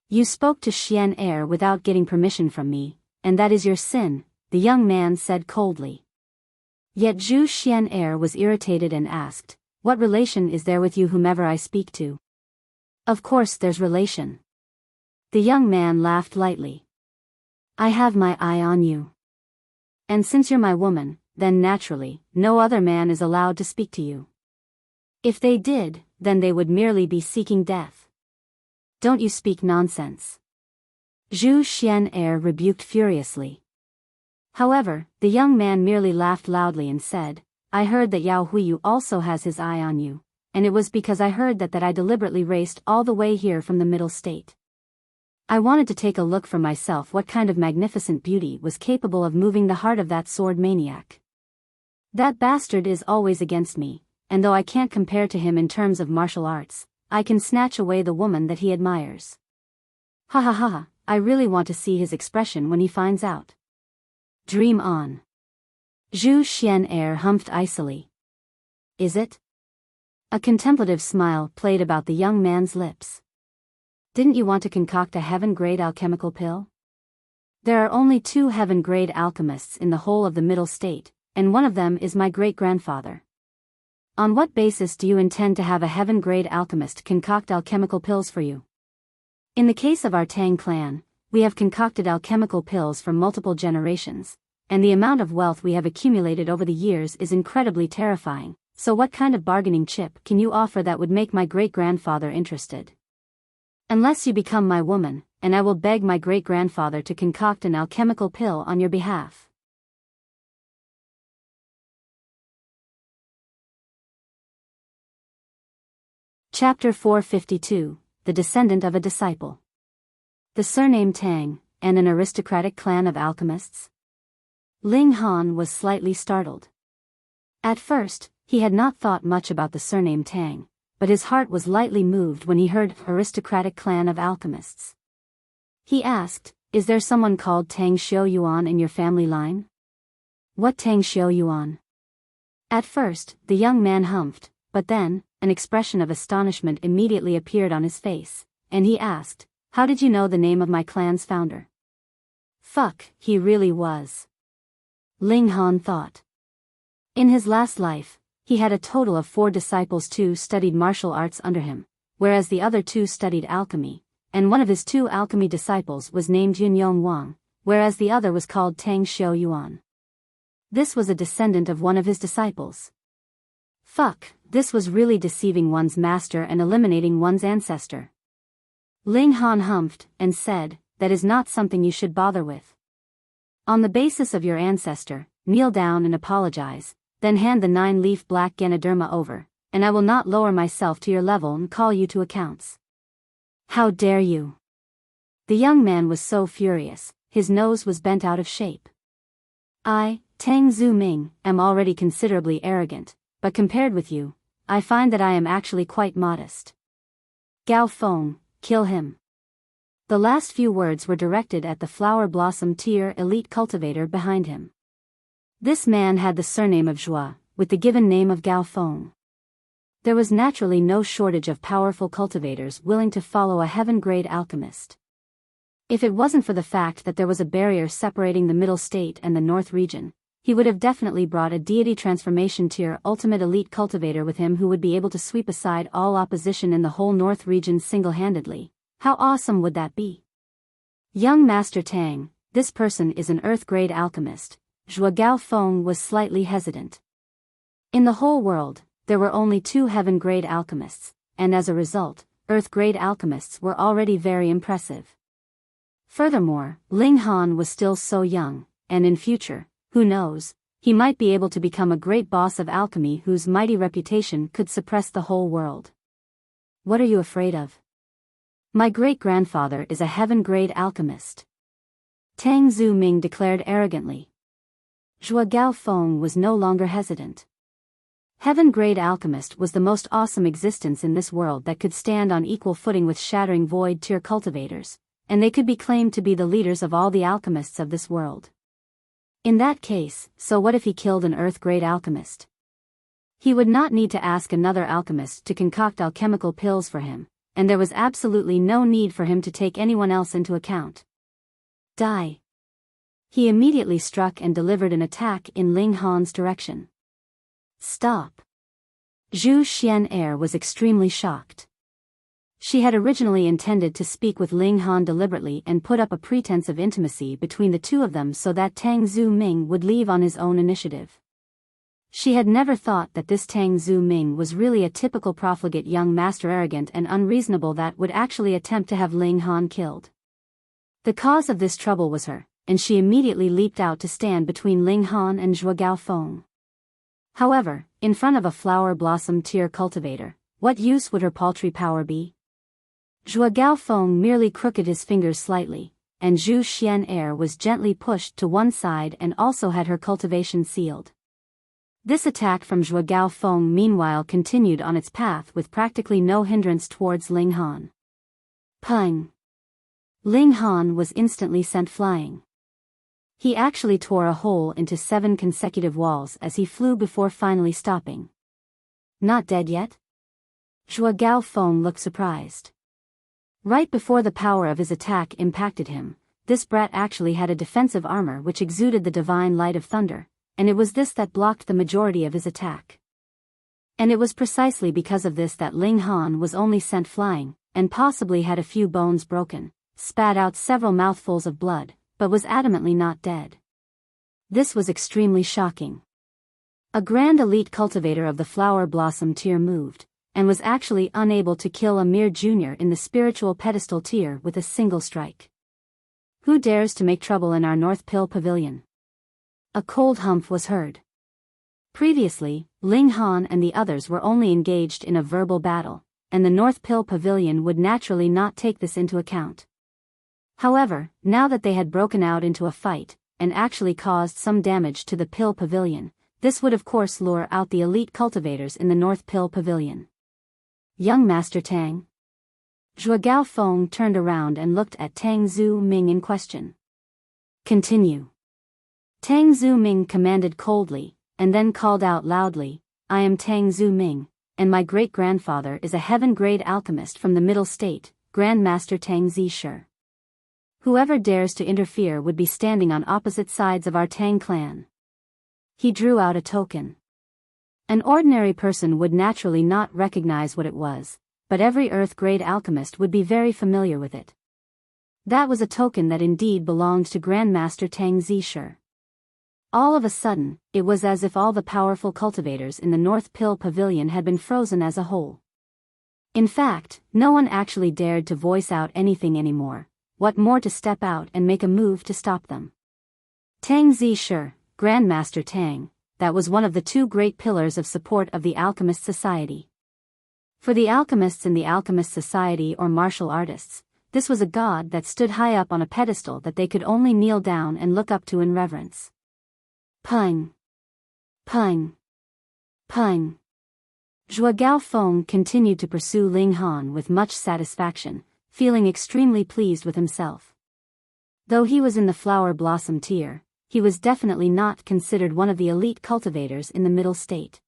You spoke to Xian'er without getting permission from me, and that is your sin," the young man said coldly. Yet Zhu Xian'er was irritated and asked, "What relation is there with you whomever I speak to?" "Of course there's relation." The young man laughed lightly. "I have my eye on you. And since you're my woman, then naturally, no other man is allowed to speak to you. If they did, then they would merely be seeking death. Don't you speak nonsense." Zhu Xian'er rebuked furiously. However, the young man merely laughed loudly and said, "I heard that Yao Huiyu also has his eye on you, and it was because I heard that I deliberately raced all the way here from the Middle State. I wanted to take a look for myself what kind of magnificent beauty was capable of moving the heart of that sword maniac. That bastard is always against me, and though I can't compare to him in terms of martial arts, I can snatch away the woman that he admires. Ha ha ha, I really want to see his expression when he finds out. Dream on." Zhu Xian'er humphed icily. "Is it?" A contemplative smile played about the young man's lips. "Didn't you want to concoct a heaven-grade alchemical pill? There are only 2 heaven-grade alchemists in the whole of the Middle State, and one of them is my great-grandfather. On what basis do you intend to have a heaven-grade alchemist concoct alchemical pills for you? In the case of our Tang clan, we have concocted alchemical pills for multiple generations, and the amount of wealth we have accumulated over the years is incredibly terrifying, so what kind of bargaining chip can you offer that would make my great-grandfather interested? Unless you become my woman, and I will beg my great-grandfather to concoct an alchemical pill on your behalf." Chapter 452, The Descendant of a Disciple. The surname Tang, and an aristocratic clan of alchemists? Ling Han was slightly startled. At first, he had not thought much about the surname Tang, but his heart was lightly moved when he heard aristocratic clan of alchemists. He asked, "Is there someone called Tang Xiaoyuan in your family line?" "What Tang Xiaoyuan?" At first, the young man humphed, but then, an expression of astonishment immediately appeared on his face, and he asked, "How did you know the name of my clan's founder?" Fuck, he really was. Ling Han thought. In his last life, he had a total of 4 disciples. 2 studied martial arts under him, whereas the other 2 studied alchemy, and one of his 2 alchemy disciples was named Yunyong Wang, whereas the other was called Tang Xiaoyuan. This was a descendant of one of his disciples. Fuck, this was really deceiving one's master and eliminating one's ancestor. Ling Han humphed, and said, "That is not something you should bother with. On the basis of your ancestor, kneel down and apologize, then hand the 9-leaf black Ganoderma over, and I will not lower myself to your level and call you to accounts." "How dare you?" The young man was so furious, his nose was bent out of shape. "I, Tang Zuming, am already considerably arrogant, but compared with you, I find that I am actually quite modest. Gao Feng, kill him." The last few words were directed at the flower blossom tier elite cultivator behind him. This man had the surname of Zhao, with the given name of Gao Feng. There was naturally no shortage of powerful cultivators willing to follow a heaven-grade alchemist. If it wasn't for the fact that there was a barrier separating the Middle State and the North region, he would have definitely brought a deity transformation tier ultimate elite cultivator with him who would be able to sweep aside all opposition in the whole North region single-handedly. How awesome would that be? Young Master Tang, this person is an Earth-grade alchemist. Zhuo Gaofeng was slightly hesitant. In the whole world, there were only 2 heaven-grade alchemists, and as a result, Earth-grade alchemists were already very impressive. Furthermore, Ling Han was still so young, and in future, who knows, he might be able to become a great boss of alchemy whose mighty reputation could suppress the whole world. What are you afraid of? My great-grandfather is a heaven-grade alchemist. Tang Zuming declared arrogantly. Zhuo Gaofeng was no longer hesitant. Heaven-grade alchemist was the most awesome existence in this world that could stand on equal footing with shattering void-tier cultivators, and they could be claimed to be the leaders of all the alchemists of this world. In that case, so what if he killed an Earth-grade alchemist? He would not need to ask another alchemist to concoct alchemical pills for him, and there was absolutely no need for him to take anyone else into account. Die. He immediately struck and delivered an attack in Ling Han's direction. Stop. Zhu Xian'er was extremely shocked. She had originally intended to speak with Ling Han deliberately and put up a pretense of intimacy between the two of them so that Tang Zuming would leave on his own initiative. She had never thought that this Tang Zuming was really a typical profligate young master, arrogant and unreasonable, that would actually attempt to have Ling Han killed. The cause of this trouble was her, and she immediately leaped out to stand between Ling Han and Zhuo Gaofeng. However, in front of a flower blossom tier cultivator, what use would her paltry power be? Zhuo Gaofeng merely crooked his fingers slightly, and Zhu Xian'er was gently pushed to one side and also had her cultivation sealed. This attack from Zhuo Gaofeng meanwhile continued on its path with practically no hindrance towards Ling Han. Pung! Ling Han was instantly sent flying. He actually tore a hole into 7 consecutive walls as he flew before finally stopping. Not dead yet? Zhuo Gaofeng looked surprised. Right before the power of his attack impacted him, this brat actually had a defensive armor which exuded the divine light of thunder, and it was this that blocked the majority of his attack. And it was precisely because of this that Ling Han was only sent flying, and possibly had a few bones broken, spat out several mouthfuls of blood, but was adamantly not dead. This was extremely shocking. A grand elite cultivator of the flower blossom tier moved, and was actually unable to kill a mere junior in the spiritual pedestal tier with a single strike. Who dares to make trouble in our North Pill Pavilion? A cold humph was heard. Previously, Ling Han and the others were only engaged in a verbal battle, and the North Pill Pavilion would naturally not take this into account. However, now that they had broken out into a fight, and actually caused some damage to the Pill Pavilion, this would of course lure out the elite cultivators in the North Pill Pavilion. Young Master Tang. Zhuo Gaofeng turned around and looked at Tang Zuming in question. Continue. Tang Zuming commanded coldly, and then called out loudly, I am Tang Zuming, and my great-grandfather is a heaven-grade alchemist from the Middle State, Grand Master Tang Zisher. Whoever dares to interfere would be standing on opposite sides of our Tang clan. He drew out a token. An ordinary person would naturally not recognize what it was, but every Earth-grade alchemist would be very familiar with it. That was a token that indeed belonged to Grandmaster Tang Zisher. All of a sudden, it was as if all the powerful cultivators in the North Pill Pavilion had been frozen as a whole. In fact, no one actually dared to voice out anything anymore, what more to step out and make a move to stop them. Tang Zisher, Grandmaster Tang, that was one of the 2 great pillars of support of the Alchemist Society. For the alchemists in the Alchemist Society or martial artists, this was a god that stood high up on a pedestal that they could only kneel down and look up to in reverence. Pung! Pung! Pung! Zhuo Gaofeng continued to pursue Ling Han with much satisfaction, feeling extremely pleased with himself. Though he was in the flower blossom tier, he was definitely not considered one of the elite cultivators in the middle state.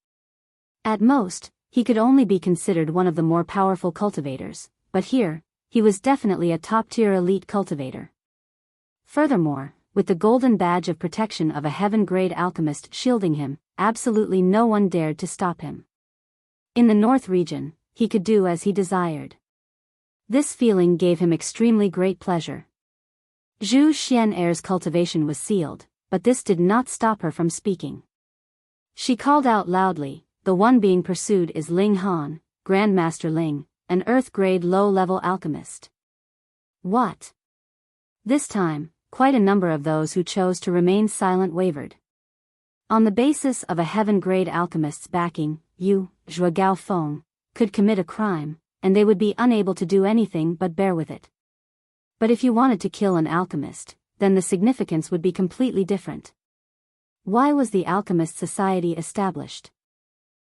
At most, he could only be considered one of the more powerful cultivators, but here, he was definitely a top-tier elite cultivator. Furthermore, with the golden badge of protection of a heaven-grade alchemist shielding him, absolutely no one dared to stop him. In the North region, he could do as he desired. This feeling gave him extremely great pleasure. Zhu Xian'er's cultivation was sealed, but this did not stop her from speaking. She called out loudly, "The one being pursued is Ling Han, Grandmaster Ling, an Earth-grade low-level alchemist." What? This time, quite a number of those who chose to remain silent wavered. On the basis of a heaven-grade alchemist's backing, you, Zhuo Gaofeng, could commit a crime, and they would be unable to do anything but bear with it. But if you wanted to kill an alchemist, then the significance would be completely different. Why was the Alchemist Society established?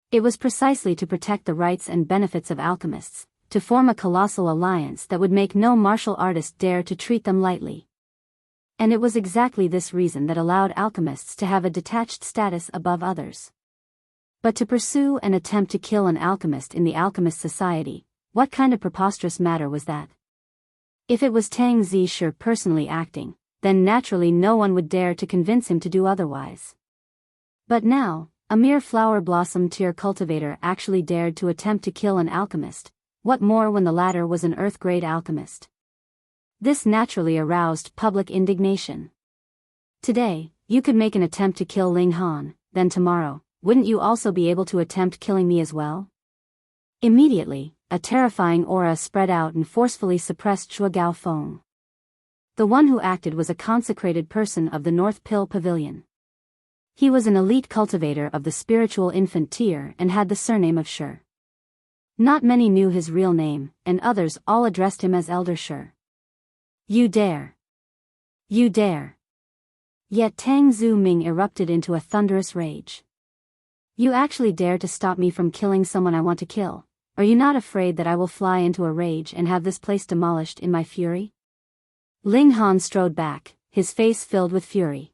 It was precisely to protect the rights and benefits of alchemists, to form a colossal alliance that would make no martial artist dare to treat them lightly. And it was exactly this reason that allowed alchemists to have a detached status above others. But to pursue and attempt to kill an alchemist in the Alchemist Society, what kind of preposterous matter was that? If it was Tang Zishe personally acting, then naturally no one would dare to convince him to do otherwise. But now, a mere flower blossom tier cultivator actually dared to attempt to kill an alchemist, what more when the latter was an earth-grade alchemist? This naturally aroused public indignation. Today, you could make an attempt to kill Ling Han, then tomorrow, wouldn't you also be able to attempt killing me as well? Immediately, a terrifying aura spread out and forcefully suppressed Zhuo Gaofeng. The one who acted was a consecrated person of the North Pill Pavilion. He was an elite cultivator of the spiritual infant tier and had the surname of Shi. Not many knew his real name, and others all addressed him as Elder Shi. You dare! You dare! Yet Tang Zuming erupted into a thunderous rage. You actually dare to stop me from killing someone I want to kill? Are you not afraid that I will fly into a rage and have this place demolished in my fury? Ling Han strode back, his face filled with fury.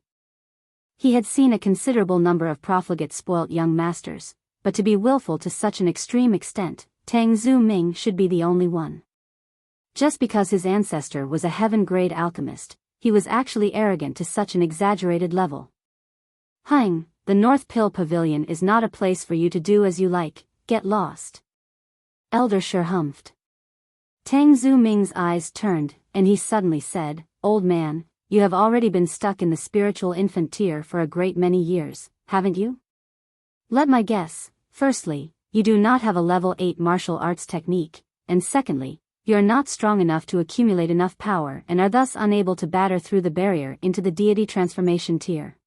He had seen a considerable number of profligate spoilt young masters, but to be willful to such an extreme extent, Tang Zuming should be the only one. Just because his ancestor was a heaven-grade alchemist, he was actually arrogant to such an exaggerated level. Hein, the North Pill Pavilion is not a place for you to do as you like, get lost. Elder Shi humphed. Tang Zuming's eyes turned, and he suddenly said, "Old man, you have already been stuck in the spiritual infant tier for a great many years, haven't you? Let my guess, firstly, you do not have a level 8 martial arts technique, and secondly, you are not strong enough to accumulate enough power and are thus unable to batter through the barrier into the deity transformation tier.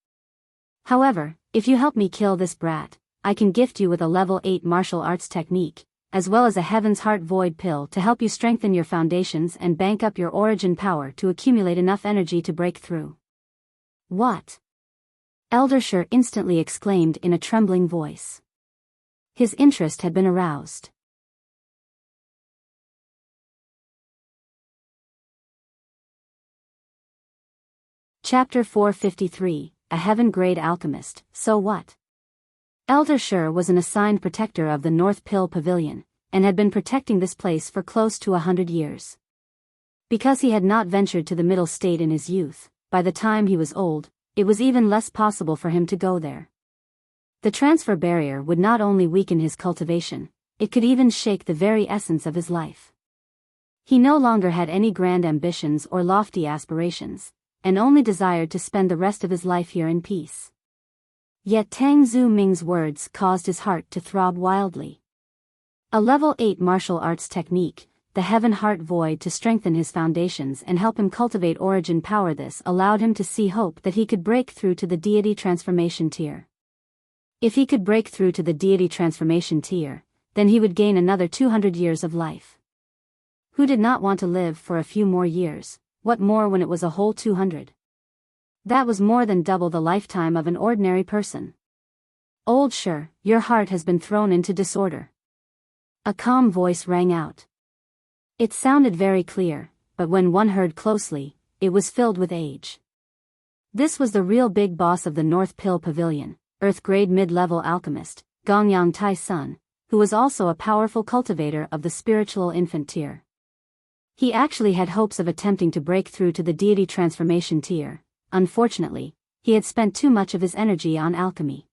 However, if you help me kill this brat, I can gift you with a level 8 martial arts technique, as well as a Heaven's Heart Void pill to help you strengthen your foundations and bank up your origin power to accumulate enough energy to break through." What? Elder Shi instantly exclaimed in a trembling voice. His interest had been aroused. Chapter 453, A Heaven-Grade Alchemist, So What? Elder Shi was an assigned protector of the North Pill Pavilion, and had been protecting this place for close to 100 years. Because he had not ventured to the middle state in his youth, by the time he was old, it was even less possible for him to go there. The transfer barrier would not only weaken his cultivation, it could even shake the very essence of his life. He no longer had any grand ambitions or lofty aspirations, and only desired to spend the rest of his life here in peace. Yet Tang Zuming's words caused his heart to throb wildly. A level 8 martial arts technique, the Heaven Heart Void, to strengthen his foundations and help him cultivate origin power. This allowed him to see hope that he could break through to the deity transformation tier. If he could break through to the deity transformation tier, then he would gain another 200 years of life. Who did not want to live for a few more years? What more when it was a whole 200? That was more than double the lifetime of an ordinary person. Old Shi, your heart has been thrown into disorder. A calm voice rang out. It sounded very clear, but when one heard closely, it was filled with age. This was the real big boss of the North Pill Pavilion, Earth-grade mid-level alchemist, Gongyang Tai's son, who was also a powerful cultivator of the spiritual infant tier. He actually had hopes of attempting to break through to the deity transformation tier. Unfortunately, he had spent too much of his energy on alchemy.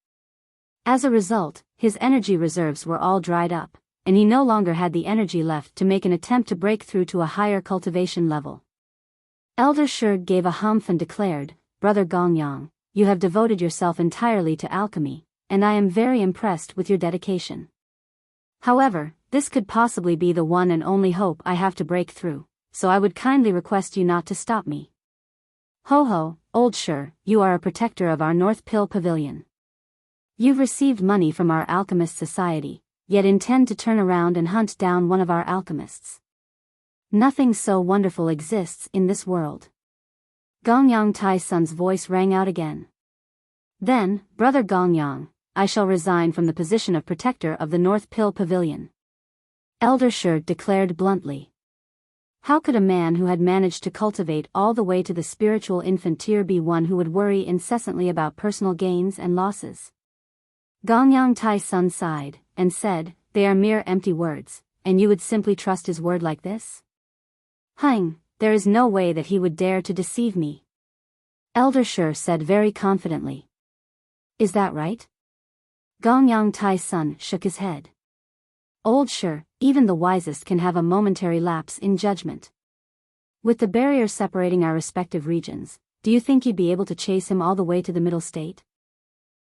As a result, his energy reserves were all dried up, and he no longer had the energy left to make an attempt to break through to a higher cultivation level. Elder Shi gave a humph and declared, "Brother Gongyang, you have devoted yourself entirely to alchemy, and I am very impressed with your dedication. However, this could possibly be the one and only hope I have to break through, so I would kindly request you not to stop me." "Ho ho, old Shi, you are a protector of our North Pill Pavilion. You've received money from our Alchemist Society, yet intend to turn around and hunt down one of our alchemists. Nothing so wonderful exists in this world." Gongyang Tai's son's voice rang out again. "Then, Brother Gongyang, I shall resign from the position of protector of the North Pill Pavilion," Elder Shi declared bluntly. How could a man who had managed to cultivate all the way to the spiritual infant tier be one who would worry incessantly about personal gains and losses? Gongyang Tai's son sighed, and said, "They are mere empty words, and you would simply trust his word like this? There is no way that he would dare to deceive me," Elder Shi said very confidently. "Is that right?" Gongyang Tai's son shook his head. "Old Shi, even the wisest can have a momentary lapse in judgment. With the barrier separating our respective regions, do you think you'd be able to chase him all the way to the middle state?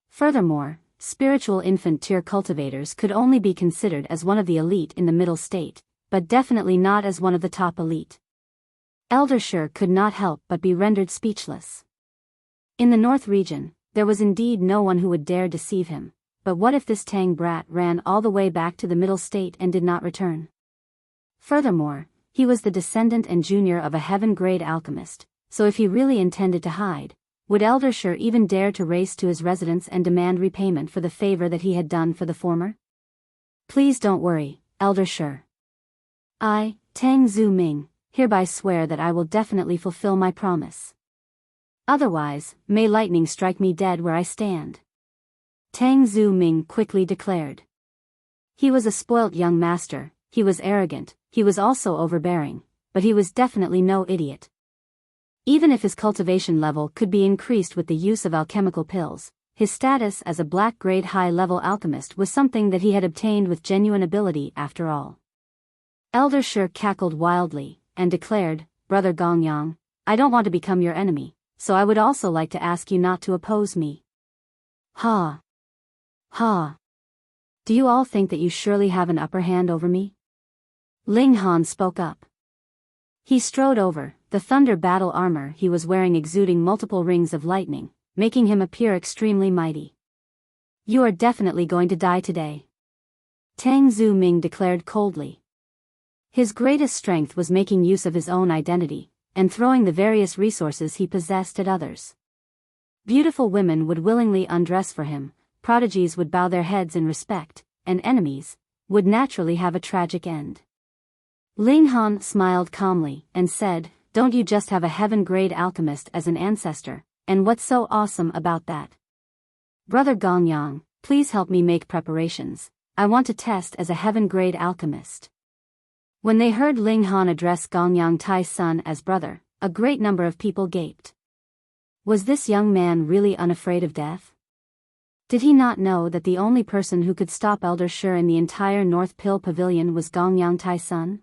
Furthermore, spiritual infant tier cultivators could only be considered as one of the elite in the middle state, but definitely not as one of the top elite." Elder Shi could not help but be rendered speechless. In the North region, there was indeed no one who would dare deceive him, but what if this Tang brat ran all the way back to the middle state and did not return? Furthermore, he was the descendant and junior of a heaven-grade alchemist, so if he really intended to hide, would Elder Shi even dare to race to his residence and demand repayment for the favor that he had done for the former? "Please don't worry, Elder Shi. I, Tang Zhu Ming, hereby swear that I will definitely fulfill my promise. Otherwise, may lightning strike me dead where I stand," Tang Zhu Ming quickly declared. He was a spoilt young master, he was arrogant, he was also overbearing, but he was definitely no idiot. Even if his cultivation level could be increased with the use of alchemical pills, his status as a black-grade high-level alchemist was something that he had obtained with genuine ability after all. Elder Shi cackled wildly, and declared, "Brother Gongyang, I don't want to become your enemy, so I would also like to ask you not to oppose me." Ha! Do you all think that you surely have an upper hand over me?" Ling Han spoke up. He strode over, the thunder battle armor he was wearing exuding multiple rings of lightning, making him appear extremely mighty. "You are definitely going to die today," Tang Zhu Ming declared coldly. His greatest strength was making use of his own identity, and throwing the various resources he possessed at others. Beautiful women would willingly undress for him, prodigies would bow their heads in respect, and enemies would naturally have a tragic end. Ling Han smiled calmly, and said, "Don't you just have a heaven-grade alchemist as an ancestor, and what's so awesome about that? Brother Gongyang, please help me make preparations, I want to test as a heaven-grade alchemist." When they heard Ling Han address Gongyang Tai's son as brother, a great number of people gaped. Was this young man really unafraid of death? Did he not know that the only person who could stop Elder Shi in the entire North Pill Pavilion was Gongyang Tai's son?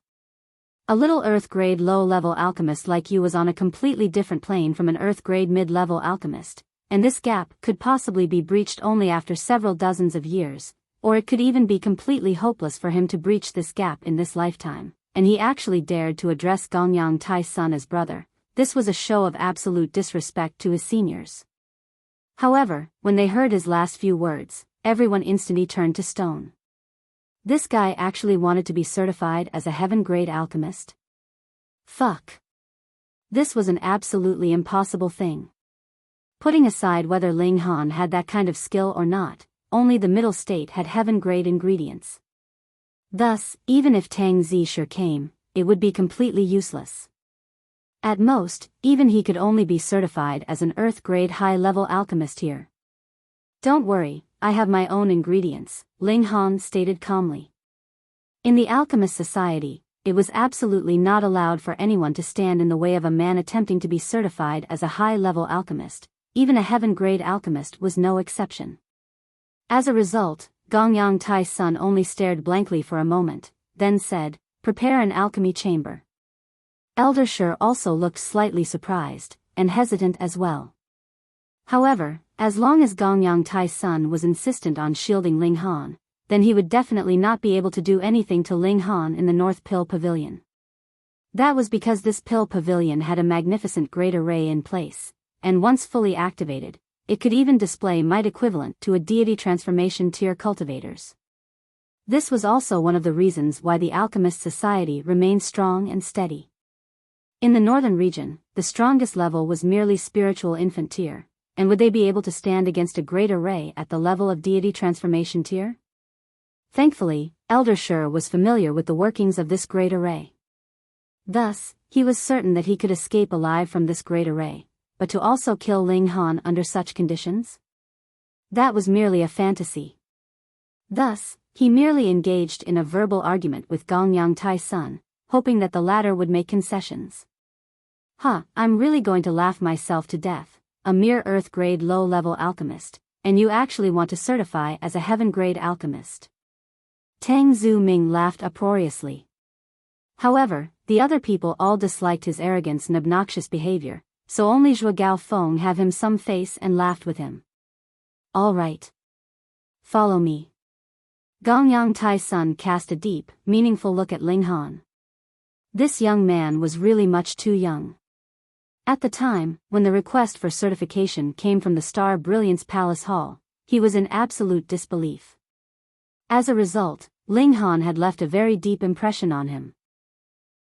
A little Earth-grade low-level alchemist like you was on a completely different plane from an Earth-grade mid-level alchemist, and this gap could possibly be breached only after several dozens of years, or it could even be completely hopeless for him to breach this gap in this lifetime, and he actually dared to address Gongyang Tai's son as brother. This was a show of absolute disrespect to his seniors. However, when they heard his last few words, everyone instantly turned to stone. This guy actually wanted to be certified as a heaven-grade alchemist? Fuck. This was an absolutely impossible thing. Putting aside whether Ling Han had that kind of skill or not, only the middle state had heaven-grade ingredients. Thus, even if Tang Zishi came, it would be completely useless. At most, even he could only be certified as an Earth-grade high-level alchemist here. Don't worry, I have my own ingredients, Ling Han stated calmly. In the Alchemist Society, it was absolutely not allowed for anyone to stand in the way of a man attempting to be certified as a high-level alchemist. Even a heaven-grade alchemist was no exception. As a result, Gongyang Tai's son only stared blankly for a moment, then said, "Prepare an alchemy chamber." Elder Shi also looked slightly surprised, and hesitant as well. However, as long as Gongyang Tai's son was insistent on shielding Ling Han, then he would definitely not be able to do anything to Ling Han in the North Pill Pavilion. That was because this Pill Pavilion had a magnificent great array in place, and once fully activated, it could even display might equivalent to a deity transformation tier cultivators. This was also one of the reasons why the Alchemist Society remained strong and steady. In the northern region, the strongest level was merely spiritual infant tier, and would they be able to stand against a great array at the level of deity transformation tier? Thankfully, Elder Shi was familiar with the workings of this great array. Thus, he was certain that he could escape alive from this great array, but to also kill Ling Han under such conditions? That was merely a fantasy. Thus, he merely engaged in a verbal argument with Gongyang Tai's son, hoping that the latter would make concessions. I'm really going to laugh myself to death, a mere Earth-grade low-level alchemist, and you actually want to certify as a heaven-grade alchemist. Tang Zhu Ming laughed uproariously. However, the other people all disliked his arrogance and obnoxious behavior, so only Zhuo Gaofeng have him some face and laughed with him. All right. Follow me. Gongyang Tai's son cast a deep, meaningful look at Ling Han. This young man was really much too young. At the time, when the request for certification came from the Star Brilliance Palace Hall, he was in absolute disbelief. As a result, Ling Han had left a very deep impression on him.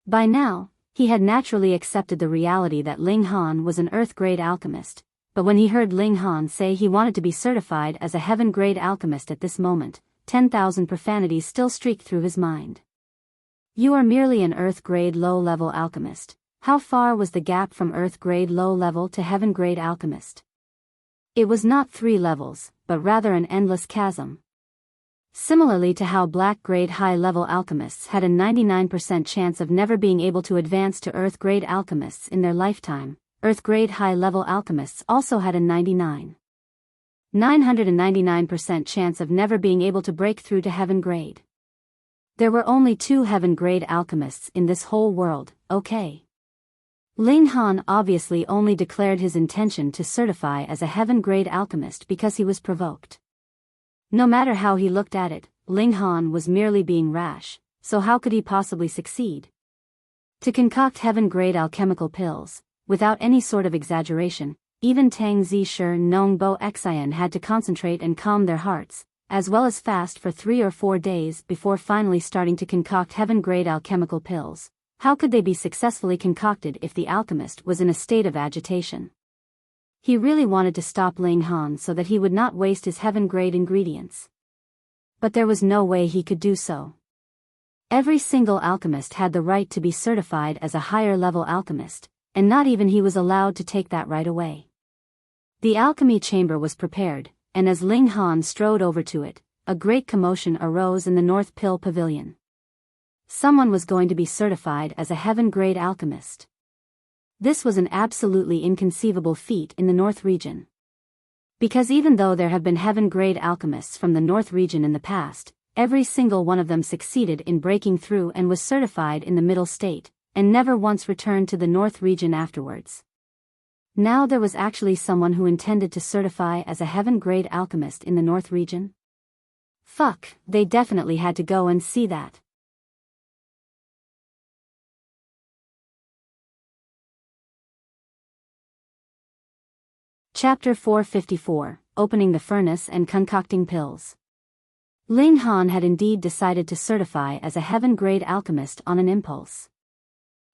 By now, he had naturally accepted the reality that Ling Han was an Earth-grade alchemist, but when he heard Ling Han say he wanted to be certified as a heaven-grade alchemist at this moment, 10,000 profanities still streaked through his mind. You are merely an Earth-grade low-level alchemist. How far was the gap from Earth-grade low-level to heaven-grade alchemist? It was not 3 levels, but rather an endless chasm. Similarly to how black-grade high-level alchemists had a 99% chance of never being able to advance to Earth-grade alchemists in their lifetime, Earth-grade high-level alchemists also had a 999% chance of never being able to break through to heaven-grade. There were only 2 heaven-grade alchemists in this whole world, okay? Ling Han obviously only declared his intention to certify as a heaven-grade alchemist because he was provoked. No matter how he looked at it, Ling Han was merely being rash, so how could he possibly succeed? To concoct heaven-grade alchemical pills, without any sort of exaggeration, even Tang Zhi Nong Bo Xian had to concentrate and calm their hearts, as well as fast for 3 or 4 days before finally starting to concoct heaven-grade alchemical pills. How could they be successfully concocted if the alchemist was in a state of agitation? He really wanted to stop Ling Han so that he would not waste his heaven-grade ingredients. But there was no way he could do so. Every single alchemist had the right to be certified as a higher-level alchemist, and not even he was allowed to take that right away. The alchemy chamber was prepared, and as Ling Han strode over to it, a great commotion arose in the North Pill Pavilion. Someone was going to be certified as a heaven-grade alchemist. This was an absolutely inconceivable feat in the North region. Because even though there have been heaven-grade alchemists from the North region in the past, every single one of them succeeded in breaking through and was certified in the Middle State, and never once returned to the North region afterwards. Now there was actually someone who intended to certify as a heaven-grade alchemist in the North region? Fuck, they definitely had to go and see that. Chapter 454, Opening the Furnace and Concocting Pills. Ling Han had indeed decided to certify as a heaven-grade alchemist on an impulse.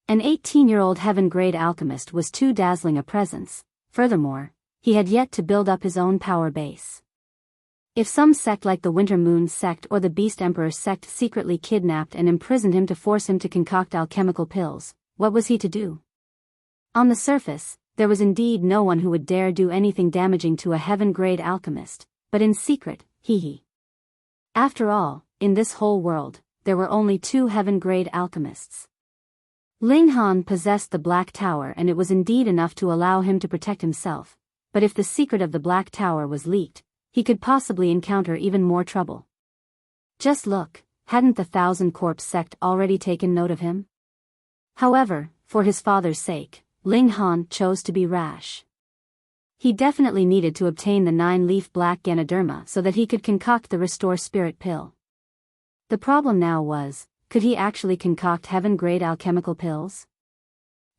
An 18-year-old heaven-grade alchemist was too dazzling a presence. Furthermore, he had yet to build up his own power base. If some sect like the Winter Moon sect or the Beast Emperor sect secretly kidnapped and imprisoned him to force him to concoct alchemical pills, what was he to do? On the surface, there was indeed no one who would dare do anything damaging to a heaven-grade alchemist, but in secret, hee. After all, in this whole world, there were only 2 heaven-grade alchemists. Ling Han possessed the Black Tower, and it was indeed enough to allow him to protect himself, but if the secret of the Black Tower was leaked, he could possibly encounter even more trouble. Just look, hadn't the Thousand Corpse sect already taken note of him? However, for his father's sake, Ling Han chose to be rash. He definitely needed to obtain the 9-leaf black Ganoderma so that he could concoct the Restore Spirit pill. The problem now was, could he actually concoct heaven-grade alchemical pills?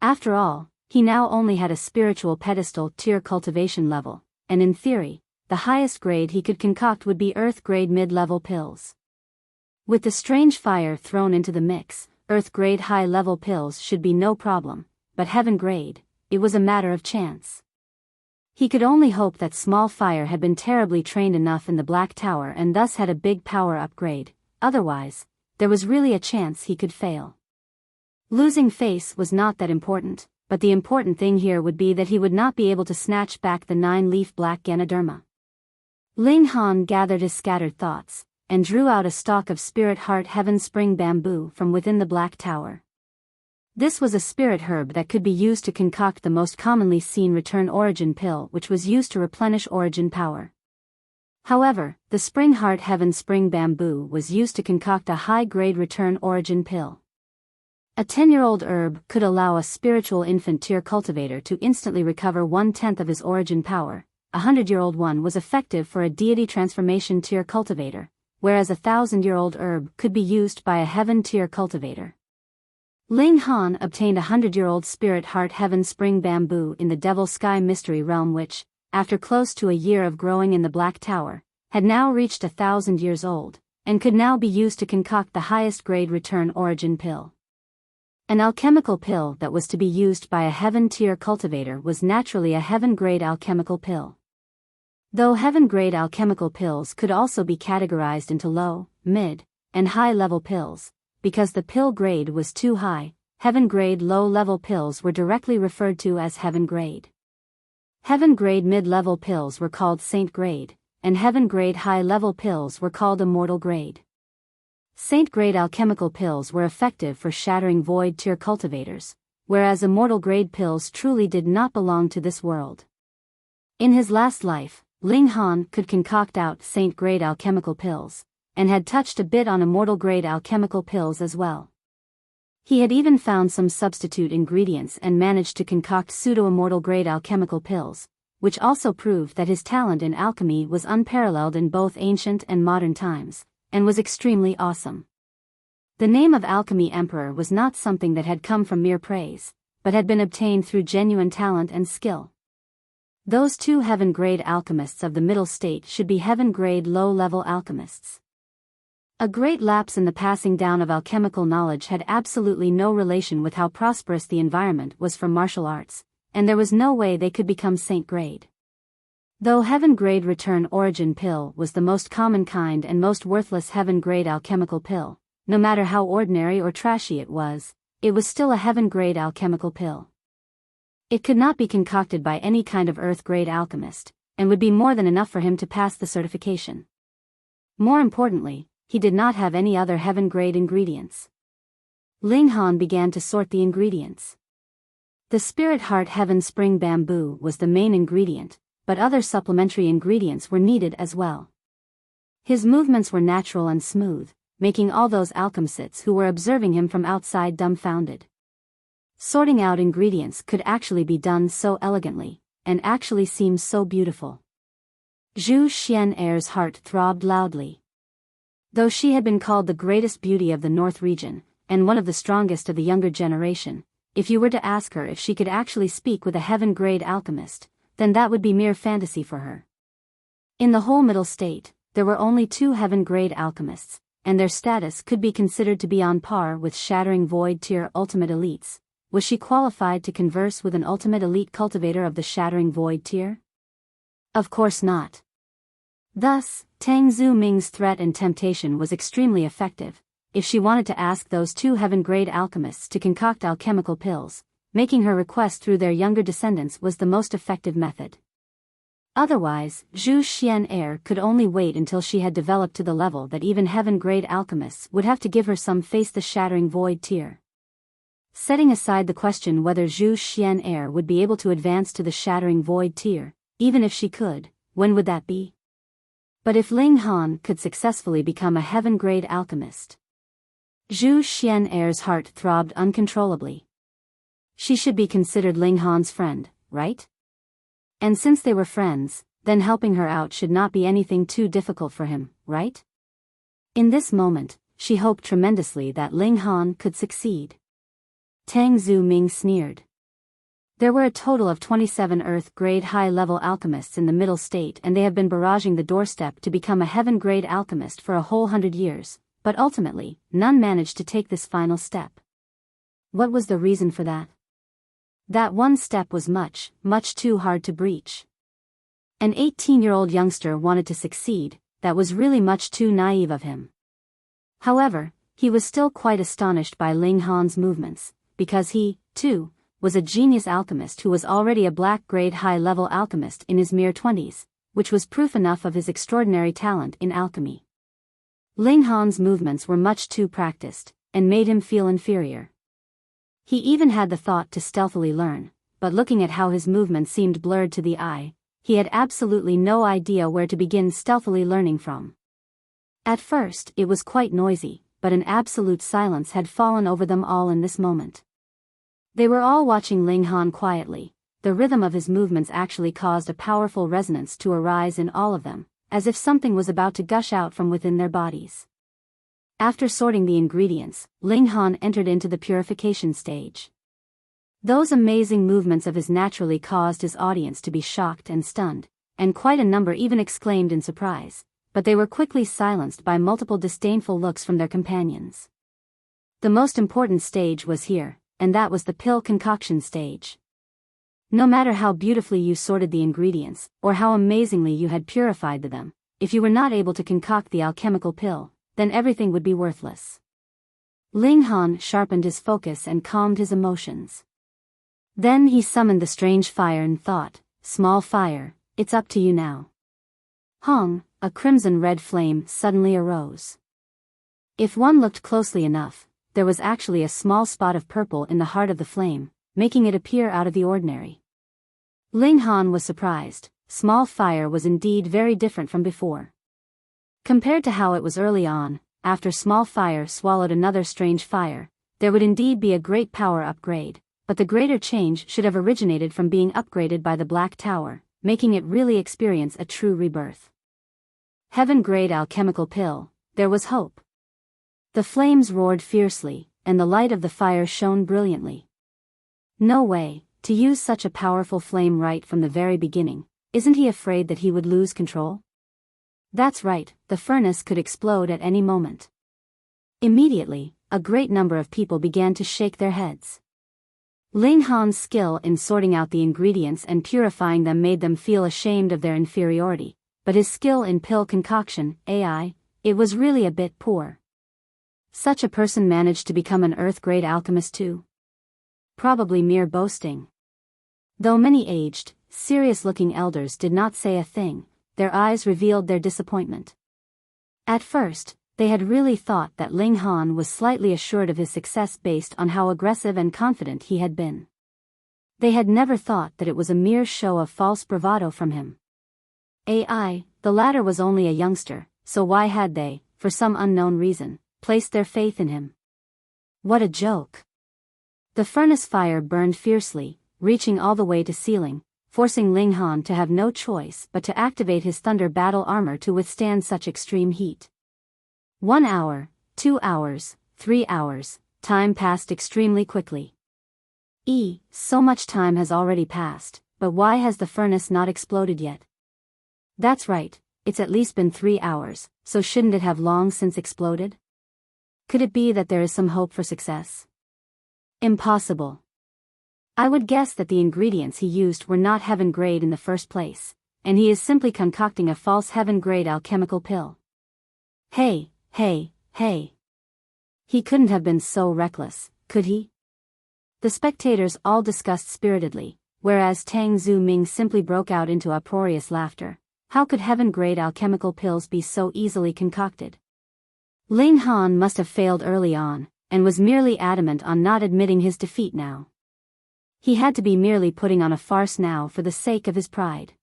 After all, he now only had a spiritual pedestal tier cultivation level, and in theory, the highest grade he could concoct would be earth-grade mid-level pills. With the strange fire thrown into the mix, earth-grade high-level pills should be no problem, but heaven-grade, it was a matter of chance. He could only hope that small fire had been terribly trained enough in the Black Tower and thus had a big power upgrade, otherwise, there was really a chance he could fail. Losing face was not that important, but the important thing here would be that he would not be able to snatch back the 9-leaf black Ganoderma. Ling Han gathered his scattered thoughts, and drew out a stalk of Spirit Heart Heaven Spring Bamboo from within the Black Tower. This was a spirit herb that could be used to concoct the most commonly seen Return Origin pill, which was used to replenish origin power. However, the Spring Heart Heaven Spring Bamboo was used to concoct a high-grade Return Origin pill. A 10-year-old herb could allow a spiritual infant tier cultivator to instantly recover 1/10 of his origin power. A 100-year-old one was effective for a deity transformation tier cultivator, whereas a 1,000-year-old herb could be used by a heaven tier cultivator. Ling Han obtained a 100-year-old Spirit Heart Heaven Spring Bamboo in the Devil Sky Mystery Realm, which, after close to a year of growing in the Black Tower, had now reached 1,000 years old, and could now be used to concoct the highest grade Return Origin pill. An alchemical pill that was to be used by a heaven tier cultivator was naturally a heaven grade alchemical pill. Though heaven grade alchemical pills could also be categorized into low, mid, and high level pills, because the pill grade was too high, heaven grade low level pills were directly referred to as heaven grade. Heaven grade mid-level pills were called Saint grade, and heaven grade high-level pills were called Immortal grade. Saint grade alchemical pills were effective for shattering void tier cultivators, whereas Immortal grade pills truly did not belong to this world. In his last life, Ling Han could concoct out Saint grade alchemical pills, and had touched a bit on Immortal grade alchemical pills as well. He had even found some substitute ingredients and managed to concoct pseudo-immortal grade alchemical pills, which also proved that his talent in alchemy was unparalleled in both ancient and modern times, and was extremely awesome. The name of Alchemy Emperor was not something that had come from mere praise, but had been obtained through genuine talent and skill. Those 2 heaven-grade alchemists of the middle state should be heaven-grade low-level alchemists. A great lapse in the passing down of alchemical knowledge had absolutely no relation with how prosperous the environment was for martial arts, and there was no way they could become Saint grade. Though heaven grade Return Origin pill was the most common kind and most worthless heaven grade alchemical pill, no matter how ordinary or trashy it was still a heaven grade alchemical pill. It could not be concocted by any kind of earth grade alchemist, and would be more than enough for him to pass the certification. More importantly, he did not have any other heaven grade ingredients. Ling Han began to sort the ingredients. The Spirit Heart Heaven Spring Bamboo was the main ingredient, but other supplementary ingredients were needed as well. His movements were natural and smooth, making all those alchemists who were observing him from outside dumbfounded. Sorting out ingredients could actually be done so elegantly, and actually seemed so beautiful. Zhu Xian'er's heart throbbed loudly. Though she had been called the greatest beauty of the North region, and one of the strongest of the younger generation, if you were to ask her if she could actually speak with a heaven-grade alchemist, then that would be mere fantasy for her. In the whole middle state, there were only 2 heaven-grade alchemists, and their status could be considered to be on par with Shattering Void tier ultimate elites. Was she qualified to converse with an ultimate elite cultivator of the Shattering Void tier? Of course not. Thus, Tang Zuming's threat and temptation was extremely effective. If she wanted to ask those 2 heaven-grade alchemists to concoct alchemical pills, making her request through their younger descendants was the most effective method. Otherwise, Zhu Xian'er could only wait until she had developed to the level that even heaven-grade alchemists would have to give her some face-the-shattering void tier. Setting aside the question whether Zhu Xian'er would be able to advance to the shattering void tier, even if she could, when would that be? But if Ling Han could successfully become a heaven-grade alchemist. Zhu Xian'er's heart throbbed uncontrollably. She should be considered Ling Han's friend, right? And since they were friends, then helping her out should not be anything too difficult for him, right? In this moment, she hoped tremendously that Ling Han could succeed. Tang Zuming sneered. There were a total of 27 Earth-grade high-level alchemists in the Middle State, and they have been barraging the doorstep to become a heaven-grade alchemist for a whole 100 years, but ultimately, none managed to take this final step. What was the reason for that? That one step was much, much too hard to breach. An 18-year-old youngster wanted to succeed, that was really much too naive of him. However, he was still quite astonished by Ling Han's movements, because he, too, was a genius alchemist who was already a black-grade high-level alchemist in his mere 20s, which was proof enough of his extraordinary talent in alchemy. Ling Han's movements were much too practiced, and made him feel inferior. He even had the thought to stealthily learn, but looking at how his movements seemed blurred to the eye, he had absolutely no idea where to begin stealthily learning from. At first it was quite noisy, but an absolute silence had fallen over them all in this moment. They were all watching Ling Han quietly. The rhythm of his movements actually caused a powerful resonance to arise in all of them, as if something was about to gush out from within their bodies. After sorting the ingredients, Ling Han entered into the purification stage. Those amazing movements of his naturally caused his audience to be shocked and stunned, and quite a number even exclaimed in surprise, but they were quickly silenced by multiple disdainful looks from their companions. The most important stage was here, and that was the pill concoction stage. No matter how beautifully you sorted the ingredients, or how amazingly you had purified them, if you were not able to concoct the alchemical pill, then everything would be worthless. Ling Han sharpened his focus and calmed his emotions. Then he summoned the strange fire and thought, "Small fire, it's up to you now." Hong, a crimson-red flame suddenly arose. If one looked closely enough, there was actually a small spot of purple in the heart of the flame, making it appear out of the ordinary. Ling Han was surprised. Small fire was indeed very different from before. Compared to how it was early on, after small fire swallowed another strange fire, there would indeed be a great power upgrade, but the greater change should have originated from being upgraded by the Black Tower, making it really experience a true rebirth. Heaven-grade alchemical pill, there was hope. The flames roared fiercely, and the light of the fire shone brilliantly. No way, to use such a powerful flame right from the very beginning, isn't he afraid that he would lose control? That's right, the furnace could explode at any moment. Immediately, a great number of people began to shake their heads. Ling Han's skill in sorting out the ingredients and purifying them made them feel ashamed of their inferiority, but his skill in pill concoction, AI, it was really a bit poor. Such a person managed to become an Earth-grade alchemist too? Probably mere boasting. Though many aged, serious-looking elders did not say a thing, their eyes revealed their disappointment. At first, they had really thought that Ling Han was slightly assured of his success based on how aggressive and confident he had been. They had never thought that it was a mere show of false bravado from him. AI, the latter was only a youngster, so why had they, for some unknown reason, placed their faith in him? What a joke! The furnace fire burned fiercely, reaching all the way to ceiling, forcing Ling Han to have no choice but to activate his thunder battle armor to withstand such extreme heat. 1 hour, 2 hours, 3 hours, time passed extremely quickly. So much time has already passed, but why has the furnace not exploded yet? That's right, it's at least been 3 hours, so shouldn't it have long since exploded? Could it be that there is some hope for success? Impossible. I would guess that the ingredients he used were not heaven-grade in the first place, and he is simply concocting a false heaven-grade alchemical pill. Hey. He couldn't have been so reckless, could he? The spectators all discussed spiritedly, whereas Tang Zuming simply broke out into uproarious laughter. How could heaven-grade alchemical pills be so easily concocted? Ling Han must have failed early on, and was merely adamant on not admitting his defeat now. He had to be merely putting on a farce now for the sake of his pride.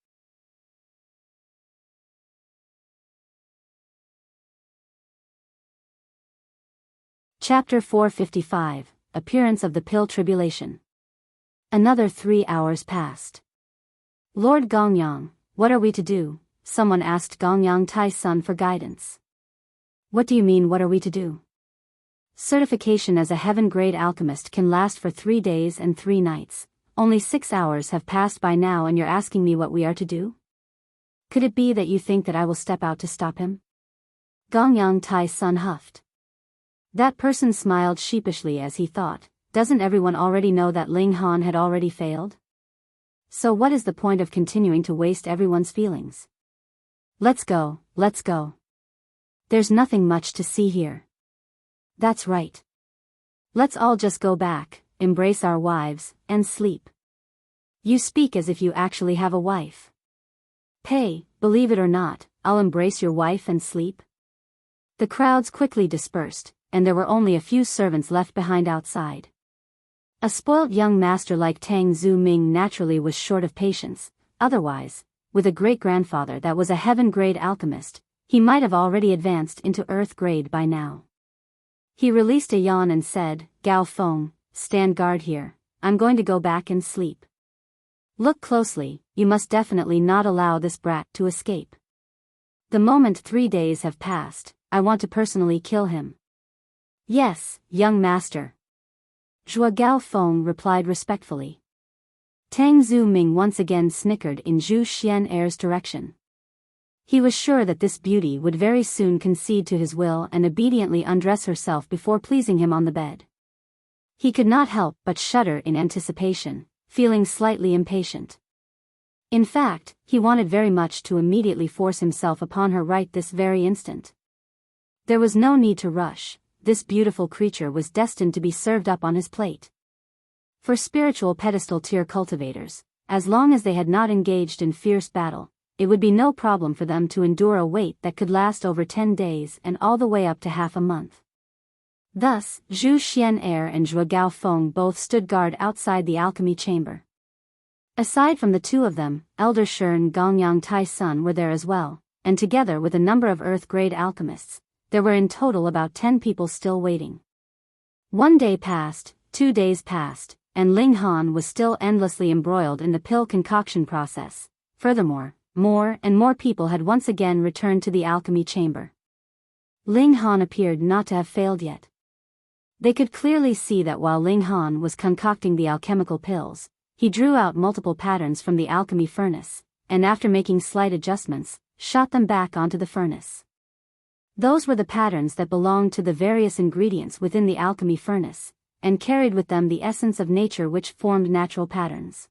Chapter 455, Appearance of the Pill Tribulation. Another 3 hours passed. Lord Gongyang, what are we to do? Someone asked Gongyang Tai's son for guidance. What do you mean, what are we to do? Certification as a heaven-grade alchemist can last for 3 days and 3 nights. Only 6 hours have passed by now and you're asking me what we are to do? Could it be that you think that I will step out to stop him? Gongyang Tai's son huffed. That person smiled sheepishly as he thought, doesn't everyone already know that Ling Han had already failed? So what is the point of continuing to waste everyone's feelings? Let's go, let's go. There's nothing much to see here. That's right. Let's all just go back, embrace our wives, and sleep. You speak as if you actually have a wife. Hey, believe it or not, I'll embrace your wife and sleep. The crowds quickly dispersed, and there were only a few servants left behind outside. A spoilt young master like Tang Zuming naturally was short of patience. Otherwise, with a great-grandfather that was a heaven-grade alchemist, he might have already advanced into earth-grade by now. He released a yawn and said, Gao Feng, stand guard here, I'm going to go back and sleep. Look closely, you must definitely not allow this brat to escape. The moment 3 days have passed, I want to personally kill him. Yes, young master. Zhuo Gao Feng replied respectfully. Tang Zuming once again snickered in Zhu Xian'er's direction. He was sure that this beauty would very soon concede to his will and obediently undress herself before pleasing him on the bed. He could not help but shudder in anticipation, feeling slightly impatient. In fact, he wanted very much to immediately force himself upon her right this very instant. There was no need to rush. This beautiful creature was destined to be served up on his plate. For spiritual pedestal tier cultivators, as long as they had not engaged in fierce battle, it would be no problem for them to endure a wait that could last over 10 days and all the way up to half a month. Thus, Zhu Xian'er and Zhuo Gao Feng both stood guard outside the alchemy chamber. Aside from the two of them, Elder Shern Gongyang Tai's son were there as well, and together with a number of earth-grade alchemists, there were in total about 10 people still waiting. 1 day passed, 2 days passed, and Ling Han was still endlessly embroiled in the pill concoction process. Furthermore, more and more people had once again returned to the alchemy chamber. Ling Han appeared not to have failed yet. They could clearly see that while Ling Han was concocting the alchemical pills, he drew out multiple patterns from the alchemy furnace, and after making slight adjustments, shot them back onto the furnace. Those were the patterns that belonged to the various ingredients within the alchemy furnace, and carried with them the essence of nature which formed natural patterns.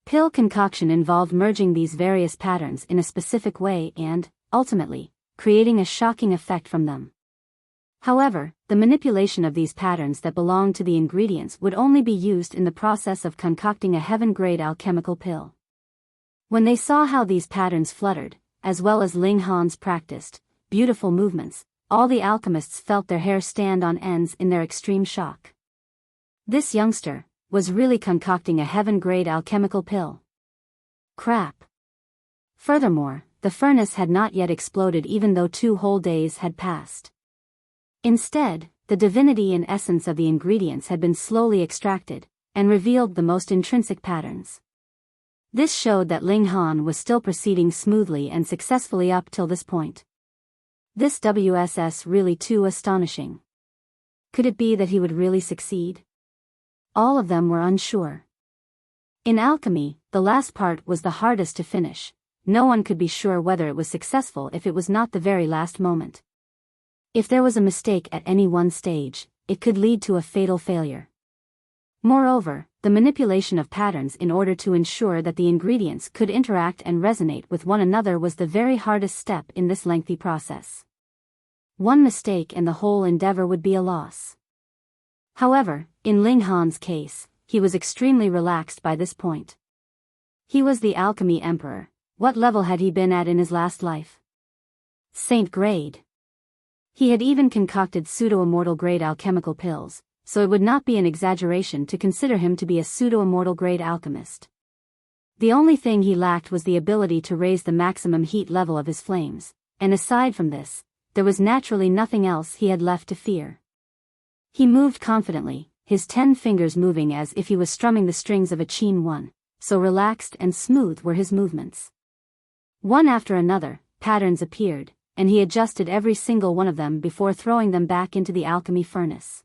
Pill concoction involved merging these various patterns in a specific way and, ultimately, creating a shocking effect from them. However, the manipulation of these patterns that belonged to the ingredients would only be used in the process of concocting a heaven-grade alchemical pill. When they saw how these patterns fluttered, as well as Ling Han's practiced, beautiful movements, all the alchemists felt their hair stand on ends in their extreme shock. This youngster was really concocting a heaven-grade alchemical pill. Crap. Furthermore, the furnace had not yet exploded even though 2 whole days had passed. Instead, the divinity and essence of the ingredients had been slowly extracted, and revealed the most intrinsic patterns. This showed that Ling Han was still proceeding smoothly and successfully up till this point. This was really too astonishing. Could it be that he would really succeed? All of them were unsure. In alchemy, the last part was the hardest to finish. No one could be sure whether it was successful if it was not the very last moment. If there was a mistake at any one stage, it could lead to a fatal failure. Moreover, the manipulation of patterns in order to ensure that the ingredients could interact and resonate with one another was the very hardest step in this lengthy process. One mistake and the whole endeavor would be a loss. However, in Ling Han's case, he was extremely relaxed by this point. He was the Alchemy Emperor. What level had he been at in his last life? Saint grade. He had even concocted pseudo-immortal grade alchemical pills, so it would not be an exaggeration to consider him to be a pseudo-immortal grade alchemist. The only thing he lacked was the ability to raise the maximum heat level of his flames, and aside from this, there was naturally nothing else he had left to fear. He moved confidently, his 10 fingers moving as if he was strumming the strings of a Qian, so relaxed and smooth were his movements. One after another, patterns appeared, and he adjusted every single one of them before throwing them back into the alchemy furnace.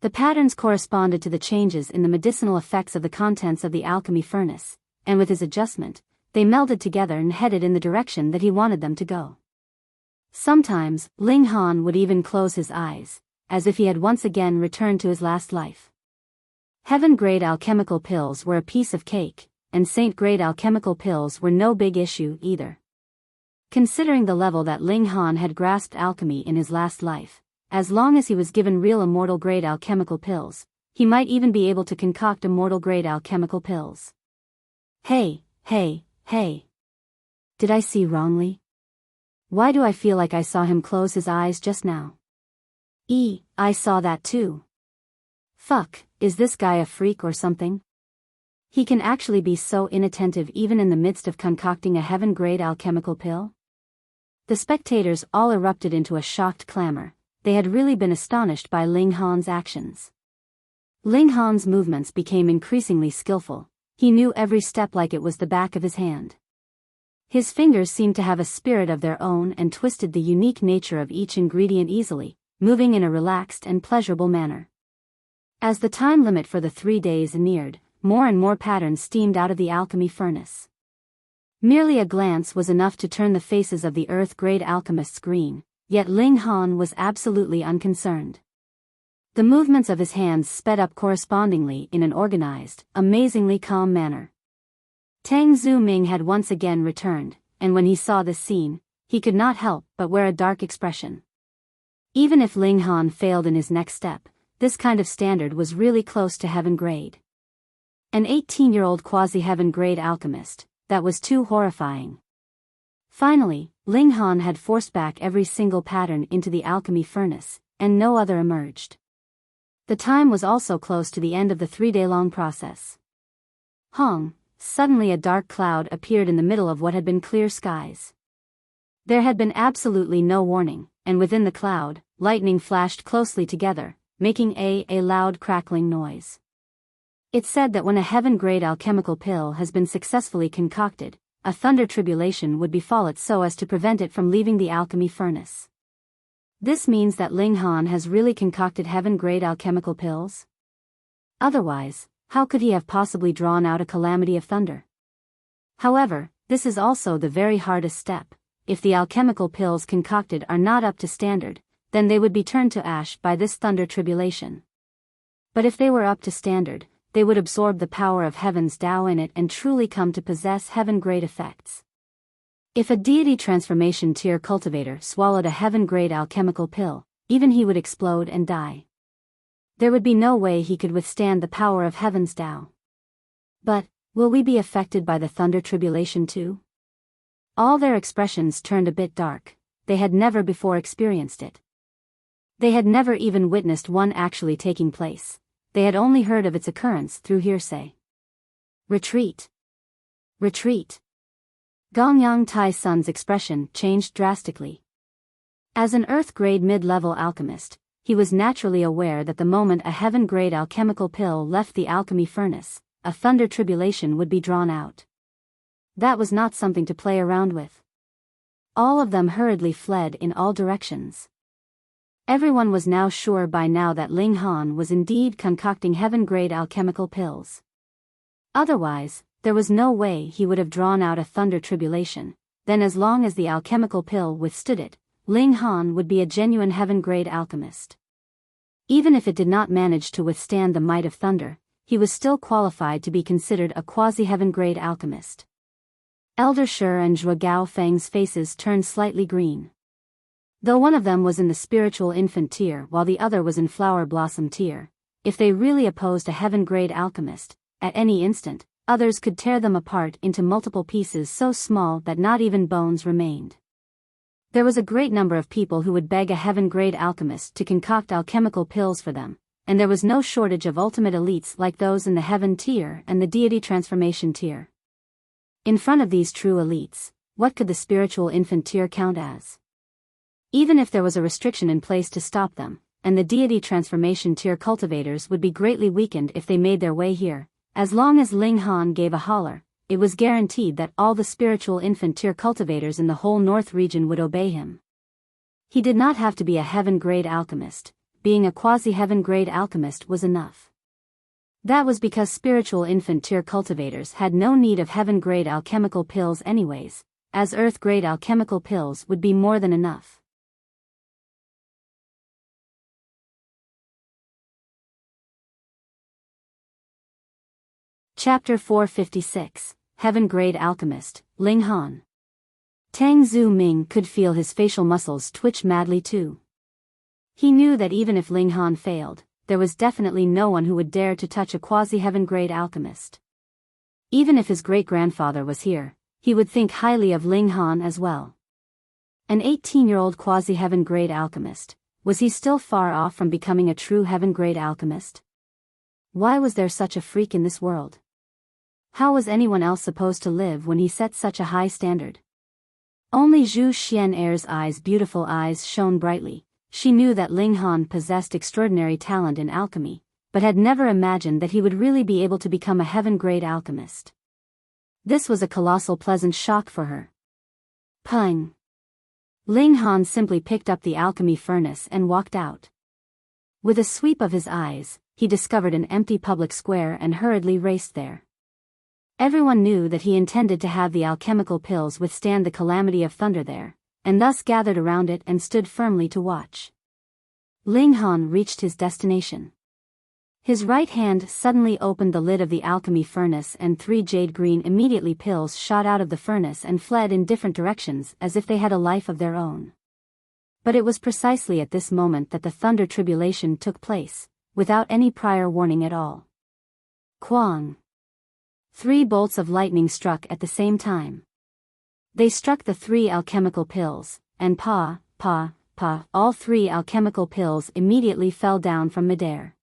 The patterns corresponded to the changes in the medicinal effects of the contents of the alchemy furnace, and with his adjustment, they melded together and headed in the direction that he wanted them to go. Sometimes, Ling Han would even close his eyes, as if he had once again returned to his last life. Heaven-grade alchemical pills were a piece of cake, and saint-grade alchemical pills were no big issue either. Considering the level that Ling Han had grasped alchemy in his last life, as long as he was given real immortal-grade alchemical pills, he might even be able to concoct immortal-grade alchemical pills. Hey. Did I see wrongly? Why do I feel like I saw him close his eyes just now? I saw that too. Fuck, is this guy a freak or something? He can actually be so inattentive even in the midst of concocting a heaven-grade alchemical pill? The spectators all erupted into a shocked clamor. They had really been astonished by Ling Han's actions. Ling Han's movements became increasingly skillful. He knew every step like it was the back of his hand. His fingers seemed to have a spirit of their own and twisted the unique nature of each ingredient easily, moving in a relaxed and pleasurable manner. As the time limit for the 3 days neared, more and more patterns steamed out of the alchemy furnace. Merely a glance was enough to turn the faces of the earth-grade alchemists green, yet Ling Han was absolutely unconcerned. The movements of his hands sped up correspondingly in an organized, amazingly calm manner. Tang Zuming had once again returned, and when he saw this scene, he could not help but wear a dark expression. Even if Ling Han failed in his next step, this kind of standard was really close to heaven grade. An 18-year-old quasi-heaven grade alchemist, that was too horrifying. Finally, Ling Han had forced back every single pattern into the alchemy furnace, and no other emerged. The time was also close to the end of the 3-day-long process. Suddenly a dark cloud appeared in the middle of what had been clear skies. There had been absolutely no warning, and within the cloud, lightning flashed closely together, making a loud crackling noise. It's said that when a heaven-grade alchemical pill has been successfully concocted, a thunder tribulation would befall it so as to prevent it from leaving the alchemy furnace. This means that Ling Han has really concocted heaven-grade alchemical pills? Otherwise, how could he have possibly drawn out a calamity of thunder? However, this is also the very hardest step. If the alchemical pills concocted are not up to standard, then they would be turned to ash by this thunder tribulation. But if they were up to standard, they would absorb the power of heaven's Zhao in it and truly come to possess heaven-grade effects. If a deity transformation tier cultivator swallowed a heaven-grade alchemical pill, even he would explode and die. There would be no way he could withstand the power of heaven's Zhao. But, will we be affected by the thunder tribulation too? All their expressions turned a bit dark. They had never before experienced it. They had never even witnessed one actually taking place. They had only heard of its occurrence through hearsay. Retreat. Retreat. Gongyang Tai Sun's expression changed drastically. As an earth-grade mid-level alchemist, he was naturally aware that the moment a heaven-grade alchemical pill left the alchemy furnace, a thunder tribulation would be drawn out. That was not something to play around with. All of them hurriedly fled in all directions. Everyone was now sure by now that Ling Han was indeed concocting heaven-grade alchemical pills. Otherwise, there was no way he would have drawn out a thunder tribulation. Then as long as the alchemical pill withstood it, Ling Han would be a genuine heaven-grade alchemist. Even if it did not manage to withstand the might of thunder, he was still qualified to be considered a quasi-heaven-grade alchemist. Elder Shi and Zhuo Gaofeng's faces turned slightly green. Though one of them was in the spiritual infant tier while the other was in flower blossom tier, if they really opposed a heaven-grade alchemist, at any instant, others could tear them apart into multiple pieces so small that not even bones remained. There was a great number of people who would beg a heaven-grade alchemist to concoct alchemical pills for them, and there was no shortage of ultimate elites like those in the heaven tier and the deity transformation tier. In front of these true elites, what could the spiritual infant tier count as? Even if there was a restriction in place to stop them, and the deity transformation tier cultivators would be greatly weakened if they made their way here, as long as Ling Han gave a holler, it was guaranteed that all the spiritual infant tier cultivators in the whole north region would obey him. He did not have to be a heaven-grade alchemist, being a quasi-heaven-grade alchemist was enough. That was because spiritual infant tier cultivators had no need of heaven-grade alchemical pills anyways, as earth-grade alchemical pills would be more than enough. Chapter 456, Heaven-Grade Alchemist, Ling Han. Tang Zhu Ming could feel his facial muscles twitch madly too. He knew that even if Ling Han failed, there was definitely no one who would dare to touch a quasi-heaven-grade alchemist. Even if his great-grandfather was here, he would think highly of Ling Han as well. An 18-year-old quasi-heaven-grade alchemist, was he still far off from becoming a true heaven-grade alchemist? Why was there such a freak in this world? How was anyone else supposed to live when he set such a high standard? Only Zhu Xian'er's beautiful eyes shone brightly. She knew that Ling Han possessed extraordinary talent in alchemy, but had never imagined that he would really be able to become a heaven-grade alchemist. This was a colossal pleasant shock for her. Pung! Ling Han simply picked up the alchemy furnace and walked out. With a sweep of his eyes, he discovered an empty public square and hurriedly raced there. Everyone knew that he intended to have the alchemical pills withstand the calamity of thunder there, and thus gathered around it and stood firmly to watch. Ling Han reached his destination. His right hand suddenly opened the lid of the alchemy furnace and 3 jade-green immediately pills shot out of the furnace and fled in different directions as if they had a life of their own. But it was precisely at this moment that the thunder tribulation took place, without any prior warning at all. Quang! 3 bolts of lightning struck at the same time. They struck the 3 alchemical pills, and all 3 alchemical pills immediately fell down from midair.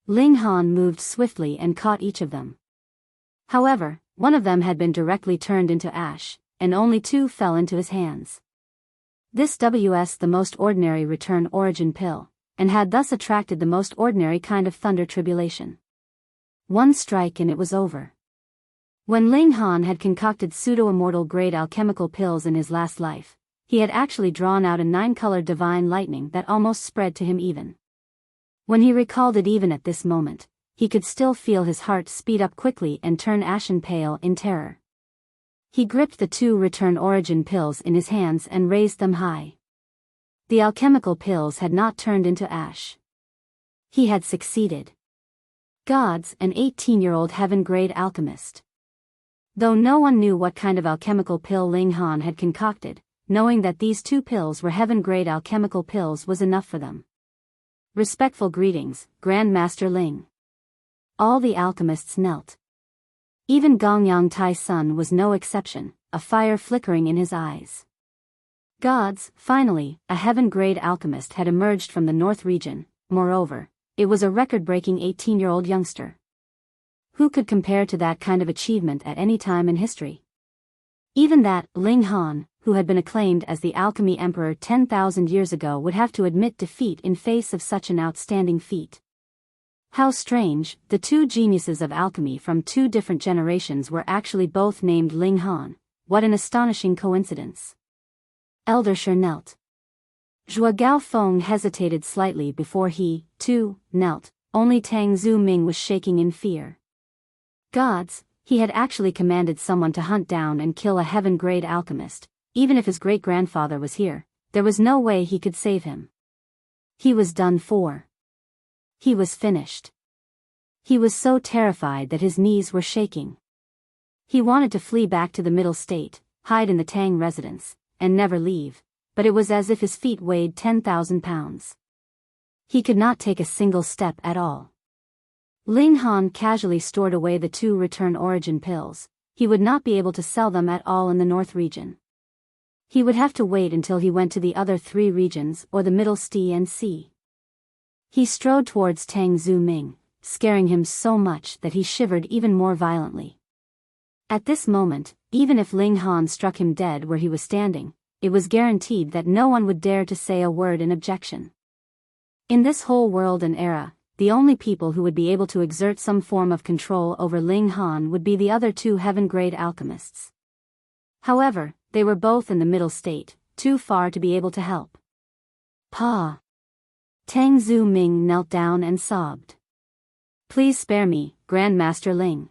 Ling Han moved swiftly and caught each of them. However, one of them had been directly turned into ash, and only 2 fell into his hands. This was the most ordinary return origin pill, and had thus attracted the most ordinary kind of thunder tribulation. 1 strike and it was over. When Ling Han had concocted pseudo-immortal grade alchemical pills in his last life, he had actually drawn out a 9-colored divine lightning that almost spread to him even. When he recalled it even at this moment, he could still feel his heart speed up quickly and turn ashen pale in terror. He gripped the 2 return origin pills in his hands and raised them high. The alchemical pills had not turned into ash. He had succeeded. Gods, an 18-year-old heaven-grade alchemist. Though no one knew what kind of alchemical pill Ling Han had concocted, knowing that these 2 pills were heaven-grade alchemical pills was enough for them. Respectful greetings, Grand Master Ling. All the alchemists knelt. Even Gongyang Tai's son was no exception, a fire flickering in his eyes. Gods, finally, a heaven-grade alchemist had emerged from the North region. Moreover, it was a record-breaking 18-year-old youngster. Who could compare to that kind of achievement at any time in history? Even that, Ling Han, who had been acclaimed as the Alchemy Emperor 10,000 years ago, would have to admit defeat in face of such an outstanding feat. How strange, the 2 geniuses of alchemy from 2 different generations were actually both named Ling Han. What an astonishing coincidence. Elder Shi knelt. Zhuo Gaofeng hesitated slightly before he, too, knelt. Only Tang Zhu Ming was shaking in fear. Gods, he had actually commanded someone to hunt down and kill a heaven-grade alchemist. Even if his great-grandfather was here, there was no way he could save him. He was done for. He was finished. He was so terrified that his knees were shaking. He wanted to flee back to the Middle State, hide in the Tang residence, and never leave, but it was as if his feet weighed 10,000 pounds. He could not take a single step at all. Ling Han casually stored away the 2 return origin pills. He would not be able to sell them at all in the North region. He would have to wait until he went to the other 3 regions or the Middle Sea and Sea. He strode towards Tang Zuming, scaring him so much that he shivered even more violently. At this moment, even if Ling Han struck him dead where he was standing, it was guaranteed that no one would dare to say a word in objection. In this whole world and era, the only people who would be able to exert some form of control over Ling Han would be the other 2 heaven-grade alchemists. However, they were both in the middle state, too far to be able to help. Pa! Tang Zuming knelt down and sobbed. Please spare me, Grandmaster Ling.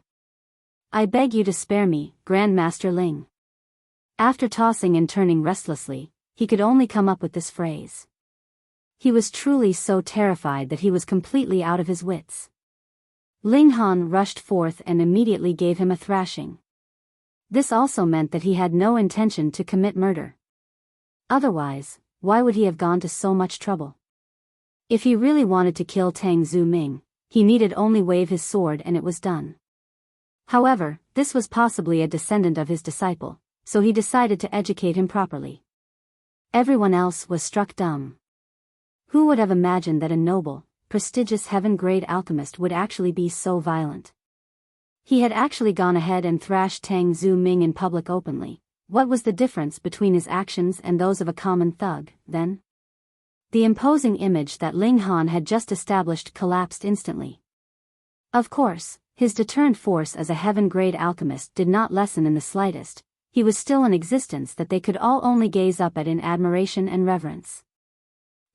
I beg you to spare me, Grandmaster Ling. After tossing and turning restlessly, he could only come up with this phrase. He was truly so terrified that he was completely out of his wits. Ling Han rushed forth and immediately gave him a thrashing. This also meant that he had no intention to commit murder. Otherwise, why would he have gone to so much trouble? If he really wanted to kill Tang Zuming, he needed only wave his sword and it was done. However, this was possibly a descendant of his disciple, so he decided to educate him properly. Everyone else was struck dumb. Who would have imagined that a noble, prestigious heaven-grade alchemist would actually be so violent? He had actually gone ahead and thrashed Tang Zuming in public openly. What was the difference between his actions and those of a common thug, then? The imposing image that Ling Han had just established collapsed instantly. Of course, his deterrent force as a heaven-grade alchemist did not lessen in the slightest. He was still an existence that they could all only gaze up at in admiration and reverence.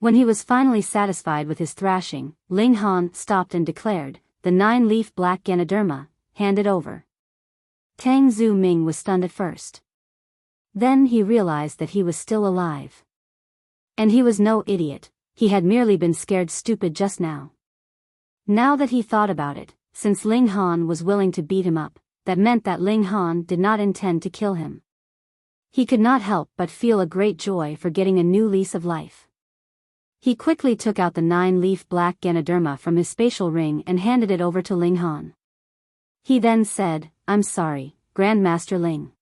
When he was finally satisfied with his thrashing, Ling Han stopped and declared, "The 9-leaf black Ganoderma, hand it over." Tang Zuming was stunned at first. Then he realized that he was still alive. And he was no idiot, he had merely been scared stupid just now. Now that he thought about it, since Ling Han was willing to beat him up, that meant that Ling Han did not intend to kill him. He could not help but feel a great joy for getting a new lease of life. He quickly took out the 9-leaf black Ganoderma from his spatial ring and handed it over to Ling Han. He then said, "I'm sorry, Grandmaster Ling.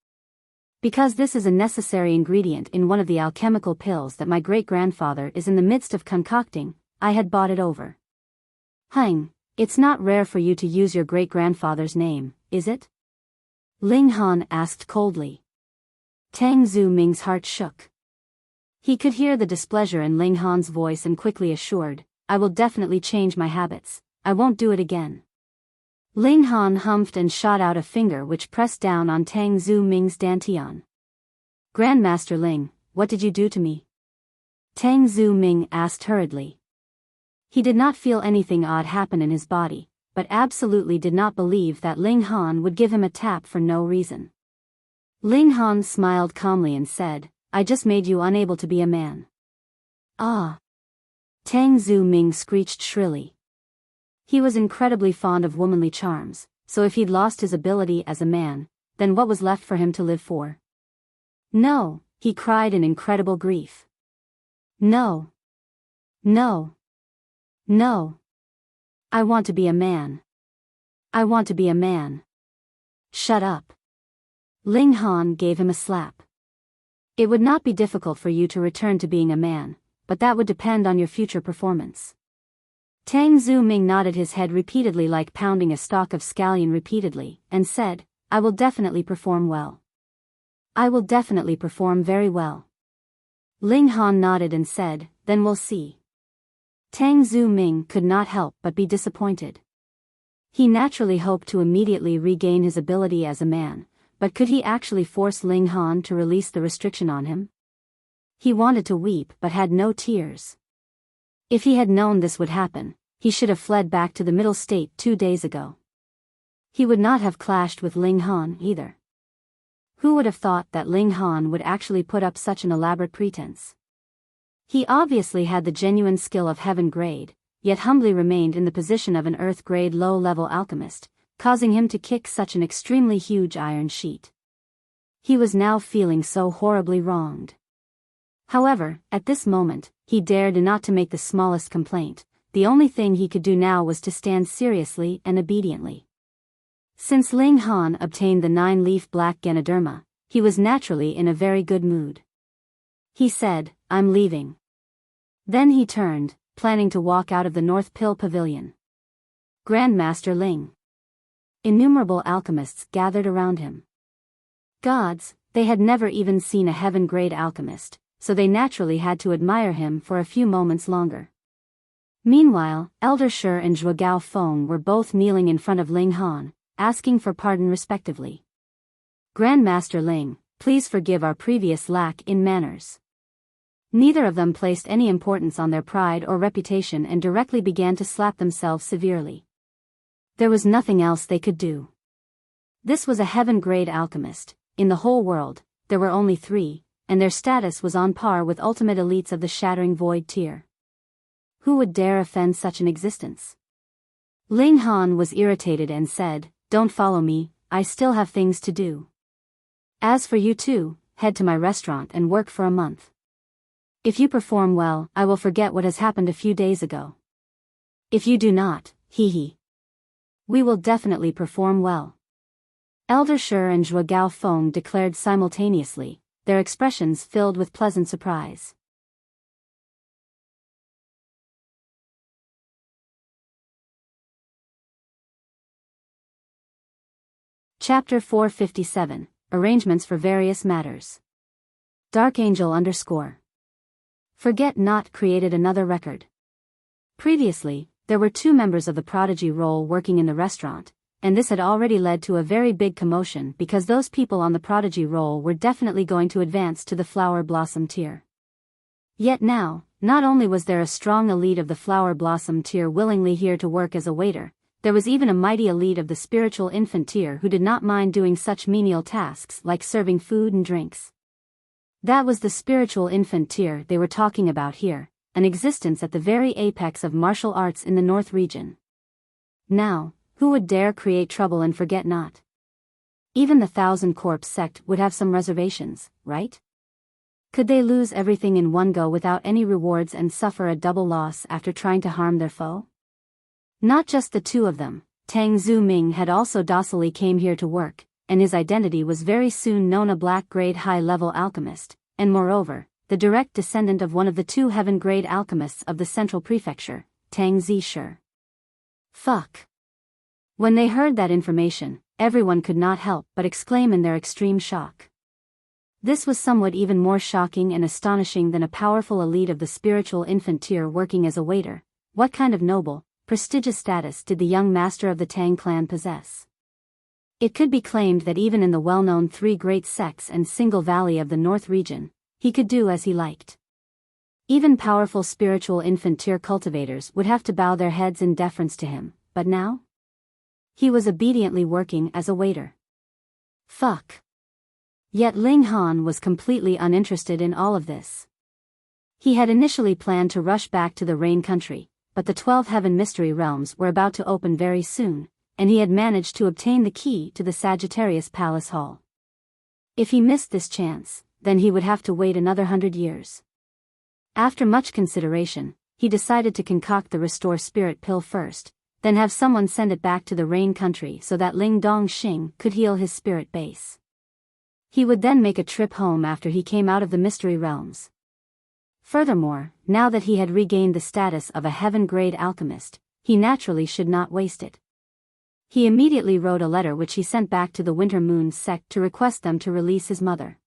Because this is a necessary ingredient in one of the alchemical pills that my great-grandfather is in the midst of concocting, I had bought it over." "Hein, it's not rare for you to use your great-grandfather's name, is it?" Ling Han asked coldly. Tang Zuming's heart shook. He could hear the displeasure in Ling Han's voice and quickly assured, "I will definitely change my habits, I won't do it again." Ling Han humphed and shot out a finger which pressed down on Tang Zuming's dantian. "Grandmaster Ling, what did you do to me?" Tang Zuming asked hurriedly. He did not feel anything odd happen in his body, but absolutely did not believe that Ling Han would give him a tap for no reason. Ling Han smiled calmly and said, "I just made you unable to be a man." "Ah!" Tang Zuming screeched shrilly. He was incredibly fond of womanly charms, so if he'd lost his ability as a man, then what was left for him to live for? "No," he cried in incredible grief. "No. No. No. I want to be a man. I want to be a man." "Shut up." Ling Han gave him a slap. "It would not be difficult for you to return to being a man, but that would depend on your future performance." Tang Zuming nodded his head repeatedly like pounding a stalk of scallion repeatedly, and said, "I will definitely perform well. I will definitely perform very well." Ling Han nodded and said, "Then we'll see." Tang Zuming could not help but be disappointed. He naturally hoped to immediately regain his ability as a man, but could he actually force Ling Han to release the restriction on him? He wanted to weep but had no tears. If he had known this would happen, he should have fled back to the middle state 2 days ago. He would not have clashed with Ling Han either. Who would have thought that Ling Han would actually put up such an elaborate pretense? He obviously had the genuine skill of heaven grade, yet humbly remained in the position of an earth grade low-level alchemist, causing him to kick such an extremely huge iron sheet. He was now feeling so horribly wronged. However, at this moment, he dared not to make the smallest complaint. The only thing he could do now was to stand seriously and obediently. Since Ling Han obtained the 9-leaf black Ganoderma, he was naturally in a very good mood. He said, "I'm leaving." Then he turned, planning to walk out of the North Pill Pavilion. Grandmaster Ling. Innumerable alchemists gathered around him. Gods, they had never even seen a heaven-grade alchemist, so they naturally had to admire him for a few moments longer. Meanwhile, Elder Shi and Zhuo Feng were both kneeling in front of Ling Han, asking for pardon respectively. "Grandmaster Ling, please forgive our previous lack in manners." Neither of them placed any importance on their pride or reputation and directly began to slap themselves severely. There was nothing else they could do. This was a heaven-grade alchemist. In the whole world, there were only 3, and their status was on par with ultimate elites of the Shattering Void tier. Who would dare offend such an existence? Ling Han was irritated and said, "Don't follow me, I still have things to do. As for you two, head to my restaurant and work for a month. If you perform well, I will forget what has happened a few days ago. If you do not, we will definitely perform well." Elder Shi and Zhuo Feng declared simultaneously, their expressions filled with pleasant surprise. Chapter 457, Arrangements for Various Matters. Dark Angel _ Forget Not created another record. Previously, there were 2 members of the Prodigy role working in the restaurant, and this had already led to a very big commotion because those people on the Prodigy role were definitely going to advance to the Flower Blossom tier. Yet now, not only was there a strong elite of the Flower Blossom tier willingly here to work as a waiter, there was even a mighty elite of the Spiritual Infant tier who did not mind doing such menial tasks like serving food and drinks. That was the Spiritual Infant tier they were talking about here, an existence at the very apex of martial arts in the North region. Now, who would dare create trouble and forget not? Even the Thousand Corpse sect would have some reservations, right? Could they lose everything in one go without any rewards and suffer a double loss after trying to harm their foe? Not just the 2 of them, Tang Zuming had also docilely came here to work, and his identity was very soon known, a black-grade high-level alchemist, and moreover, the direct descendant of one of the 2 heaven-grade alchemists of the Central Prefecture, Tang Zishur. Fuck. When they heard that information, everyone could not help but exclaim in their extreme shock. This was somewhat even more shocking and astonishing than a powerful elite of the Spiritual Infant tier working as a waiter. What kind of noble, prestigious status did the young master of the Tang clan possess? It could be claimed that even in the well-known 3 great sects and single valley of the North region, he could do as he liked. Even powerful Spiritual Infant tier cultivators would have to bow their heads in deference to him, but now? He was obediently working as a waiter. Fuck. Yet Ling Han was completely uninterested in all of this. He had initially planned to rush back to the Rain Country, but the 12 Heaven Mystery Realms were about to open very soon, and he had managed to obtain the key to the Sagittarius Palace Hall. If he missed this chance, then he would have to wait another 100 years. After much consideration, he decided to concoct the Restore Spirit pill first, then have someone send it back to the Rain Country so that Ling Dongxing could heal his spirit base. He would then make a trip home after he came out of the Mystery Realms. Furthermore, now that he had regained the status of a heaven-grade alchemist, he naturally should not waste it. He immediately wrote a letter which he sent back to the Winter Moon sect to request them to release his mother.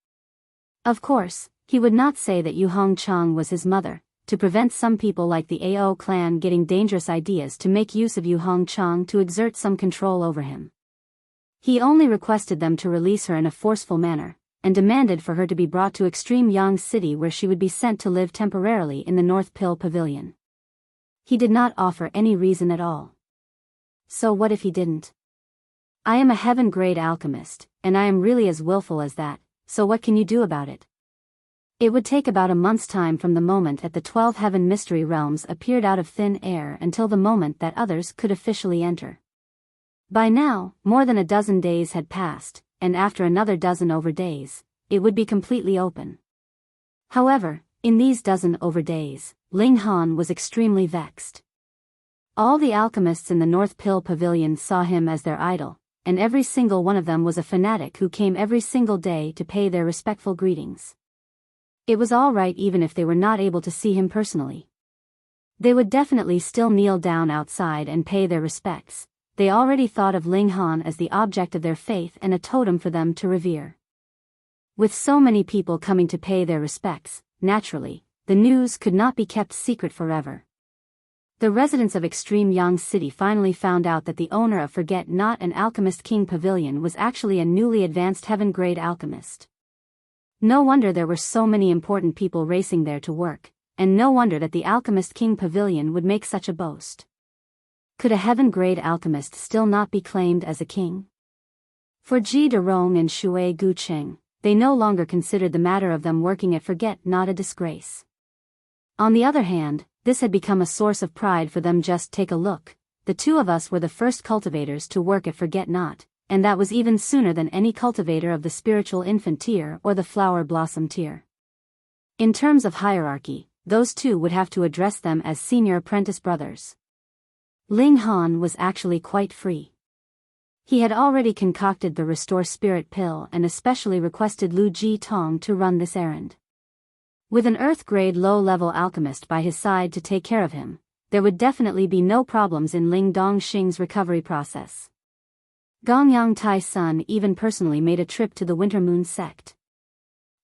Of course, he would not say that Yu Hongchang was his mother, to prevent some people like the Ao clan getting dangerous ideas to make use of Yu Hongchang to exert some control over him. He only requested them to release her in a forceful manner, and demanded for her to be brought to Extreme Yang City where she would be sent to live temporarily in the North Pill Pavilion. He did not offer any reason at all. So what if he didn't? I am a heaven-grade alchemist, and I am really as willful as that, so what can you do about it? It would take about a month's time from the moment that the 12 Heaven Mystery Realms appeared out of thin air until the moment that others could officially enter. By now, more than a dozen days had passed, and after another dozen over days, it would be completely open. However, In these dozen over days, Ling Han was extremely vexed. All the alchemists in the North Pill Pavilion saw him as their idol, and every single one of them was a fanatic who came every single day to pay their respectful greetings. It was all right even if they were not able to see him personally. They would definitely still kneel down outside and pay their respects. They already thought of Ling Han as the object of their faith and a totem for them to revere. With so many people coming to pay their respects, naturally, the news could not be kept secret forever. The residents of Extreme Yang City finally found out that the owner of Forget Not and Alchemist King Pavilion was actually a newly advanced heaven-grade alchemist. No wonder there were so many important people racing there to work, and no wonder that the Alchemist King Pavilion would make such a boast. Could a heaven-grade alchemist still not be claimed as a king? For Ji Derong and Shui Gucheng, they no longer considered the matter of them working at Forget Not a disgrace. On the other hand, this had become a source of pride for them. Just take a look, the two of us were the first cultivators to work at Forget Not, and that was even sooner than any cultivator of the spiritual infant tier or the flower blossom tier. In terms of hierarchy, those two would have to address them as senior apprentice brothers. Ling Han was actually quite free. He had already concocted the Restore Spirit pill and especially requested Lu Ji Tong to run this errand. With an Earth-grade low-level alchemist by his side to take care of him, there would definitely be no problems in Ling Dongxing's recovery process. Gongyang Tai Sun even personally made a trip to the Winter Moon sect.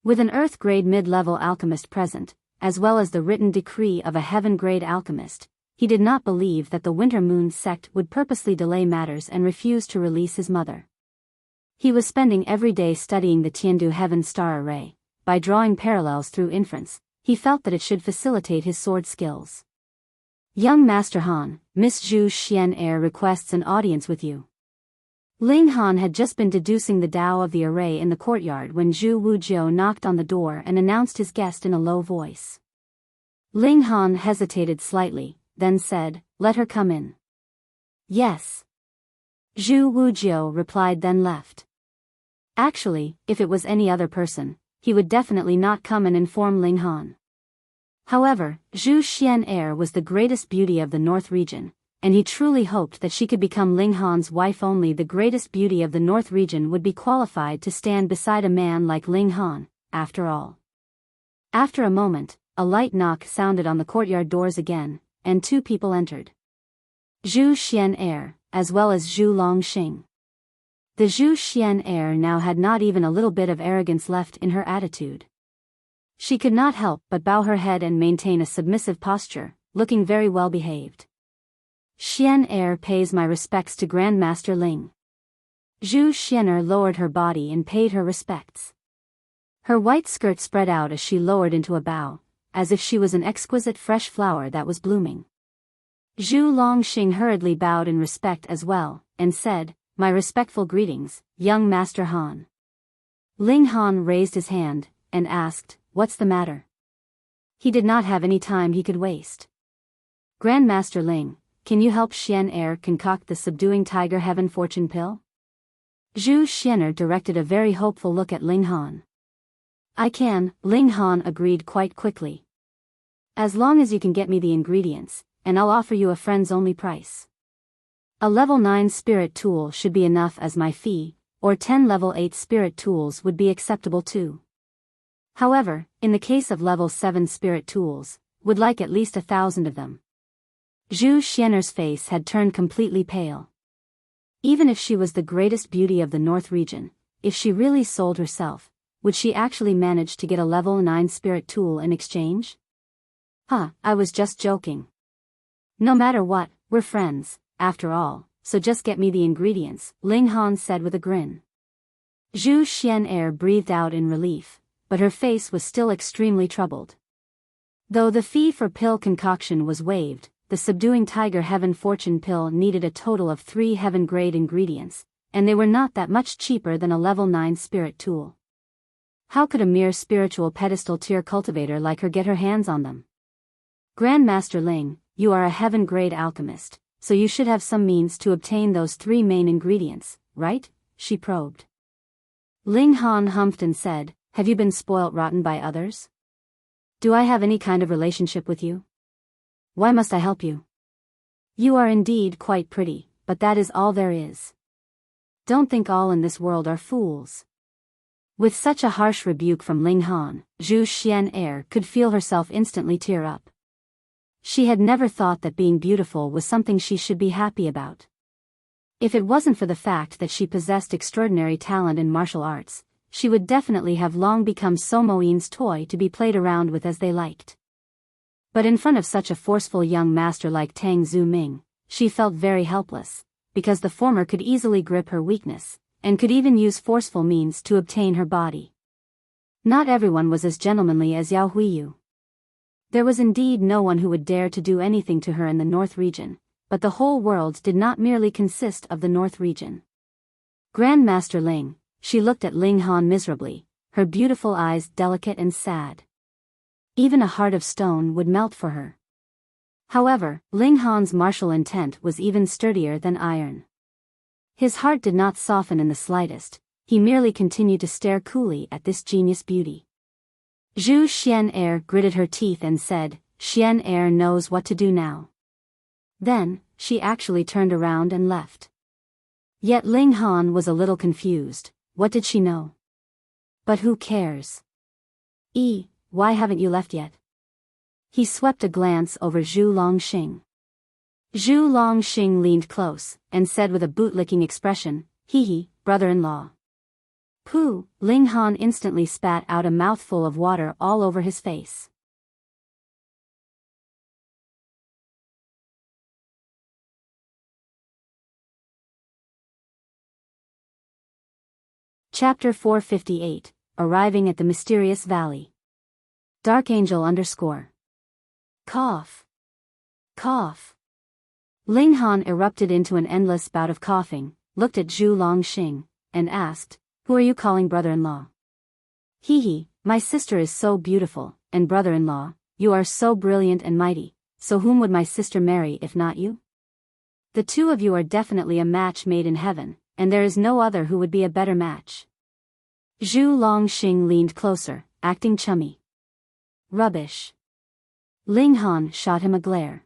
With an Earth-grade mid-level alchemist present, as well as the written decree of a heaven-grade alchemist, he did not believe that the Winter Moon sect would purposely delay matters and refuse to release his mother. He was spending every day studying the Tiandu Heaven Star Array. By drawing parallels through inference, he felt that it should facilitate his sword skills. Young Master Han, Miss Zhu Xian'er requests an audience with you. Ling Han had just been deducing the Tao of the array in the courtyard when Zhu Wujiao knocked on the door and announced his guest in a low voice. Ling Han hesitated slightly, then said, "Let her come in." "Yes." Zhu Wujiao replied, then left. Actually, if it was any other person, he would definitely not come and inform Ling Han. However, Zhu Xian'er was the greatest beauty of the North region, and he truly hoped that she could become Ling Han's wife. Only the greatest beauty of the North region would be qualified to stand beside a man like Ling Han, after all. After a moment, a light knock sounded on the courtyard doors again, and two people entered. Zhu Xian'er, as well as Zhu Longxing. The Zhu Xian'er now had not even a little bit of arrogance left in her attitude. She could not help but bow her head and maintain a submissive posture, looking very well behaved. "Xian'er pays my respects to Grandmaster Ling." Zhu Xian'er lowered her body and paid her respects. Her white skirt spread out as she lowered into a bow, as if she was an exquisite fresh flower that was blooming. Zhu Longxing hurriedly bowed in respect as well, and said, "My respectful greetings, young Master Han." Ling Han raised his hand, and asked, "What's the matter?" He did not have any time he could waste. "Grandmaster Ling, can you help Xian'er concoct the Subduing Tiger Heaven Fortune Pill?" Zhu Xian'er directed a very hopeful look at Ling Han. "I can," Ling Han agreed quite quickly. "As long as you can get me the ingredients, and I'll offer you a friends-only price. A level 9 spirit tool should be enough as my fee, or 10 level 8 spirit tools would be acceptable too. However, in the case of level 7 spirit tools, would like at least 1,000 of them." Zhu Xian'er's face had turned completely pale. Even if she was the greatest beauty of the North region, if she really sold herself, would she actually manage to get a level 9 spirit tool in exchange? I was just joking. "No matter what, we're friends, after all, so just get me the ingredients," Ling Han said with a grin. Zhu Xian'er breathed out in relief, but her face was still extremely troubled. Though the fee for pill concoction was waived, the Subduing Tiger Heaven Fortune Pill needed a total of 3 heaven-grade ingredients, and they were not that much cheaper than a level 9 spirit tool. How could a mere spiritual pedestal tier cultivator like her get her hands on them? "Grandmaster Ling, you are a heaven-grade alchemist, so you should have some means to obtain those 3 main ingredients, right?" she probed. Ling Han humphed and said, "Have you been spoilt rotten by others?" Do I have any kind of relationship with you? Why must I help you? You are indeed quite pretty, but that is all there is. Don't think all in this world are fools. With such a harsh rebuke from Ling Han, Zhu Xian could feel herself instantly tear up. She had never thought that being beautiful was something she should be happy about. If it wasn't for the fact that she possessed extraordinary talent in martial arts, she would definitely have long become Somoin's toy to be played around with as they liked. But in front of such a forceful young master like Tang Zuming, she felt very helpless, because the former could easily grip her weakness, and could even use forceful means to obtain her body. Not everyone was as gentlemanly as Yao Huiyu. There was indeed no one who would dare to do anything to her in the North region, but the whole world did not merely consist of the North region. Grandmaster Ling, she looked at Ling Han miserably, her beautiful eyes delicate and sad. Even a heart of stone would melt for her. However, Ling Han's martial intent was even sturdier than iron. His heart did not soften in the slightest, he merely continued to stare coolly at this genius beauty. Zhu Xian gritted her teeth and said, Xian knows what to do now. Then, she actually turned around and left. Yet Ling Han was a little confused. What did she know? But who cares? Why haven't you left yet? He swept a glance over Zhu Longxing. Zhu Longxing leaned close, and said with a bootlicking expression, Hee, brother-in-law. Pooh, Ling Han instantly spat out a mouthful of water all over his face. Chapter 458, Arriving at the Mysterious Valley. Dark Angel _ Cough. Cough. Ling Han erupted into an endless bout of coughing, looked at Zhu Longxing, and asked, Who are you calling brother-in-law? Hee, my sister is so beautiful, and brother-in-law, you are so brilliant and mighty, so whom would my sister marry if not you? The two of you are definitely a match made in heaven, and there is no other who would be a better match. Zhu Longxing leaned closer, acting chummy. Rubbish. Ling Han shot him a glare.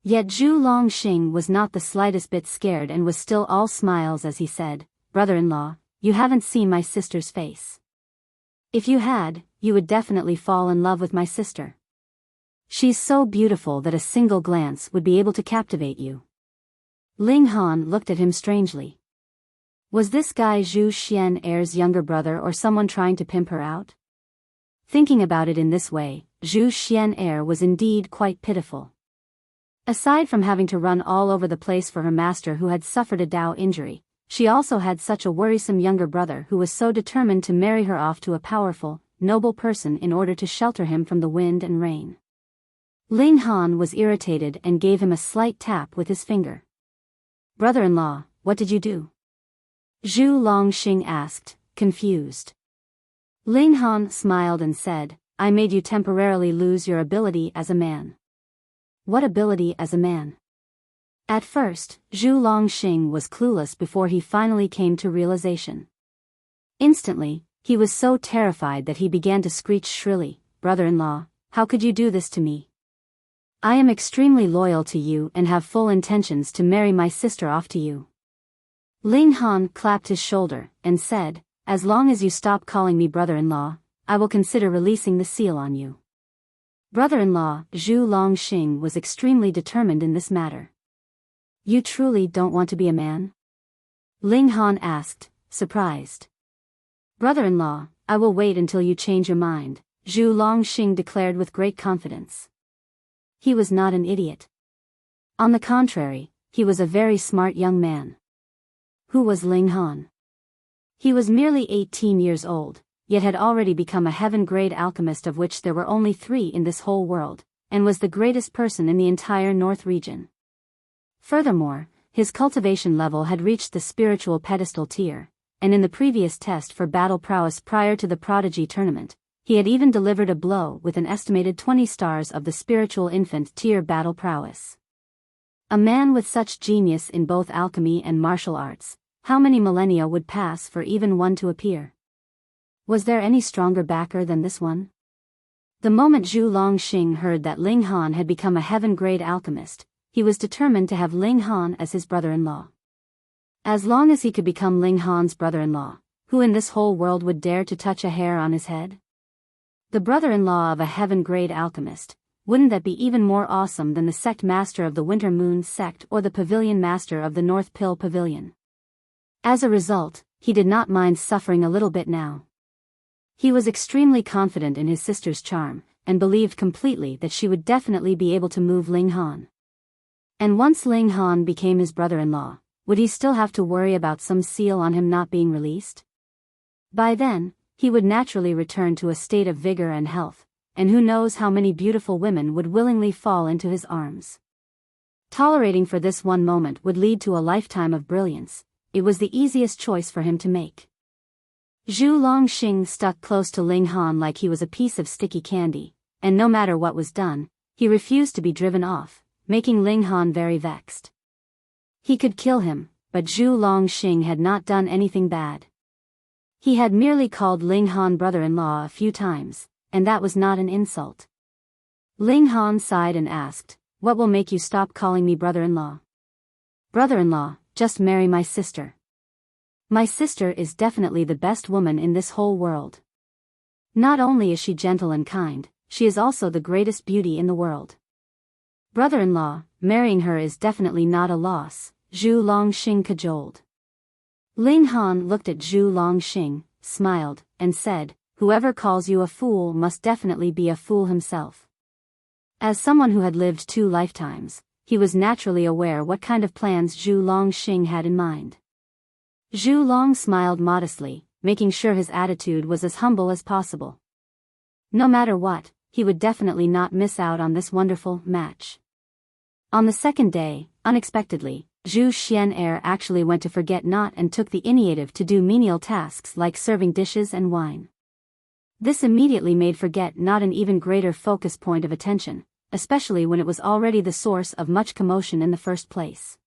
Yet Zhu Longxing was not the slightest bit scared and was still all smiles as he said, Brother-in-law, you haven't seen my sister's face. If you had, you would definitely fall in love with my sister. She's so beautiful that a single glance would be able to captivate you. Ling Han looked at him strangely. Was this guy Zhu Xian's younger brother or someone trying to pimp her out? Thinking about it in this way, Zhu Xian was indeed quite pitiful. Aside from having to run all over the place for her master who had suffered a Dao injury, she also had such a worrisome younger brother who was so determined to marry her off to a powerful, noble person in order to shelter him from the wind and rain. Ling Han was irritated and gave him a slight tap with his finger. Brother-in-law, what did you do? Zhu Longxing asked, confused. Ling Han smiled and said, I made you temporarily lose your ability as a man. What ability as a man? At first, Zhu Longxing was clueless before he finally came to realization. Instantly, he was so terrified that he began to screech shrilly, Brother-in-law, how could you do this to me? I am extremely loyal to you and have full intentions to marry my sister off to you. Ling Han clapped his shoulder and said, As long as you stop calling me brother-in-law, I will consider releasing the seal on you. Brother-in-law, Zhu Longxing was extremely determined in this matter. You truly don't want to be a man? Ling Han asked, surprised. Brother-in-law, I will wait until you change your mind, Zhu Longxing declared with great confidence. He was not an idiot. On the contrary, he was a very smart young man. Who was Ling Han? He was merely 18 years old, yet had already become a heaven-grade alchemist of which there were only 3 in this whole world, and was the greatest person in the entire North region. Furthermore, his cultivation level had reached the spiritual pedestal tier, and in the previous test for battle prowess prior to the Prodigy tournament, he had even delivered a blow with an estimated 20 stars of the spiritual infant tier battle prowess. A man with such genius in both alchemy and martial arts, how many millennia would pass for even one to appear? Was there any stronger backer than this one? The moment Zhu Longxing heard that Ling Han had become a heaven-grade alchemist, he was determined to have Ling Han as his brother-in-law. As long as he could become Ling Han's brother-in-law, who in this whole world would dare to touch a hair on his head? The brother-in-law of a heaven-grade alchemist, wouldn't that be even more awesome than the sect master of the Winter Moon sect or the pavilion master of the North Pill Pavilion? As a result, he did not mind suffering a little bit now. He was extremely confident in his sister's charm, and believed completely that she would definitely be able to move Ling Han. And once Ling Han became his brother-in-law, would he still have to worry about some seal on him not being released? By then, he would naturally return to a state of vigor and health, and who knows how many beautiful women would willingly fall into his arms. Tolerating for this one moment would lead to a lifetime of brilliance. It was the easiest choice for him to make. Zhu Longxing stuck close to Ling Han like he was a piece of sticky candy, and no matter what was done, he refused to be driven off, making Ling Han very vexed. He could kill him, but Zhu Longxing had not done anything bad. He had merely called Ling Han brother-in-law a few times, and that was not an insult. Ling Han sighed and asked, "What will make you stop calling me brother-in-law?" "Brother-in-law, just marry my sister. My sister is definitely the best woman in this whole world. Not only is she gentle and kind, she is also the greatest beauty in the world. Brother-in-law, marrying her is definitely not a loss," Zhu Longxing cajoled. Ling Han looked at Zhu Longxing, smiled, and said, "Whoever calls you a fool must definitely be a fool himself." As someone who had lived 2 lifetimes, he was naturally aware what kind of plans Zhu Longxing had in mind. Zhu Long smiled modestly, making sure his attitude was as humble as possible. No matter what, he would definitely not miss out on this wonderful match. On the second day, unexpectedly, Zhu Xian'er actually went to Forget Not and took the initiative to do menial tasks like serving dishes and wine. This immediately made Forget Not an even greater focus point of attention, especially when it was already the source of much commotion in the first place.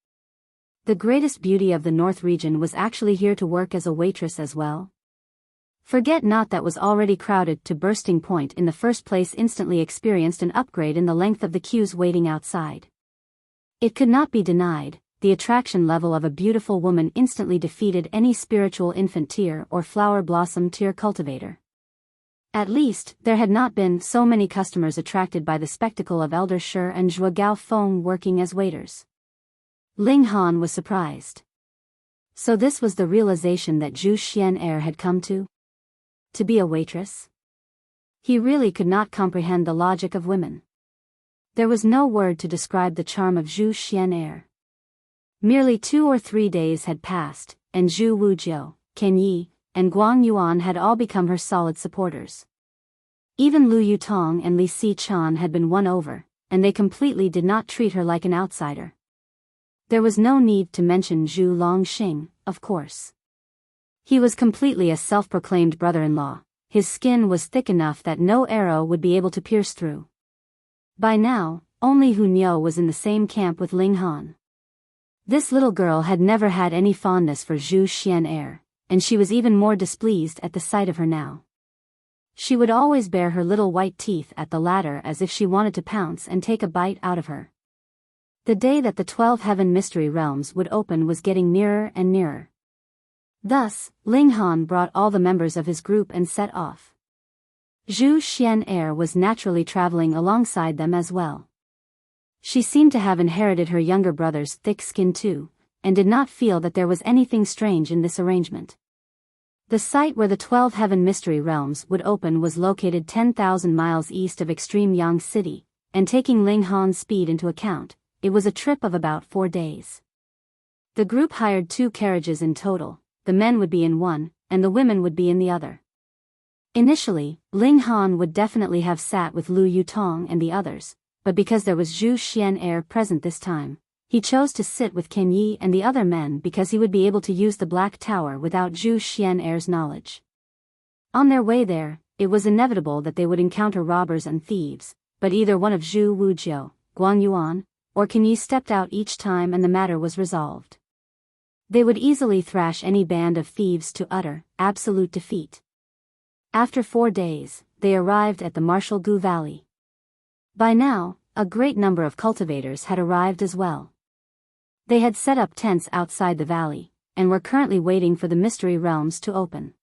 The greatest beauty of the North region was actually here to work as a waitress as well. Forget Not that was already crowded to bursting point in the first place instantly experienced an upgrade in the length of the queues waiting outside. It could not be denied. The attraction level of a beautiful woman instantly defeated any spiritual infant tier or flower blossom tier cultivator. At least, there had not been so many customers attracted by the spectacle of Elder Shi and Zhuo Gaofeng working as waiters. Ling Han was surprised. So this was the realization that Zhu Xian'er had come to? To be a waitress? He really could not comprehend the logic of women. There was no word to describe the charm of Zhu Xian'er. Merely 2 or 3 days had passed, and Zhu Wujiao, Ken Yi, and Guang Yuan had all become her solid supporters. Even Lu Yutong and Li Si-chan had been won over, and they completely did not treat her like an outsider. There was no need to mention Zhu Longxing, of course. He was completely a self-proclaimed brother-in-law. His skin was thick enough that no arrow would be able to pierce through. By now, only Hu Niu was in the same camp with Ling Han. This little girl had never had any fondness for Zhu Xian'er, and she was even more displeased at the sight of her now. She would always bare her little white teeth at the latter as if she wanted to pounce and take a bite out of her. The day that the 12 Heaven Mystery Realms would open was getting nearer and nearer. Thus, Ling Han brought all the members of his group and set off. Zhu Xian'er was naturally traveling alongside them as well. She seemed to have inherited her younger brother's thick skin too, and did not feel that there was anything strange in this arrangement. The site where the 12 Heaven Mystery Realms would open was located 10,000 miles east of Extreme Yang City, and taking Ling Han's speed into account, it was a trip of about 4 days. The group hired 2 carriages in total. The men would be in one, and the women would be in the other. Initially, Ling Han would definitely have sat with Lu Yutong and the others, but because there was Zhu Xian'er present this time, he chose to sit with Ken Yi and the other men because he would be able to use the Black Tower without Zhu Xian'er's knowledge. On their way there, it was inevitable that they would encounter robbers and thieves, but either one of Zhu Wujiao, Guang Yuan, or Ken Yi stepped out each time and the matter was resolved. They would easily thrash any band of thieves to utter, absolute defeat. After 4 days, they arrived at the Martial Gu Valley. By now, a great number of cultivators had arrived as well. They had set up tents outside the valley, and were currently waiting for the mystery realms to open.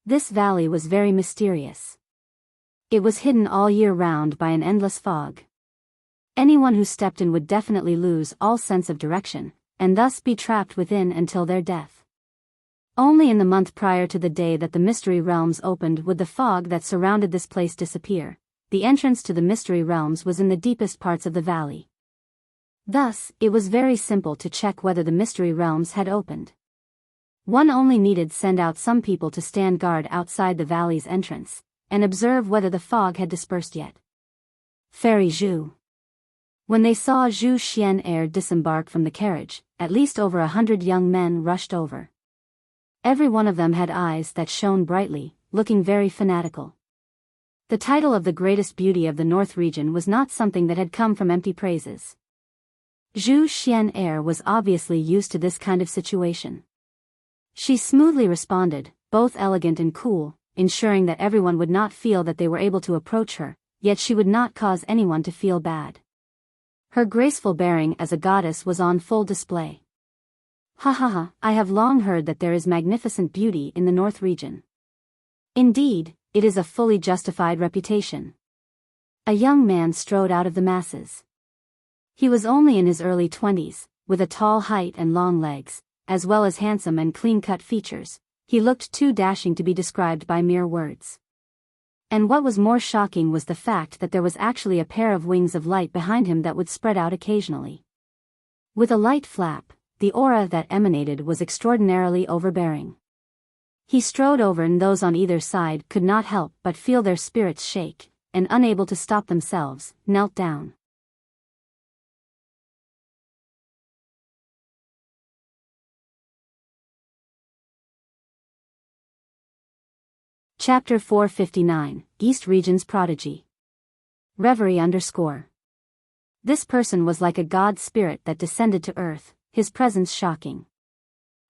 This valley was very mysterious. It was hidden all year round by an endless fog. Anyone who stepped in would definitely lose all sense of direction, and thus be trapped within until their death. Only in the month prior to the day that the mystery realms opened would the fog that surrounded this place disappear. The entrance to the mystery realms was in the deepest parts of the valley. Thus, it was very simple to check whether the mystery realms had opened. One only needed send out some people to stand guard outside the valley's entrance, and observe whether the fog had dispersed yet. Fairy Zhu. When they saw Zhu Xian'er disembark from the carriage, at least over 100 young men rushed over. Every one of them had eyes that shone brightly, looking very fanatical. The title of the greatest beauty of the North region was not something that had come from empty praises. Zhu Xian'er was obviously used to this kind of situation. She smoothly responded, both elegant and cool, ensuring that everyone would not feel that they were able to approach her, yet she would not cause anyone to feel bad. Her graceful bearing as a goddess was on full display. Ha ha ha, I have long heard that there is magnificent beauty in the North region. Indeed, it is a fully justified reputation. A young man strode out of the masses. He was only in his early 20s, with a tall height and long legs, as well as handsome and clean-cut features. He looked too dashing to be described by mere words. And what was more shocking was the fact that there was actually a pair of wings of light behind him that would spread out occasionally. With a light flap, the aura that emanated was extraordinarily overbearing. He strode over and those on either side could not help but feel their spirits shake, and unable to stop themselves, knelt down. Chapter 459, East Region's Prodigy. Reverie _ This person was like a god spirit that descended to earth, his presence shocking.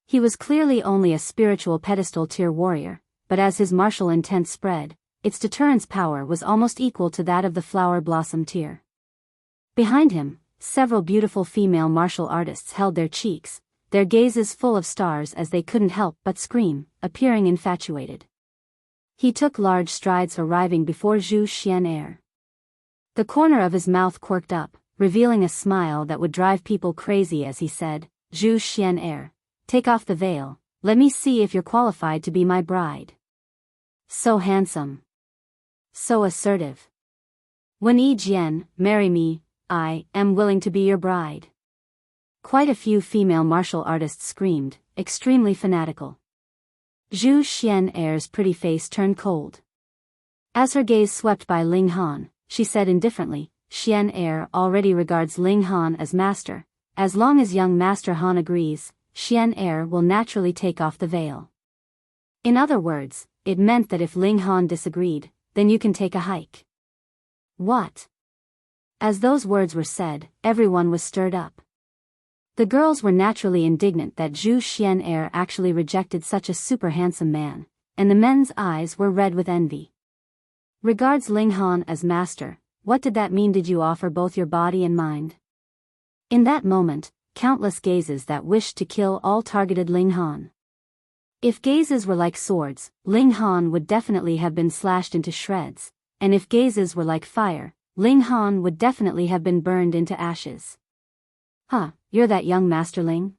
He was clearly only a spiritual pedestal tier warrior, but as his martial intent spread, its deterrence power was almost equal to that of the flower blossom tier. Behind him, several beautiful female martial artists held their cheeks, their gazes full of stars as they couldn't help but scream, appearing infatuated. He took large strides arriving before Zhu Xian'er. The corner of his mouth quirked up, revealing a smile that would drive people crazy as he said, Zhu Xian'er, take off the veil, let me see if you're qualified to be my bride. So handsome. So assertive. When Jian, marry me, I am willing to be your bride. Quite a few female martial artists screamed, extremely fanatical. Zhu Xian'er's pretty face turned cold. As her gaze swept by Ling Han, she said indifferently, Xian'er already regards Ling Han as master. As long as young Master Han agrees, Xian'er will naturally take off the veil. In other words, it meant that if Ling Han disagreed, then you can take a hike. What? As those words were said, everyone was stirred up. The girls were naturally indignant that Zhu Xian'er actually rejected such a super handsome man, and the men's eyes were red with envy. Regards Ling Han as master, what did that mean? Did you offer both your body and mind? In that moment, countless gazes that wished to kill all targeted Ling Han. If gazes were like swords, Ling Han would definitely have been slashed into shreds, and if gazes were like fire, Ling Han would definitely have been burned into ashes. Huh, you're that young Master Ling?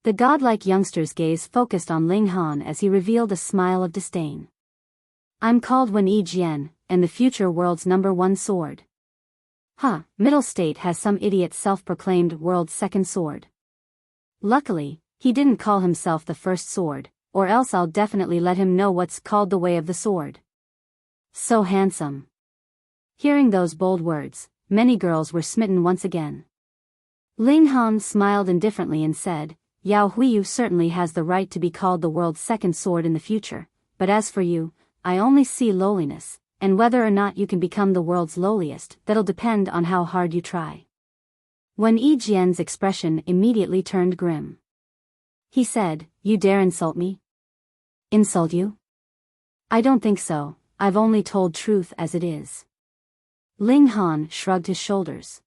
The godlike youngster's gaze focused on Ling Han as he revealed a smile of disdain. I'm called Wen Jian, and the future world's #1 sword. Huh, middle state has some idiot self-proclaimed world's second sword. Luckily, he didn't call himself the first sword, or else I'll definitely let him know what's called the way of the sword. So handsome. Hearing those bold words, many girls were smitten once again. Ling Han smiled indifferently and said, Yao Huiyu certainly has the right to be called the world's second sword in the future, but as for you, I only see lowliness, and whether or not you can become the world's lowliest, that'll depend on how hard you try. Wen Jian's expression immediately turned grim. He said, you dare insult me? Insult you? I don't think so. I've only told truth as it is. Ling Han shrugged his shoulders.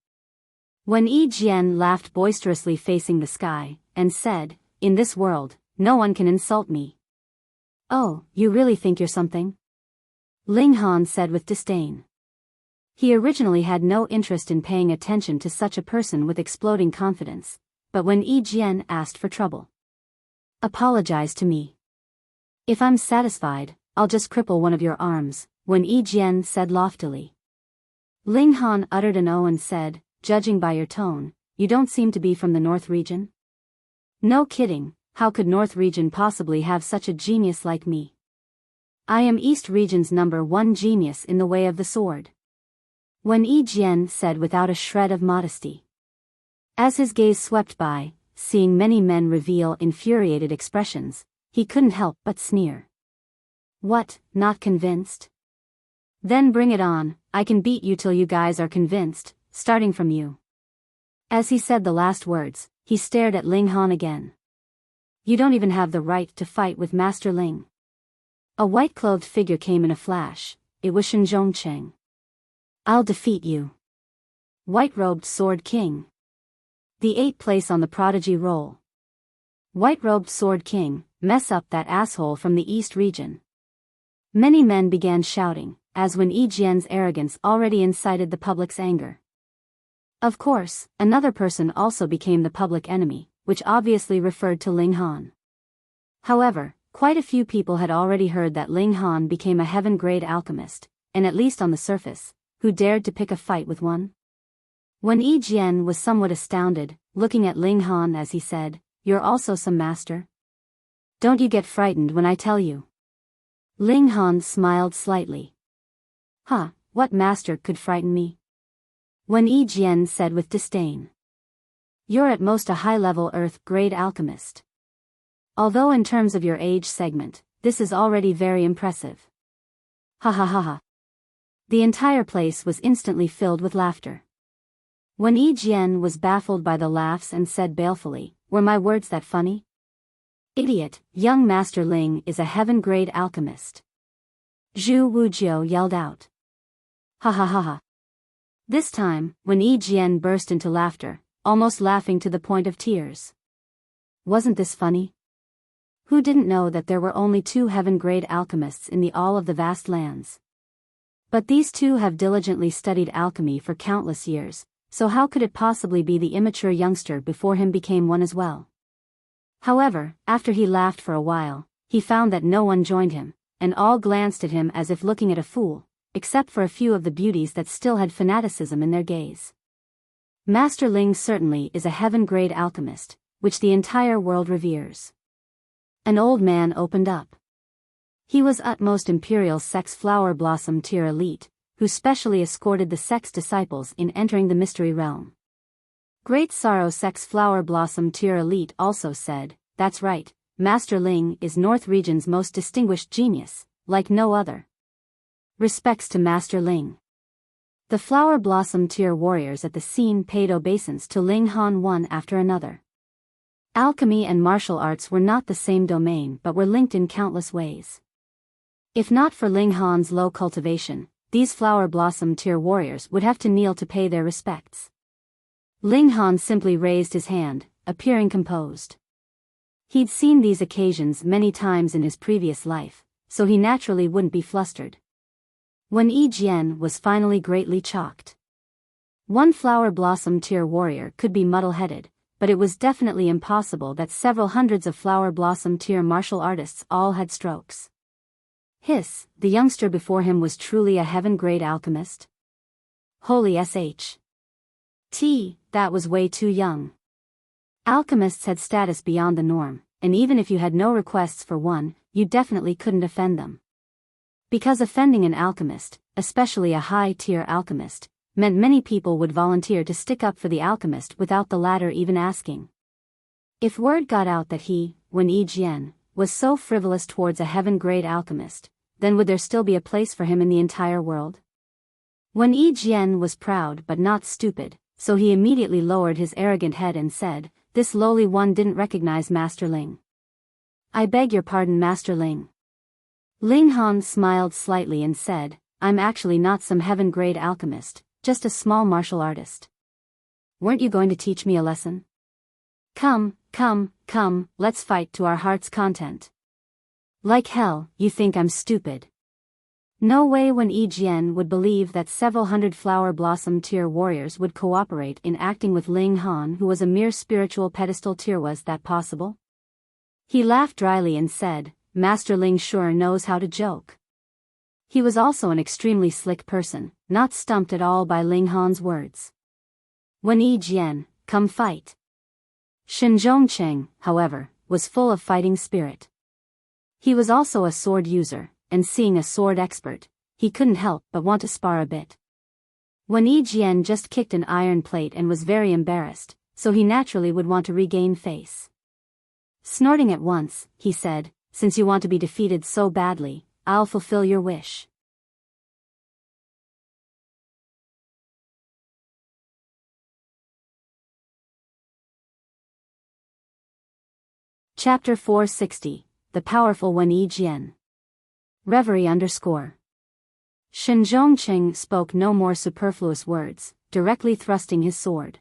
When Jian laughed boisterously facing the sky, and said, "In this world, no one can insult me." "Oh, you really think you're something?" Ling Han said with disdain. He originally had no interest in paying attention to such a person with exploding confidence, but when Jian asked for trouble. "Apologize to me. If I'm satisfied, I'll just cripple one of your arms," when Jian said loftily. Ling Han uttered an "oh" and said, "Judging by your tone, you don't seem to be from the North region?" "No kidding, how could North region possibly have such a genius like me? I am East region's #1 genius in the way of the sword," when Jian said without a shred of modesty. As his gaze swept by, seeing many men reveal infuriated expressions, he couldn't help but sneer. "What, not convinced? Then bring it on, I can beat you till you guys are convinced, starting from you." As he said the last words, he stared at Ling Han again. "You don't even have the right to fight with Master Ling." A white-clothed figure came in a flash. It was Shinzhong Cheng. "I'll defeat you. White-robed Sword King." The 8th place on the Prodigy roll. White-robed Sword King, mess up that asshole from the East region. Many men began shouting, as when Jian's arrogance already incited the public's anger. Of course, another person also became the public enemy, which obviously referred to Ling Han. However, quite a few people had already heard that Ling Han became a heaven-grade alchemist, and at least on the surface, who dared to pick a fight with one? When Jian was somewhat astounded, looking at Ling Han as he said, "You're also some master? Don't you get frightened when I tell you?" Ling Han smiled slightly. "Huh, what master could frighten me?" When Jian said with disdain. "You're at most a high-level Earth-grade alchemist. Although in terms of your age segment, this is already very impressive." Ha ha ha ha. The entire place was instantly filled with laughter. When Jian was baffled by the laughs and said balefully, "Were my words that funny? Idiot, young Master Ling is a heaven-grade alchemist." Zhu Wujiao yelled out. Ha ha ha ha. This time, when Jian burst into laughter, almost laughing to the point of tears. Wasn't this funny? Who didn't know that there were only 2 heaven-grade alchemists in all of the vast lands? But these 2 have diligently studied alchemy for countless years, so how could it possibly be the immature youngster before him became one as well? However, after he laughed for a while, he found that no one joined him, and all glanced at him as if looking at a fool, except for a few of the beauties that still had fanaticism in their gaze. Master Ling certainly is a heaven-grade alchemist, which the entire world reveres. An old man opened up. He was utmost Imperial Sex Flower Blossom Tier Elite, who specially escorted the Sex disciples in entering the Mystery Realm. Great Sorrow Sex Flower Blossom Tier Elite also said, "That's right, Master Ling is North Region's most distinguished genius, like no other. Respects to Master Ling." The Flower Blossom Tier warriors at the scene paid obeisance to Ling Han one after another. Alchemy and martial arts were not the same domain but were linked in countless ways. If not for Ling Han's low cultivation, these Flower Blossom Tier warriors would have to kneel to pay their respects. Ling Han simply raised his hand, appearing composed. He'd seen these occasions many times in his previous life, so he naturally wouldn't be flustered. When Jian was finally greatly shocked. One Flower Blossom Tier warrior could be muddle-headed, but it was definitely impossible that several hundreds of Flower Blossom Tier martial artists all had strokes. Hiss, the youngster before him was truly a heaven-grade alchemist? Holy sh. That was way too young. Alchemists had status beyond the norm, and even if you had no requests for one, you definitely couldn't offend them. Because offending an alchemist, especially a high-tier alchemist, meant many people would volunteer to stick up for the alchemist without the latter even asking. If word got out that he, when Jian, was so frivolous towards a heaven-grade alchemist, then would there still be a place for him in the entire world? When Jian was proud but not stupid, so he immediately lowered his arrogant head and said, "This lowly one didn't recognize Master Ling. I beg your pardon, Master Ling." Ling Han smiled slightly and said, I'm actually not some heaven-grade alchemist, just a small martial artist. Weren't you going to teach me a lesson? Come, let's fight to our heart's content. Like hell, you think I'm stupid. No way Wen Jian would believe that several hundred flower blossom tier warriors would cooperate in acting with Ling Han, who was a mere spiritual pedestal tier. Was that possible? He laughed dryly and said, Master Ling sure knows how to joke. He was also an extremely slick person, not stumped at all by Ling Han's words. Wen Jian, come fight. Shen Zhongcheng, however, was full of fighting spirit. He was also a sword user, and seeing a sword expert, he couldn't help but want to spar a bit. Wen Jian just kicked an iron plate and was very embarrassed, so he naturally would want to regain face. Snorting at once, he said, since you want to be defeated so badly, I'll fulfill your wish. Chapter 460, The Powerful Wen Jian. Reverie _ Shen Zhongcheng spoke no more superfluous words, directly thrusting his sword.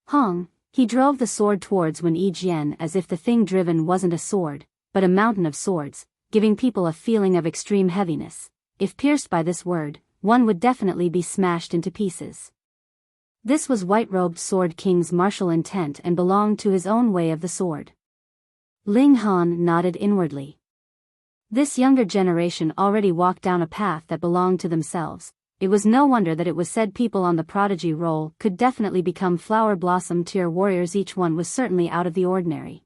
Hong, he drove the sword towards Wen Jian as if the thing driven wasn't a sword, but a mountain of swords, giving people a feeling of extreme heaviness. If pierced by this word, one would definitely be smashed into pieces. This was White-Robed Sword King's martial intent and belonged to his own way of the sword. Ling Han nodded inwardly. This younger generation already walked down a path that belonged to themselves. It was no wonder that it was said people on the Prodigy role could definitely become flower blossom tier warriors. Each one was certainly out of the ordinary.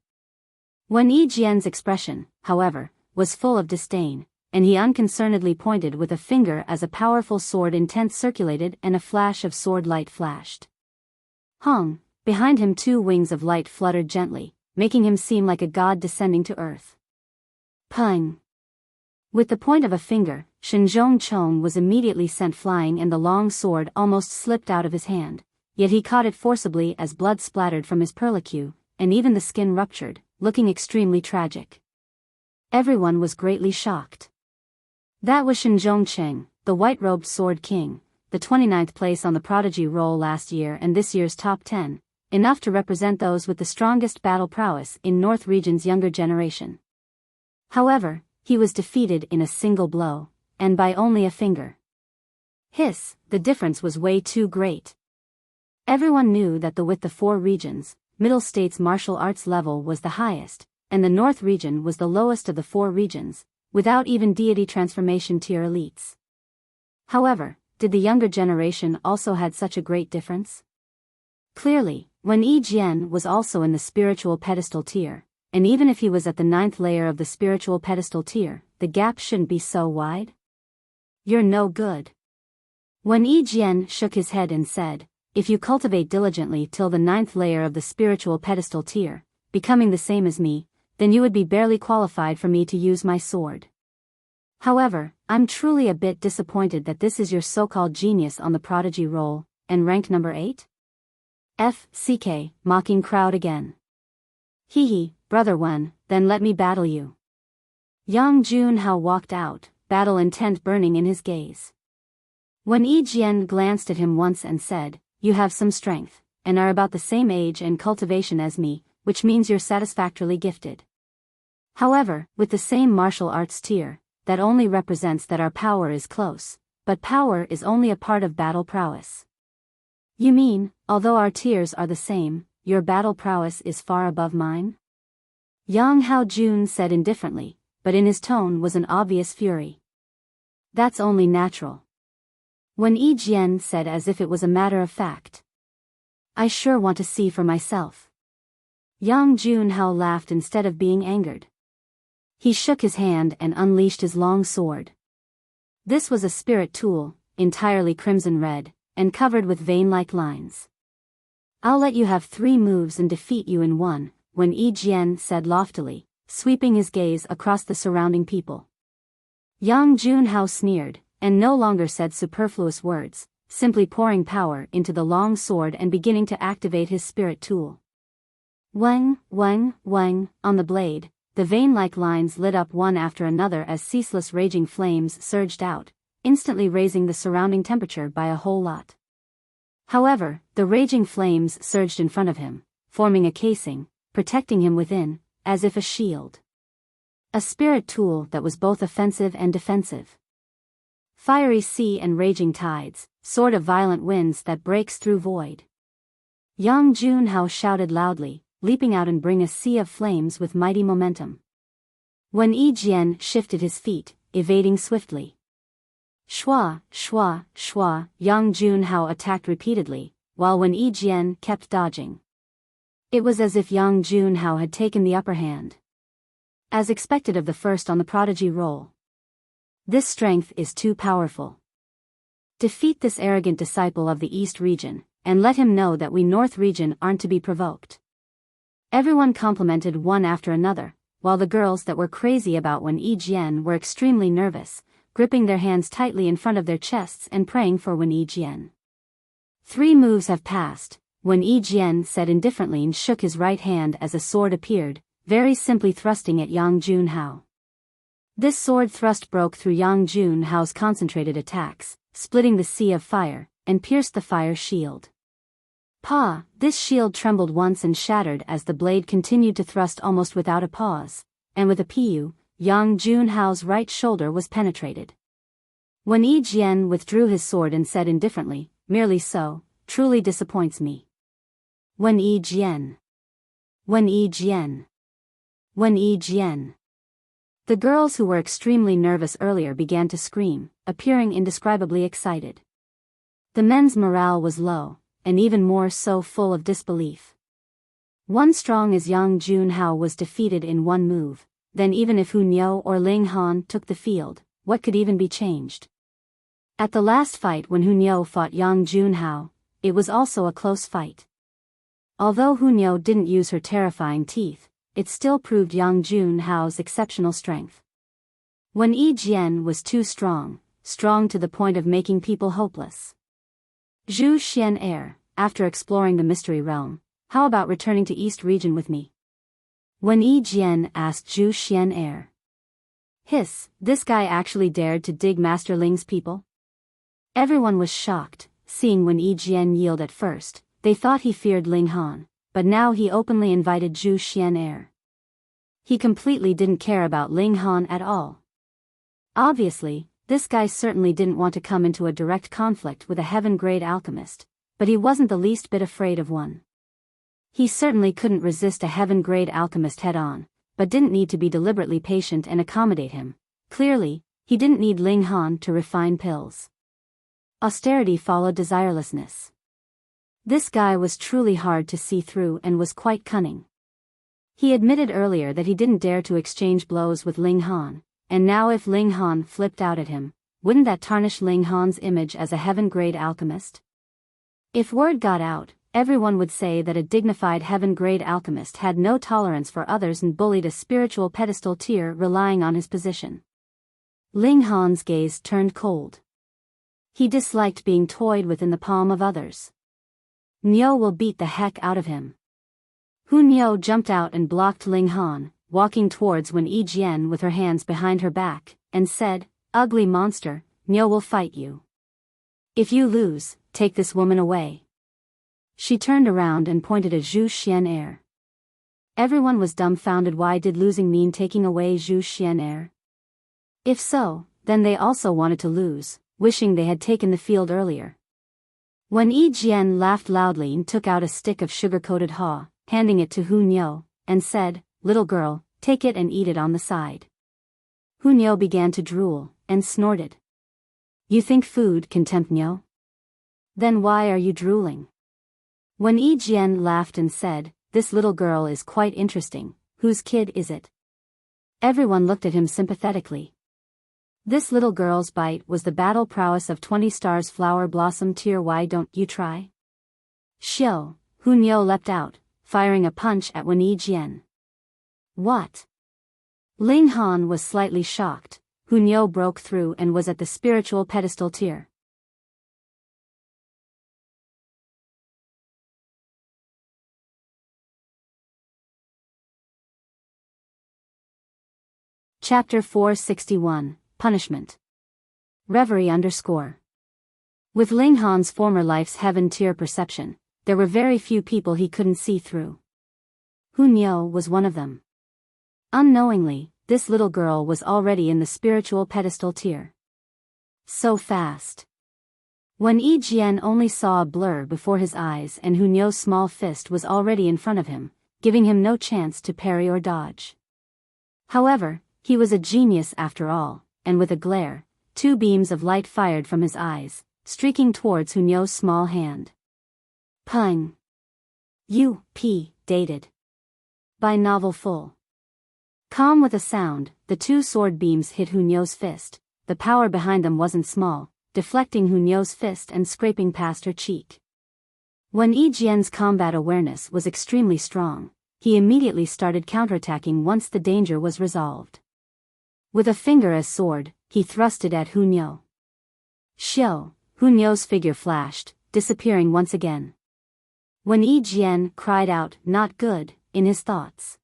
Wen Jian's expression, however, was full of disdain, and he unconcernedly pointed with a finger as a powerful sword intent circulated and a flash of sword light flashed. Hong, behind him 2 wings of light fluttered gently, making him seem like a god descending to earth. Pung! With the point of a finger, Shen Zhongcheng was immediately sent flying and the long sword almost slipped out of his hand, yet he caught it forcibly as blood splattered from his perlicue, and even the skin ruptured, looking extremely tragic. Everyone was greatly shocked. That was Shen Zhongcheng, the White-Robed Sword King, the 29th place on the Prodigy roll last year and this year's top 10, enough to represent those with the strongest battle prowess in North Region's younger generation. However, he was defeated in a single blow, and by only a finger. Hiss, the difference was way too great. Everyone knew that with the 4 regions, Middle State's martial arts level was the highest, and the North region was the lowest of the 4 regions, without even deity transformation tier elites. However, did the younger generation also had such a great difference? Clearly, Wen Jian was also in the spiritual pedestal tier, and even if he was at the 9th layer of the spiritual pedestal tier, the gap shouldn't be so wide. You're no good. Wen Jian shook his head and said, if you cultivate diligently till the 9th layer of the spiritual pedestal tier, becoming the same as me, then you would be barely qualified for me to use my sword. However, I'm truly a bit disappointed that this is your so-called genius on the Prodigy roll, and ranked number 8? FCK, mocking crowd again. Hee, brother Wen, then let me battle you. Yang Junhao walked out, battle intent burning in his gaze. Wen Jian glanced at him once and said, you have some strength, and are about the same age and cultivation as me, which means you're satisfactorily gifted. However, with the same martial arts tier, that only represents that our power is close, but power is only a part of battle prowess. You mean, although our tiers are the same, your battle prowess is far above mine? Yang Haojun said indifferently, but in his tone was an obvious fury. That's only natural. Wen Jian said as if it was a matter of fact. I sure want to see for myself. Yang Junhao laughed instead of being angered. He shook his hand and unleashed his long sword. This was a spirit tool, entirely crimson red, and covered with vein-like lines. I'll let you have 3 moves and defeat you in 1, Wen Jian said loftily, sweeping his gaze across the surrounding people. Yang Junhao sneered, and no longer said superfluous words, simply pouring power into the long sword and beginning to activate his spirit tool. Wang, on the blade, the vein-like lines lit up one after another as ceaseless raging flames surged out, instantly raising the surrounding temperature by a whole lot. However, the raging flames surged in front of him, forming a casing, protecting him within, as if a shield. A spirit tool that was both offensive and defensive. Fiery sea and raging tides, sword of violent winds that breaks through void. Yang Junhao shouted loudly, leaping out and bring a sea of flames with mighty momentum. When Jian shifted his feet, evading swiftly. Shua, shua, shua, Yang Junhao attacked repeatedly, while Wen Jian kept dodging. It was as if Yang Junhao had taken the upper hand. As expected of the first on the Prodigy roll. This strength is too powerful. Defeat this arrogant disciple of the East region, and let him know that we North region aren't to be provoked. Everyone complimented one after another, while the girls that were crazy about Wen Jian were extremely nervous, gripping their hands tightly in front of their chests and praying for Wen Jian. 3 moves have passed, Wen Jian said indifferently and shook his right hand as a sword appeared, very simply thrusting at Yang Junhao. This sword thrust broke through Yang Junhao's concentrated attacks, splitting the sea of fire, and pierced the fire shield. Pa! This shield trembled once and shattered as the blade continued to thrust almost without a pause, and with a pu, Yang Junhao's right shoulder was penetrated. When Jian withdrew his sword and said indifferently, merely so, truly disappoints me. When Jian. When Jian. When Jian. The girls who were extremely nervous earlier began to scream, appearing indescribably excited. The men's morale was low, and even more so full of disbelief. One strong as Yang Junhao was defeated in one move, then even if Hu Niu or Ling Han took the field, what could even be changed? At the last fight when Hu Niu fought Yang Junhao, it was also a close fight. Although Hu Niu didn't use her terrifying teeth, it still proved Yang Junhao's exceptional strength. When Jian was too strong to the point of making people hopeless. Zhu Xian Air, after exploring the mystery realm, how about returning to East region with me? When Jian asked Zhu Xian Air. Hiss, this guy actually dared to dig Master Ling's people? Everyone was shocked, seeing when Jian yield at first, they thought he feared Ling Han, but now he openly invited Zhu Xian Air. He completely didn't care about Ling Han at all. Obviously, this guy certainly didn't want to come into a direct conflict with a heaven-grade alchemist, but he wasn't the least bit afraid of one. He certainly couldn't resist a heaven-grade alchemist head-on, but didn't need to be deliberately patient and accommodate him. Clearly, he didn't need Ling Han to refine pills. Austerity followed desirelessness. This guy was truly hard to see through and was quite cunning. He admitted earlier that he didn't dare to exchange blows with Ling Han, and now if Ling Han flipped out at him, wouldn't that tarnish Ling Han's image as a heaven-grade alchemist? If word got out, everyone would say that a dignified heaven-grade alchemist had no tolerance for others and bullied a spiritual pedestal tier relying on his position. Ling Han's gaze turned cold. He disliked being toyed with in the palm of others. Niu will beat the heck out of him. Hu Niu jumped out and blocked Ling Han, walking towards Wen Jian with her hands behind her back, and said, "Ugly monster, Niu will fight you. If you lose, take this woman away." She turned around and pointed at Zhu Xian Air. Everyone was dumbfounded. Why did losing mean taking away Zhu Xian Air? If so, then they also wanted to lose, wishing they had taken the field earlier. When Jian laughed loudly and took out a stick of sugar-coated haw, handing it to Hu Niu, and said, "Little girl, take it and eat it on the side." Hu Niu began to drool, and snorted. "You think food can tempt Niu? Then why are you drooling?" When Jian laughed and said, "This little girl is quite interesting, whose kid is it?" Everyone looked at him sympathetically. This little girl's bite was the battle prowess of 20 stars flower blossom tier. Why don't you try? Xiao, Hu Niu leapt out, firing a punch at Wen Jian. What? Ling Han was slightly shocked. Hu Niu broke through and was at the spiritual pedestal tier. Chapter 461, Punishment. Reverie _ With Ling Han's former life's heaven-tier perception, there were very few people he couldn't see through. Hunyao was one of them. Unknowingly, this little girl was already in the spiritual pedestal tier. So fast. When Jian only saw a blur before his eyes and Hunyao's small fist was already in front of him, giving him no chance to parry or dodge. However, he was a genius after all, and with a glare, 2 beams of light fired from his eyes, streaking towards Hunyao's small hand. Pung. Dated. By Novel Full. Calm with a sound, the 2 sword beams hit Hunyao's fist. The power behind them wasn't small, deflecting Hunyao's fist and scraping past her cheek. When Jian's combat awareness was extremely strong, he immediately started counterattacking once the danger was resolved. With a finger as sword, he thrust it at Hunyao. Xiao, Hunyao's figure flashed, disappearing once again. When Jian cried out, "Not good," in his thoughts.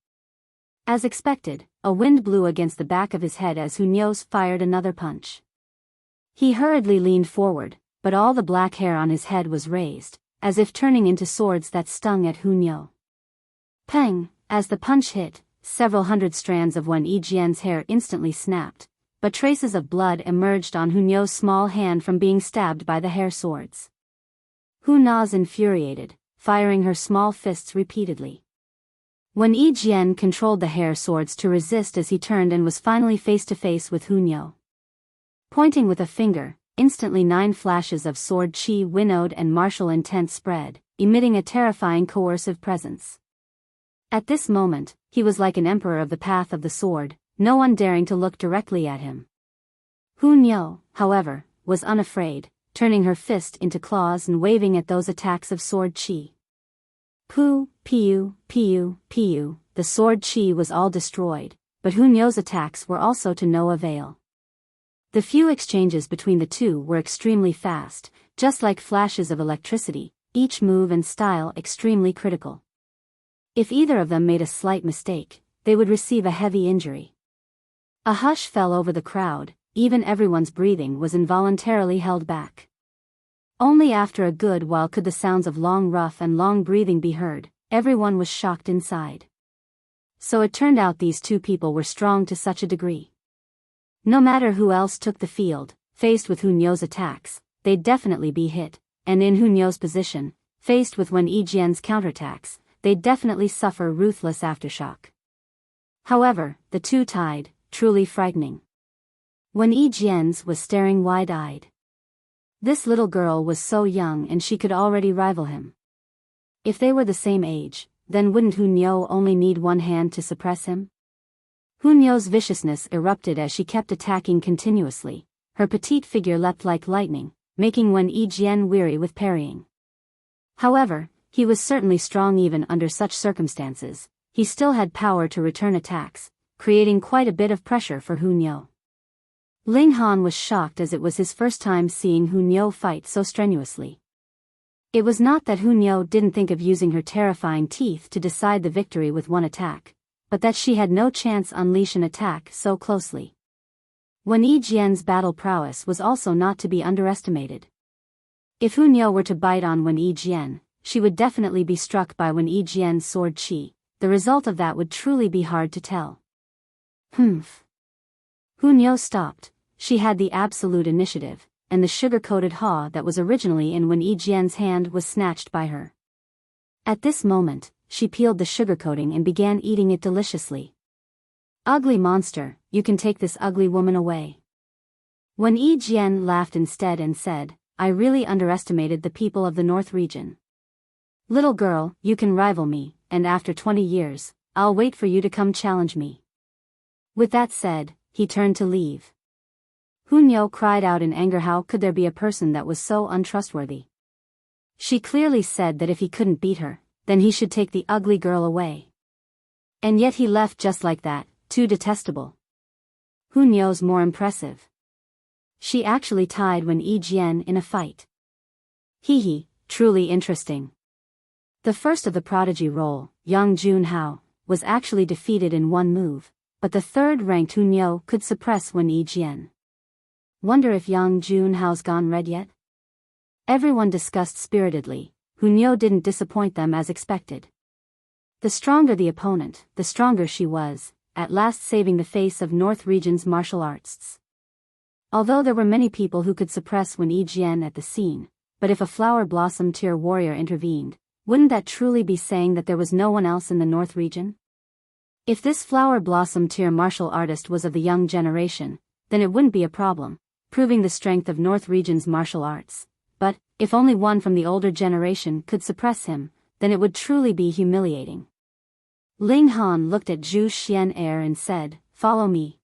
As expected, a wind blew against the back of his head as Hunyao fired another punch. He hurriedly leaned forward, but all the black hair on his head was raised, as if turning into swords that stung at Hunyao. Pang! As the punch hit, several hundred strands of Wen Jian's hair instantly snapped, but traces of blood emerged on Hunyao's small hand from being stabbed by the hair swords. Hunao's infuriated, firing her small fists repeatedly. When Jian controlled the hair swords to resist as he turned and was finally face to face with Hunyao. Pointing with a finger, instantly 9 flashes of sword chi winnowed and martial intent spread, emitting a terrifying coercive presence. At this moment, he was like an emperor of the path of the sword, no one daring to look directly at him. Hunyao, however, was unafraid, turning her fist into claws and waving at those attacks of sword chi. Piu, the sword chi was all destroyed, but Hunyao's attacks were also to no avail. The few exchanges between the two were extremely fast, just like flashes of electricity, each move and style extremely critical. If either of them made a slight mistake, they would receive a heavy injury. A hush fell over the crowd, even everyone's breathing was involuntarily held back. Only after a good while could the sounds of long rough and long breathing be heard. Everyone was shocked inside. So it turned out these 2 people were strong to such a degree. No matter who else took the field, faced with Hunyao's attacks, they'd definitely be hit, and in Hunyao's position, faced with Wen Jian's counterattacks, they'd definitely suffer ruthless aftershock. However, the 2 tied, truly frightening. Wen Jian's was staring wide-eyed. This little girl was so young and she could already rival him. If they were the same age, then wouldn't Hunyao only need one hand to suppress him? Hunyao's viciousness erupted as she kept attacking continuously. Her petite figure leapt like lightning, making Wen Jian weary with parrying. However, he was certainly strong even under such circumstances. He still had power to return attacks, creating quite a bit of pressure for Hunyao. Ling Han was shocked as it was his first time seeing Hunyao fight so strenuously. It was not that Hunyao didn't think of using her terrifying teeth to decide the victory with one attack, but that she had no chance unleash an attack so closely. Wen Jian's battle prowess was also not to be underestimated. If Hunyao were to bite on Wen Jian, she would definitely be struck by Wen Jian's sword chi. The result of that would truly be hard to tell. Hunyao stopped. She had the absolute initiative, and the sugar-coated haw that was originally in Wen Jian's hand was snatched by her. At this moment, she peeled the sugar coating and began eating it deliciously. "Ugly monster, you can take this ugly woman away." Wen Jian laughed instead and said, "I really underestimated the people of the North region. Little girl, you can rival me, and after 20 years, I'll wait for you to come challenge me." With that said, he turned to leave. Hunyao cried out in anger, how could there be a person that was so untrustworthy? She clearly said that if he couldn't beat her, then he should take the ugly girl away. And yet he left just like that, too detestable. Hunyao's more impressive. She actually tied Wen Jian in a fight. Truly interesting. The first of the Prodigy role, Yang Junhao, was actually defeated in one move, but the third-ranked Hu Niu could suppress Wen Yi Jian. Wonder if Yang Junhao's gone red yet? Everyone discussed spiritedly. Hu Niu didn't disappoint them as expected. The stronger the opponent, the stronger she was, at last saving the face of North Region's martial arts. Although there were many people who could suppress Wen Yi Jian at the scene, but if a flower blossom tier warrior intervened, wouldn't that truly be saying that there was no one else in the North Region? If this flower blossom tier martial artist was of the young generation, then it wouldn't be a problem, proving the strength of North Region's martial arts. But, if only one from the older generation could suppress him, then it would truly be humiliating. Ling Han looked at Zhu Xian'er and said, "Follow me."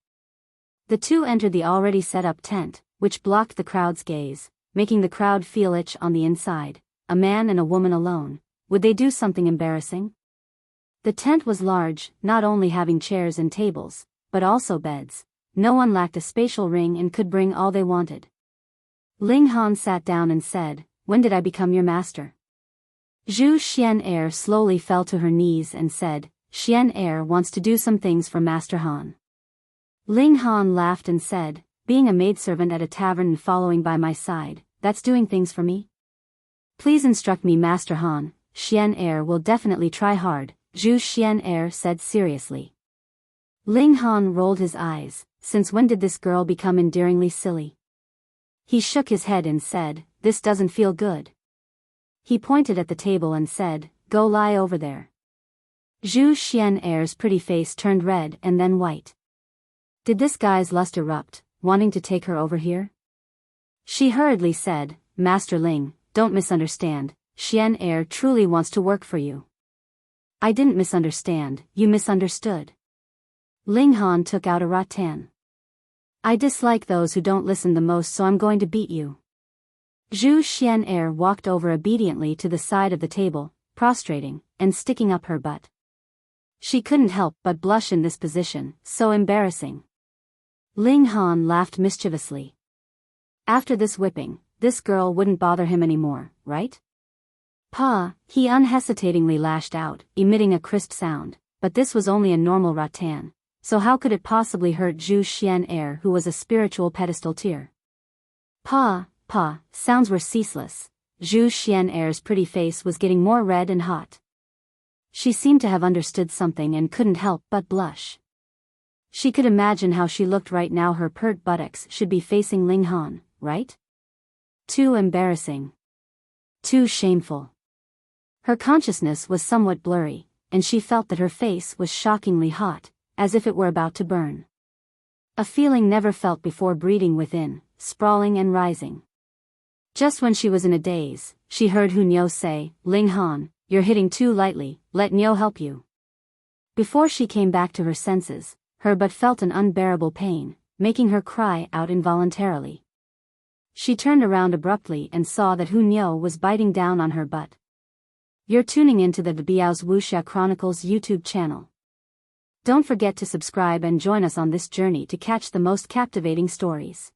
The two entered the already set-up tent, which blocked the crowd's gaze, making the crowd feel itch on the inside. A man and a woman alone. Would they do something embarrassing? The tent was large, not only having chairs and tables, but also beds. No one lacked a spatial ring and could bring all they wanted. Ling Han sat down and said, "When did I become your master?" Zhu Xian'er slowly fell to her knees and said, "Xian'er wants to do some things for Master Han." Ling Han laughed and said, "Being a maidservant at a tavern and following by my side, that's doing things for me? Please instruct me, Master Han. Xian'er will definitely try hard," Zhu Xian'er said seriously. Ling Han rolled his eyes. Since when did this girl become endearingly silly? He shook his head and said, "This doesn't feel good." He pointed at the table and said, "Go lie over there." Zhu Xian'er's pretty face turned red and then white. Did this guy's lust erupt, wanting to take her over here? She hurriedly said, "Master Ling, don't misunderstand, Xian'er truly wants to work for you." "I didn't misunderstand, you misunderstood." Ling Han took out a rattan. "I dislike those who don't listen the most, so I'm going to beat you." Zhu Xian'er walked over obediently to the side of the table, prostrating, and sticking up her butt. She couldn't help but blush in this position, so embarrassing. Ling Han laughed mischievously. After this whipping, this girl wouldn't bother him anymore, right? "Pa," he unhesitatingly lashed out, emitting a crisp sound, but this was only a normal rattan, so how could it possibly hurt Zhu Xian'er, who was a spiritual pedestal tier? Pa, sounds were ceaseless. Zhu Xian'er's pretty face was getting more red and hot. She seemed to have understood something and couldn't help but blush. She could imagine how she looked right now. Her pert buttocks should be facing Ling Han, right? Too embarrassing. Too shameful. Her consciousness was somewhat blurry, and she felt that her face was shockingly hot, as if it were about to burn. A feeling never felt before breeding within, sprawling and rising. Just when she was in a daze, she heard Hu Niu say, "Ling Han, you're hitting too lightly, let Niu help you." Before she came back to her senses, her butt felt an unbearable pain, making her cry out involuntarily. She turned around abruptly and saw that Hu Niu was biting down on her butt. You're tuning into the Biyao's Wuxia Chronicles YouTube channel. Don't forget to subscribe and join us on this journey to catch the most captivating stories.